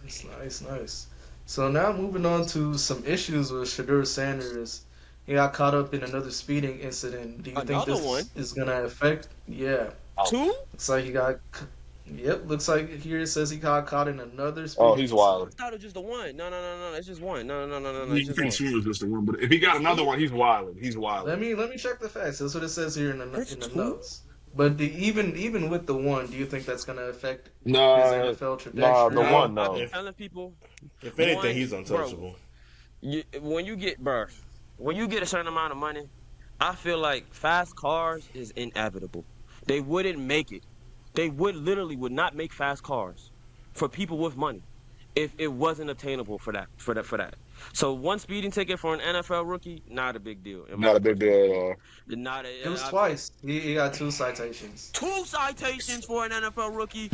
Nice, nice, nice. So now moving on to some issues with Shadur Sanders. He got caught up in another speeding incident. Do you think Another this one, is gonna affect? Yeah, Ouch. two. looks like he got. Yep, looks like here it says he got caught in another Oh, speeding he's Oh, I incident. wild. thought it was just the one. No, no, no, no, it's just one. No, no, no, no, no, no, You it's just think one. Sue was just the one, but if he got It's another two. one, he's wilding. He's Let wilding. me check the facts. That's what it says here It's in the two. notes. But even with the one, do you think that's gonna affect his Nah, NFL nah, the trajectory? No, one, I've been no. if telling people, if anything, one, he's bro. untouchable. When you get, bro, when you get a certain amount of money, I feel like fast cars is inevitable. They wouldn't make it. They would not make fast cars for people with money if it wasn't attainable for that. So one speeding ticket for an NFL rookie, not a big deal in Not my a big personal deal at opinion. all. Not It a, was twice. He got two citations. two citations for an NFL rookie.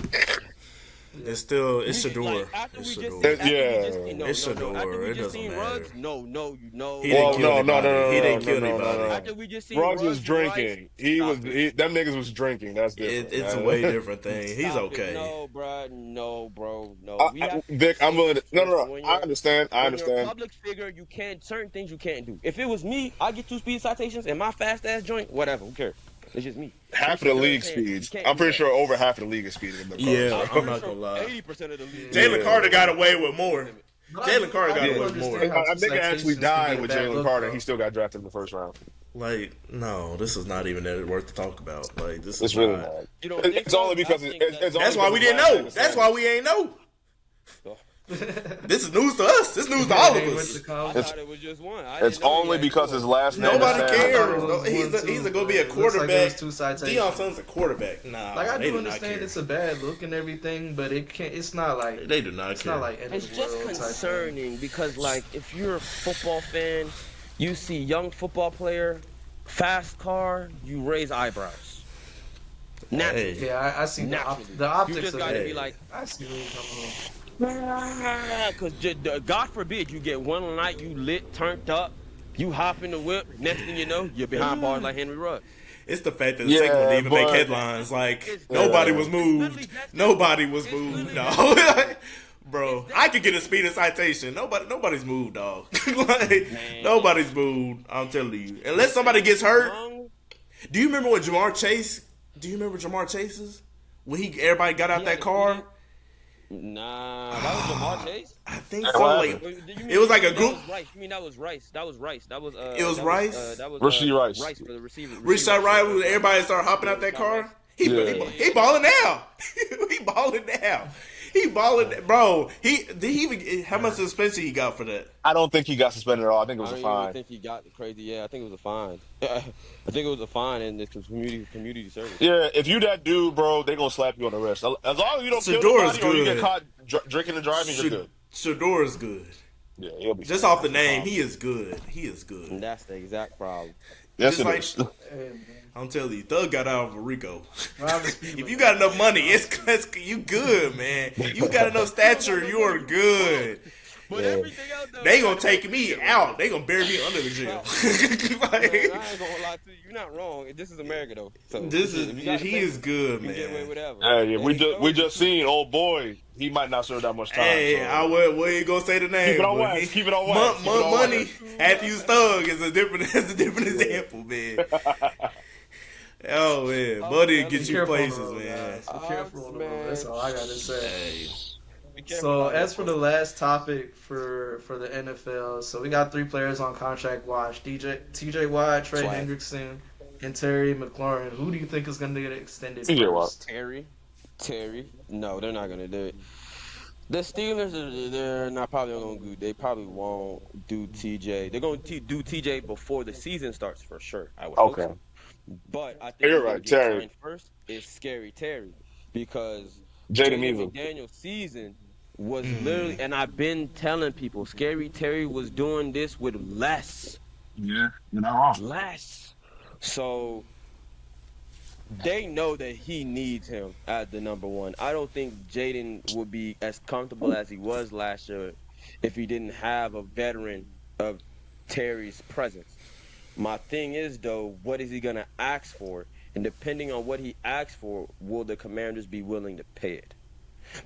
Yeah. It's You like Shador. It's Shador. no, Yeah. It's no, no. After Shador. we It just doesn't seen matter. Ruggs, no, you know, He didn't Well, kill no, no, no, anybody. He no, didn't no, kill no, no, no, anybody. no. after we just seen Ruggs was Ruggs and Rice, drinking. stop it. Them niggas was drinking. That's different, It's a man. way different thing. He's Stop it. okay. No, bro. No, bro. No. We have to Vic, I'm willing to. distinguish No, no, first no. I understand. I when you're a understand. public figure, you can't certain things you can't do. If it was me, I get two speed citations and my fast ass joint, whatever. Who cares? It's just me. Some Half of shit the you league can't do. You speeds. can't I'm do pretty that. sure over half of the league is speeding in the car. Yeah, So. I'm I'm pretty not sure gonna lie. 80% of the league. Yeah. Jalen Carter got away with more. But Jalen Carter got I do away understand more. how I two think it actually citations can died be a with bad Jalen look, Carter. though. He still got drafted in the first round. Like, no, this is not even that worth to talk about. Like, this is It's really not. not. You don't think It's so? only because I think it's That's only why because we his didn't last know. name is That's why Sanders. we ain't know. It This is news to us. This news to all of went us. to I college. It's thought it was just one. I it's didn't know he only had because two his of last name is Nobody I Sanders. thought it cares. was He's one, he's too, gonna be but a it looks like there was quarterback. two citations. Deion Sanders a quarterback. Nah, Like I they do do not understand care. it's a bad look and everything, but it can't. It's not like They do not it's care. not like end It's of the just world type thing. concerning because, like, if you're a football fan, you see young football player, fast car, you raise eyebrows. Naturally. Hey, Yeah, I see Naturally. the You optics just of gotta it. be like, I see where you're coming from. because God forbid you get one night you lit, turned up, you hop in the whip, next thing you know, you're behind bars like Henry Ruggs. it's the fact that the second one Yeah, didn't even make but headlines. Like It's nobody yeah. was literally moved. that's it. Nobody was It's moved. literally No, bro, I could get a speeding citation. Nobody's moved, dog. Like Man. nobody's moved. I'm telling you, unless somebody gets hurt. Young, Do you remember when Jamar Chase? Do you remember Jamar Chase's? When everybody got out He that had a car? nah, that was Jamar Chase. I think Hey, so. what Like happened? it was like a that group. was Rice. You mean that was Rice? That was Rice. That was It was Rice? That was Rasheed Rice. Rice for the receiver. Rashad Wright, when everybody started hopping out that car. He balling now. He balling now. He balling, bro. Did he even? How much suspension he got for that? I don't think he got suspended at all. I think it I was a don't even fine. think he got the crazy. Yeah, I think it was a fine. I think it was a fine and it's community service. Yeah, if you that dude, bro, they gonna slap you on the wrist. As long as you don't kill Shador's nobody or you get good. caught drinking and driving, you're good. Shador is good. Yeah, he'll be Just fine. off the name, he is good. He is And good. that's the exact problem. Yes, just it like- is. Hey, man. I'm telling you, Thug got out of Rico. Robert If you got enough money, it's you good, man. You got enough stature, you are good. But everything else, though, They gonna take me out. They gonna bury me under the jail. Man, I Like, ain't gonna lie to you. You're not wrong. This is America though. So this if you gotta he pay, is good, you can get away man. with whatever. Hey, yeah, we And just seen old boy. He might not serve that much time. Hey, so. I would ain't gonna say the name. Keep it on but wax. Keep it on wax. Keep it on Money wax. had to use Thug is a different example, man. Oh man, money Be get you careful on the places, road, man. guys. Be careful on the road. Man. That's all I gotta say. Hey. Be careful So out as there, for the last topic for the NFL, so we got 3 players on contract watch: TJ Watt, Trey Swag. Hendrickson, and Terry McLaurin. Who do you think is going to get extended TJ Watt. first? Terry. No, they're not gonna do it. The Steelers they're not probably not gonna do. They probably won't do TJ. They're gonna do TJ before the season starts for sure. I would hope Okay. so. But I think You're who's gonna right, get Terry. signed first is Scary Terry because Jaden Jaden Eason. McDaniel's season was literally, and I've been telling people, Scary Terry was doing this with less. Yeah, you're not wrong. Less. So they know that he needs him as the number one. I don't think Jaden would be as comfortable as he was last year if he didn't have a veteran of Terry's presence. My thing is, though, what is he going to ask for? And depending on what he asks for, will the Commanders be willing to pay it?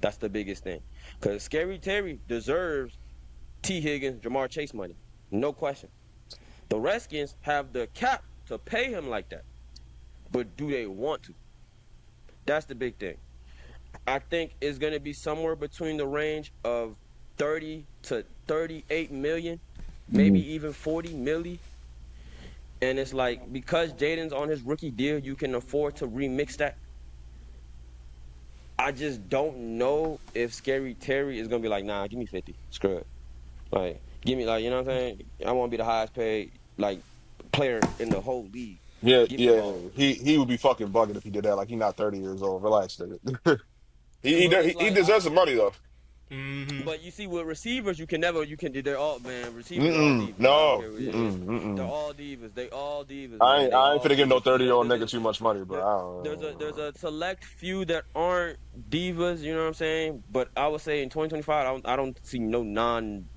That's the biggest thing. Because Scary Terry deserves T. Higgins, Jamar Chase money. No question. The Redskins have the cap to pay him like that, but do they want to? That's the big thing. I think it's going to be somewhere between the range of 30 to 38 million, maybe Mhm. even 40 milli. And it's like because Jaden's on his rookie deal, you can afford to remix that. I just don't know if Scary Terry is gonna be like, nah, give me 50. Screw it. Like, give me like, you know what I'm saying? I want to be the highest paid like player in the whole league. Yeah, Give me the yeah. ball. He would be fucking bugging if he did that. Like, he's not 30 years old. Relax, nigga. But it's He like deserves some money though. Mm-hmm. but you see, with receivers, you can never, they're all, man, receivers are all Mm-mm, divas. I don't no. care what it is. Mm-mm, They're mm-mm. all divas. They all divas, man. They I ain't all finna give no divas. 30-year-old nigga too much money, bro. There, I there's a don't. select few that aren't divas, you know what I'm saying? But I would say in 2025, I don't see no non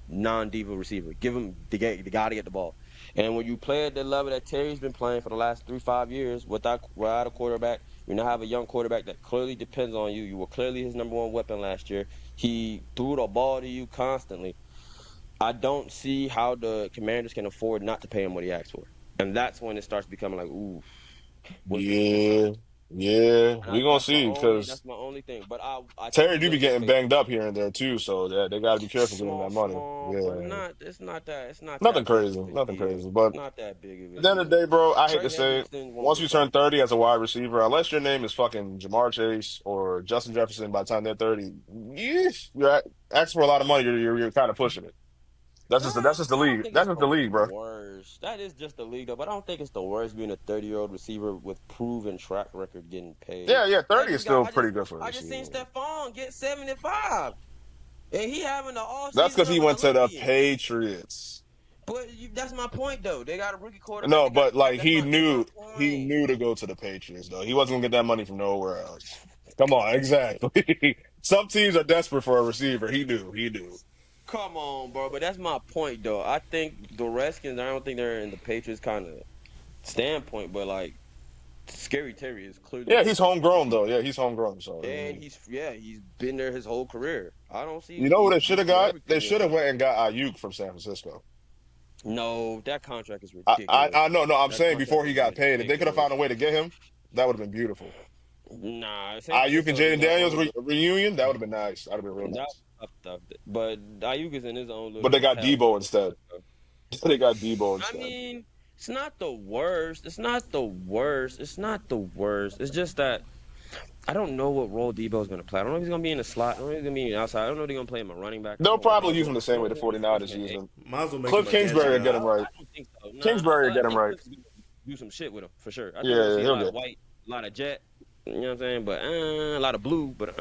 diva receiver. Give him the guy to get the ball. And when you play at the level that Terry's been playing for the last 3-5 years without a quarterback, you now have a young quarterback that clearly depends on you. You were clearly his number one weapon last year. He threw the ball to you constantly. I don't see how the Commanders can afford not to pay him what he asked for. And that's when it starts becoming like, ooh, was this too much? Yeah, yeah. And We gonna see that's because my only thing. But I think Terry he's do be gonna get getting paid. banged up here and there too, so they got to be careful getting Small, that money. small, but Yeah, not. It's not nothing that big crazy, of a nothing deal. crazy. But Not that big of a at the end of deal. the day, bro, I hate Trey to say it. Hendrickson won't Once you get turn paid. 30 as a wide receiver, unless your name is fucking Jamar Chase or Justin Jefferson, by the time they're 30, asking for a lot of money. You're kind of pushing it. That's just the I don't league. think That's it's just the the league, bro. worst. That is just the league, though. But I don't think it's the worst being a 30-year-old receiver with proven track record getting paid. Yeah, yeah. I 30 is just got. still pretty good for a I just seen receiver. Stephon get 75, and he having the off That's season because he of an went to the Olympian. Patriots. That's my point, though. They got a rookie quarterback. No, They got but the cap. like That's my he point. knew to go to the Patriots though. He wasn't gonna get that money from nowhere else. Come on, exactly. Some teams are desperate for a receiver. He knew. He knew. Come on, bro. But that's my point, though. I think the Redskins. I don't think they're in the Patriots kind of standpoint, but like Scary Terry is clearly Yeah, the he's best homegrown though. receiver, Yeah, he's homegrown. So I and mean, he's been there his whole career. I don't you see know who they should have got? whoever They can should win. have went and got Ayuk from San Francisco. No, that contract is ridiculous. I know. No, I'm That saying contract before is he got paid, if they could have found ridiculous. a way to get him, that would have been beautiful. Nah, San Ayuk and Francisco is Jaden gonna Daniels overlook reunion, that would have been nice. That would have been real that nice. stuff. But Ayuk is in his own But they little got hellscape Debo in instead. San They got Debo I instead. mean, it's not the worst. It's not the worst. It's not the worst. It's just that I don't know what role Debo's going to play. I don't know if he's going to be in the slot. I don't know if he's going to be outside. I don't know if they're going to play him a running back. I They'll don't probably know. use him the I same way don't the know if he's 49ers freshman use A. him. Might as well make Cliff him a Kingsbury gadget will get guy. him right. I don't think so. Nah, Kingsbury will I get him think right. Cliff's going to do some shit with him for sure. I think we're going to Yeah, see a he'll lot get of it. white, a lot of jet. You know what I'm saying? But a lot of blue. But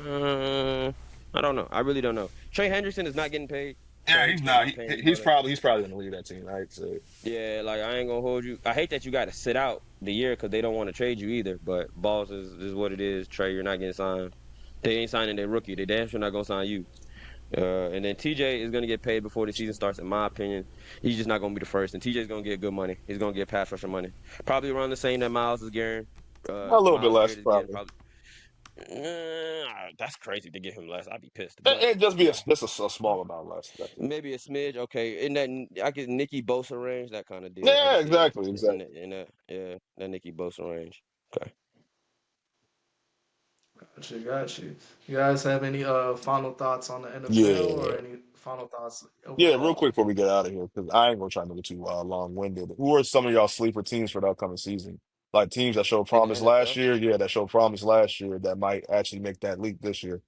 I don't know. I really don't know. Trey Hendrickson is not getting paid, Yeah, so he's they're not. not paying him He's brother. probably gonna leave that team, right? So Yeah, like I ain't gonna hold you. I hate that you got to sit out the year because they don't want to trade you either. But boss is what it is. Trey, you're not getting signed. They ain't signing their rookie. They damn sure not gonna sign you. And then TJ is gonna get paid before the season starts, in my opinion. He's just not gonna be the first, and TJ's gonna get good money. He's gonna get pass rusher money, probably around the same that Miles is getting. a little bit Miles less, Garrett is getting probably. probably. That's crazy to get him less. I'd be pissed, but It just be yeah, a small amount less. That's it. maybe a smidge. Okay, in that I get Nicky Bosa range, that kind of deal. I can Yeah, see that exactly, in exactly. that yeah, that Nicky Bosa range. Okay. Got you. You guys have any final thoughts on the NFL or Yeah, any final thoughts yeah. Real overall? quick before we get out of here, because I ain't gonna try to make it too long-winded. Who are some of y'all sleeper teams for the upcoming season? Like teams that showed In the promise last NFL, year, yeah, that showed promise last year that might actually make that leap this year.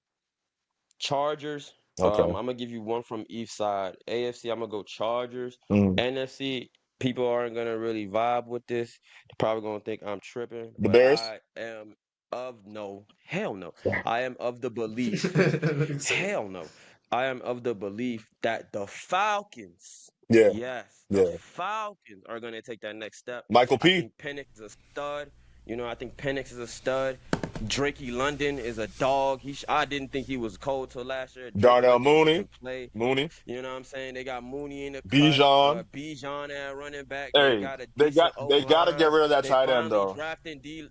Chargers. I'm Okay. gonna give you one from each side. AFC, I'm gonna go Chargers. Mm. NFC, people aren't gonna really vibe with this. They're probably gonna think I'm tripping, The but Bears. I am of no, hell no. I am of the belief, Let me say. hell no. I am of the belief that the Falcons, Yeah, yes, the yeah. Falcons are gonna take that next step. Michael I P. think Penix is a stud. I think Penix is a stud. Drakey London is a dog. I didn't think he was cold till last year. Drake Darnell London Mooney. can play. Mooney. You know what I'm saying? They got Mooney in the cut. Bijan. Bijan at running back. They Hey, got a decent O they got to get line. rid of that They tight end finally though. drafting D.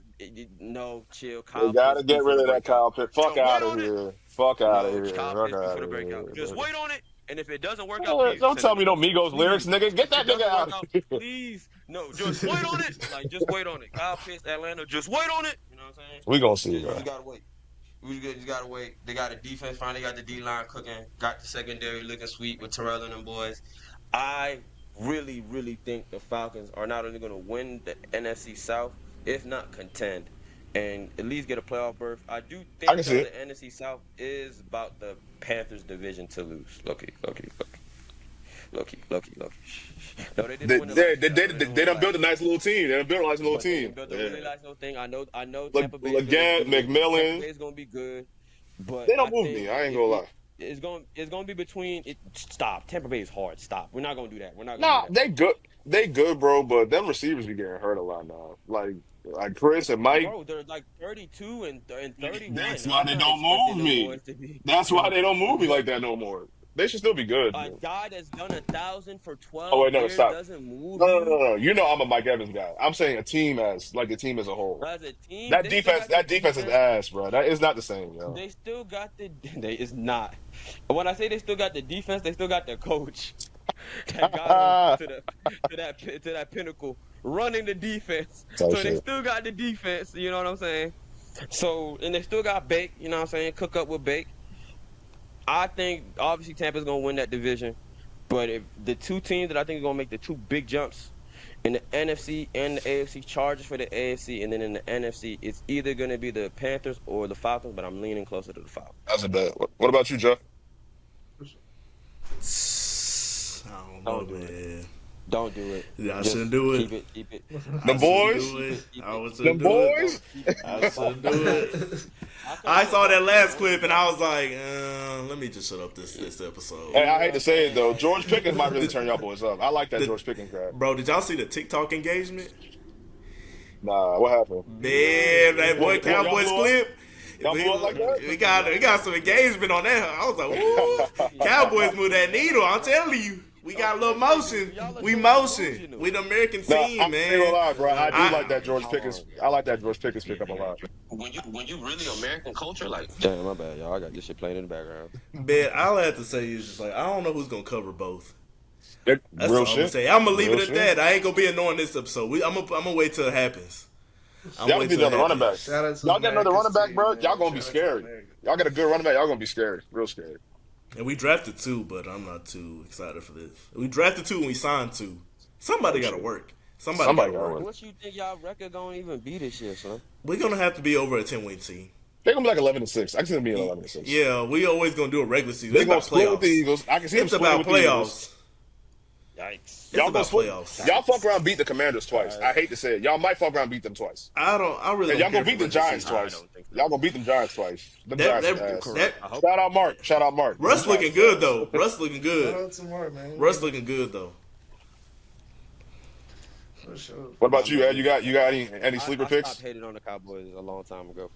No, chill. They Kyle got Pitts to due get for rid the of that breakout. Kyle Pitt. Fuck Just wait out of on it. here. Fuck out of No, here. Kyle Fuck Pitts due out for of the breakout. Just here. wait on it. And if it doesn't work out, please Don't send a tell me new no one. Migos lyrics, Please. nigga. Get If it that nigga doesn't work out out, of here. please, no, just wait on it. Like, just wait on it. Kyle Pitts, Atlanta, just wait on it. You know what I'm saying? We gonna see, You bro. just gotta wait. You gotta wait. They got a defense. Finally got the D line cooking. Got the secondary looking sweet with Terrell and them boys. I really, really think the Falcons are not only going to win the NFC South, if not contend, and at least get a playoff berth. I do I think can see though it. the NFC South is about the Panthers division to lose. Loki. No, they didn't They win it they last they, year. I they, know they they, didn't win they it done built last a year. nice little team. They done built a nice little But they done team. built a really Yeah. nice little thing. I know Tampa Bay is gonna be Leggett, good. Tampa McMillan. Bay is gonna be good. But They don't I move think me. I ain't gonna lie. it's gonna be between it. Stop. Tampa Bay is hard. Stop. We're not gonna do that. We're not gonna do Nah, that. they good. They good, bro. But them receivers be getting hurt a lot now. Like Chris and Mike. Bro, they're like 32 and 31. That's I why they never don't expected move them me. boys to be That's why they don't move me like that no more. They should still be good. a guy that's done 1,000 for Oh 12 wait, no, years stop. doesn't move No, no, no, you. no. You know I'm a Mike Evans guy. I'm saying a team as like the team as a whole. As a team, That they still defense, got the that defense is defense. ass, bro. That is not the same, yo. They still got the. They is not. When I say they still got the defense, they still got the coach that got them to that pinnacle, running the defense. Type So they shit. still got the defense. You know what I'm saying? So and they still got Bake. You know what I'm saying? Cook up with Bake. I think obviously Tampa's gonna win that division, but if the two teams that I think are gonna make the two big jumps in the NFC and the AFC, Chargers for the AFC, and then in the NFC, it's either gonna be the Panthers or the Falcons. But I'm leaning closer to the Falcons. That's a bet. What about you, Jeff? I don't know, Don't do it. man. Don't do it. Yeah, I Just shouldn't do it. Keep it. The I boys? shouldn't do it. I The shouldn't do it. boys? I shouldn't do it. I saw that last clip and I was like, let me just shut up this episode. Hey, I hate to say it though. George Pickens might really turn y'all boys up. I like that George Pickens guy. Bro, did y'all see the TikTok engagement? Nah, what happened? Man, that boy What, y'all Cowboys blew up? clip. Y'all blew up like that? We got some engagement on that. I was like, ooh, Cowboys move that needle. I'm telling you. We got a little motion. We motion. We the American No, team, I'm man. not gonna lie, bro. I do like that George Pickens. I like that George Pickens pickup a lot. When you really American culture, like damn, my bad, y'all. I got this shit playing in the background. Man, all I have to say is just like I don't know who's gonna cover both. Real That's all I'm gonna shit. say. I'm gonna leave Real it at shit. that. I ain't gonna be annoying this episode. I'm gonna wait till it happens. Y'all need another running back. Shout out to Y'all get another running America's back, team, bro. man. Y'all gonna be Shout out to scary. America. Y'all get a good running back. Y'all gonna be scary. Real scary. And we drafted two, but I'm not too excited for this. We drafted two and we signed two. Somebody got to work. Somebody got to gotta work. work. What you think y'all record gonna even be this year, son? We're gonna have to be over a 10-win team. They're gonna be like 11-6. I can see them being 11-6. Yeah, we always gonna do a regular season. They're It's gonna about split with the playoffs. Eagles. I can see them It's splitting about with the Eagles. playoffs. Yikes! It's Y'all about split. playoffs. Y'all fuck around, beat the Commanders twice. I hate to say it. Y'all might fuck around, and beat them twice. I really And don't y'all care gonna beat for the regular Giants season. twice. don't think so. Y'all gonna beat them Giants twice. The That- Giants that- ass. that- I hope Shout out Mark. Shout out Mark. Russ looking good though. Russ looking Shout good. out to Mark, man. Russ looking good though. For sure. What about you, Ed? You got any sleeper I picks? stopped hating on the Cowboys a long time ago.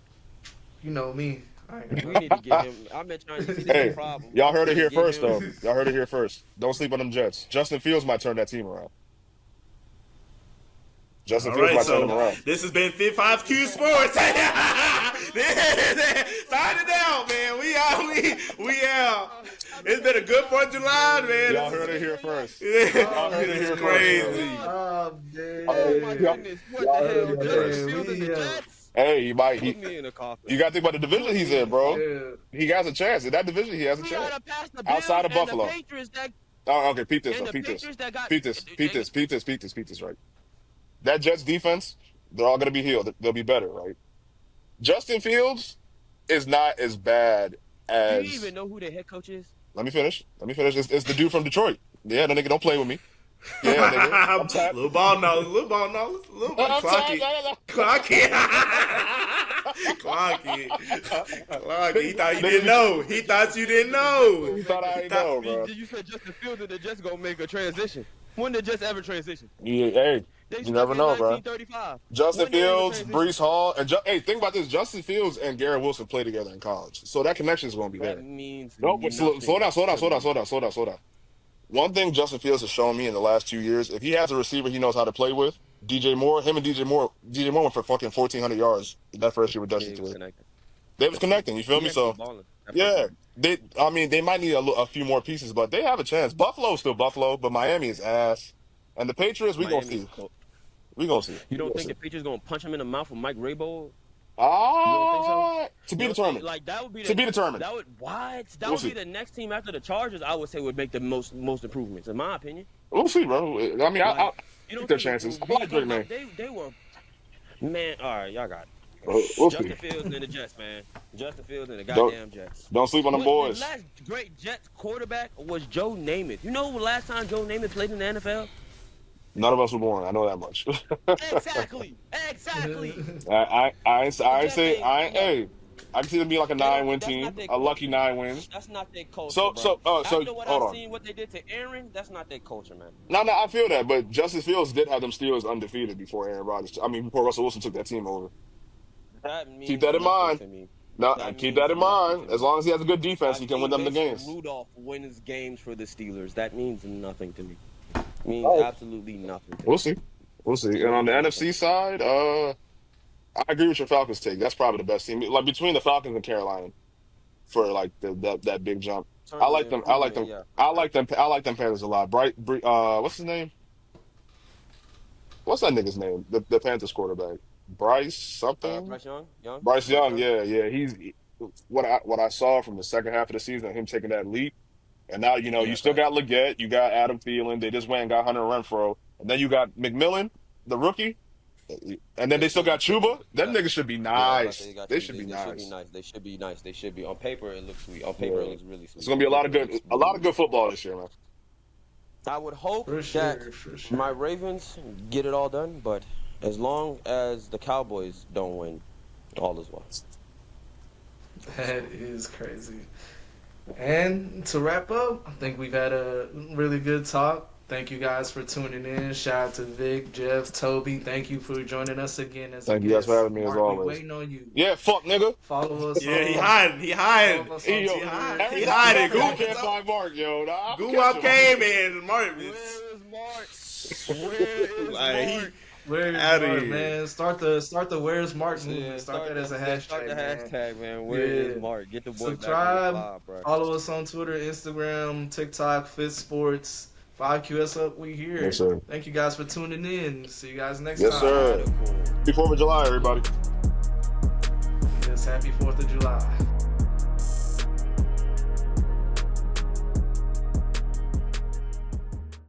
You know me. I ain't We need to get him. I've been trying to see the Hey, problem. y'all heard it here Get first, him- though. Y'all heard it here first. Don't sleep on them Jets. Justin Fields might turn that team around. Justin All Fields right, might turn them so around. this has been Fit 5Q Sports. Sign it down, man. We out. It's been a good 4th of July, man. Y'all heard it here first. Y'all heard it here first. crazy. Oh, man. Oh my goodness! What the hell? Yeah, Justin Fields and the we, Jets. Hey, you might. Put me in a coffin. You got to think about the division he's in, bro. Yeah. He has a chance. In that division, he has a We chance. gotta pass the Bills Outside of and Buffalo. the Patriots that Oh, okay. Peep this. and Though. the Peep this. Patriots that got Peep this. Right. That Jets defense, they're all going to be healed. They'll be better, right? Justin Fields is not as bad Do as. you even know who the head coach is? Let me finish. It's the dude from Detroit. Yeah, the nigga don't play with me. Yeah, nigga. I'm tapped. Little ball knowledge. Little ball I'm clocky. tapped. Clocky. Clocky. He thought you didn't know. He thought you didn't know. You thought I didn't know, bro. You said Justin Fields and the Jets gonna make a transition. When did Jets ever transition? Yeah, hey, They you stuck never in know, bro. 1935. Justin When they ever Fields, transition? Brees Hall, and hey, think about this: Justin Fields and Garrett Wilson played together in college, so that connection is going to be there. That means Nope, but slow down. One thing Justin Fields has shown me in the last 2 years, if he has a receiver he knows how to play with, DJ Moore went for fucking 1,400 yards that first year with Justin Fields. They was connecting, you feel me? So Yeah, I mean, they might need a few more pieces, but they have a chance. Buffalo's still Buffalo, but Miami is ass. And the Patriots, we gonna Miami's see. cold. We gonna see. You We don't gonna think see. the Patriots gonna punch him in the mouth with Mike Rabel? You don't think so? To You be don't think determined. like that would be To the be determined. that would what that We'll would be see. the next team after the Chargers? I would say would make the most improvements in my opinion. We'll see, bro. I mean, I Like you like don't their think chances. I these like Drake, games man. they were man. All right, y'all got We'll see. Justin Fields and the Jets, man. Justin Fields and the Don't goddamn Jets. don't sleep on them What the boys. last great Jets quarterback was Joe Namath. You know the last time Joe Namath played in the NFL? None of us were born. I know that much. Exactly. Exactly. I The ain't Jets say ain't I ain't. yo. Hey, I can see them being like a They don't. 9-win That's not team, their a lucky culture. 9 wins. That's not their culture, So bro. so uh so After what I hold on. seen, what they did to Aaron, that's not their culture, man. No, I feel that, but Justice Fields did have them Steelers undefeated before Aaron Rodgers. I mean, before Russell Wilson took that team over. That Keep means that in nothing mind. to me. No, That keep means that in nothing to mind. As me. long as he has a good defense, I've he can win seen them the Mason games. Rudolph wins games for the Steelers. That means nothing to me. Means Oh, absolutely nothing to we'll me. see. We'll see. And on the Means nothing NFC to me. side, I agree with your Falcons take. That's probably the best team. Like between the Falcons and Carolina for like that big jump. In terms of improvement, yeah, for sure. I like them Panthers a lot. What's his name? What's that nigga's name? The Panthers quarterback. Bryce something? Bryce Young, Bryce Bryce Young, Young. yeah. What I saw from the second half of the season, him taking that leap. And now, you Yeah, still facts. got Leggett, you got Adam Thielen, they just went and got Hunter Renfro, and then you got McMillan, the rookie, and then Yeah, they still got Chuba. Them yeah. niggas should be Yeah, I was about to say nice. they got They you. should be They should be nice. nice. They should be nice. They should be. On paper, it looks sweet. On paper, it Yeah. looks really It's sweet. gonna be On paper, it looks a really, lot of really good sweet. football this year, man. I would hope For that sure, for my sure. Ravens get it all done, but as long as the Cowboys don't win, all is well. That is crazy. And to wrap up, I think we've had a really good talk. Thank you guys for tuning in. Shout out to Vic, Jeff, Toby. Thank you for joining us again as a Thank you guys for guest. having me as Mark, we always. waiting on you. Yeah, fuck nigga. Follow us Yeah, he on hiding. He follow hiding. us Hey, on yo, He Twitter. hiding. every He time I hiding. come I can't find Mark, yo. Nah, I'm Goo catch up him. came in. Mark. Where is Mark? Like, he Where's outta Mark, here. man? Start the Where's Mark movement. Yeah, Start that as a hashtag, start the man. hashtag, man. Where is Yeah. Mark? Get the boy back on the Subscribe. live, bro. Follow us on Twitter, Instagram, TikTok, Fit Sports. 5QS up, we here. Yes, sir. Thank you guys for tuning in. See you guys next Yes, time. sir. Cool. Happy 4th of July, everybody. Yes, happy 4th of July.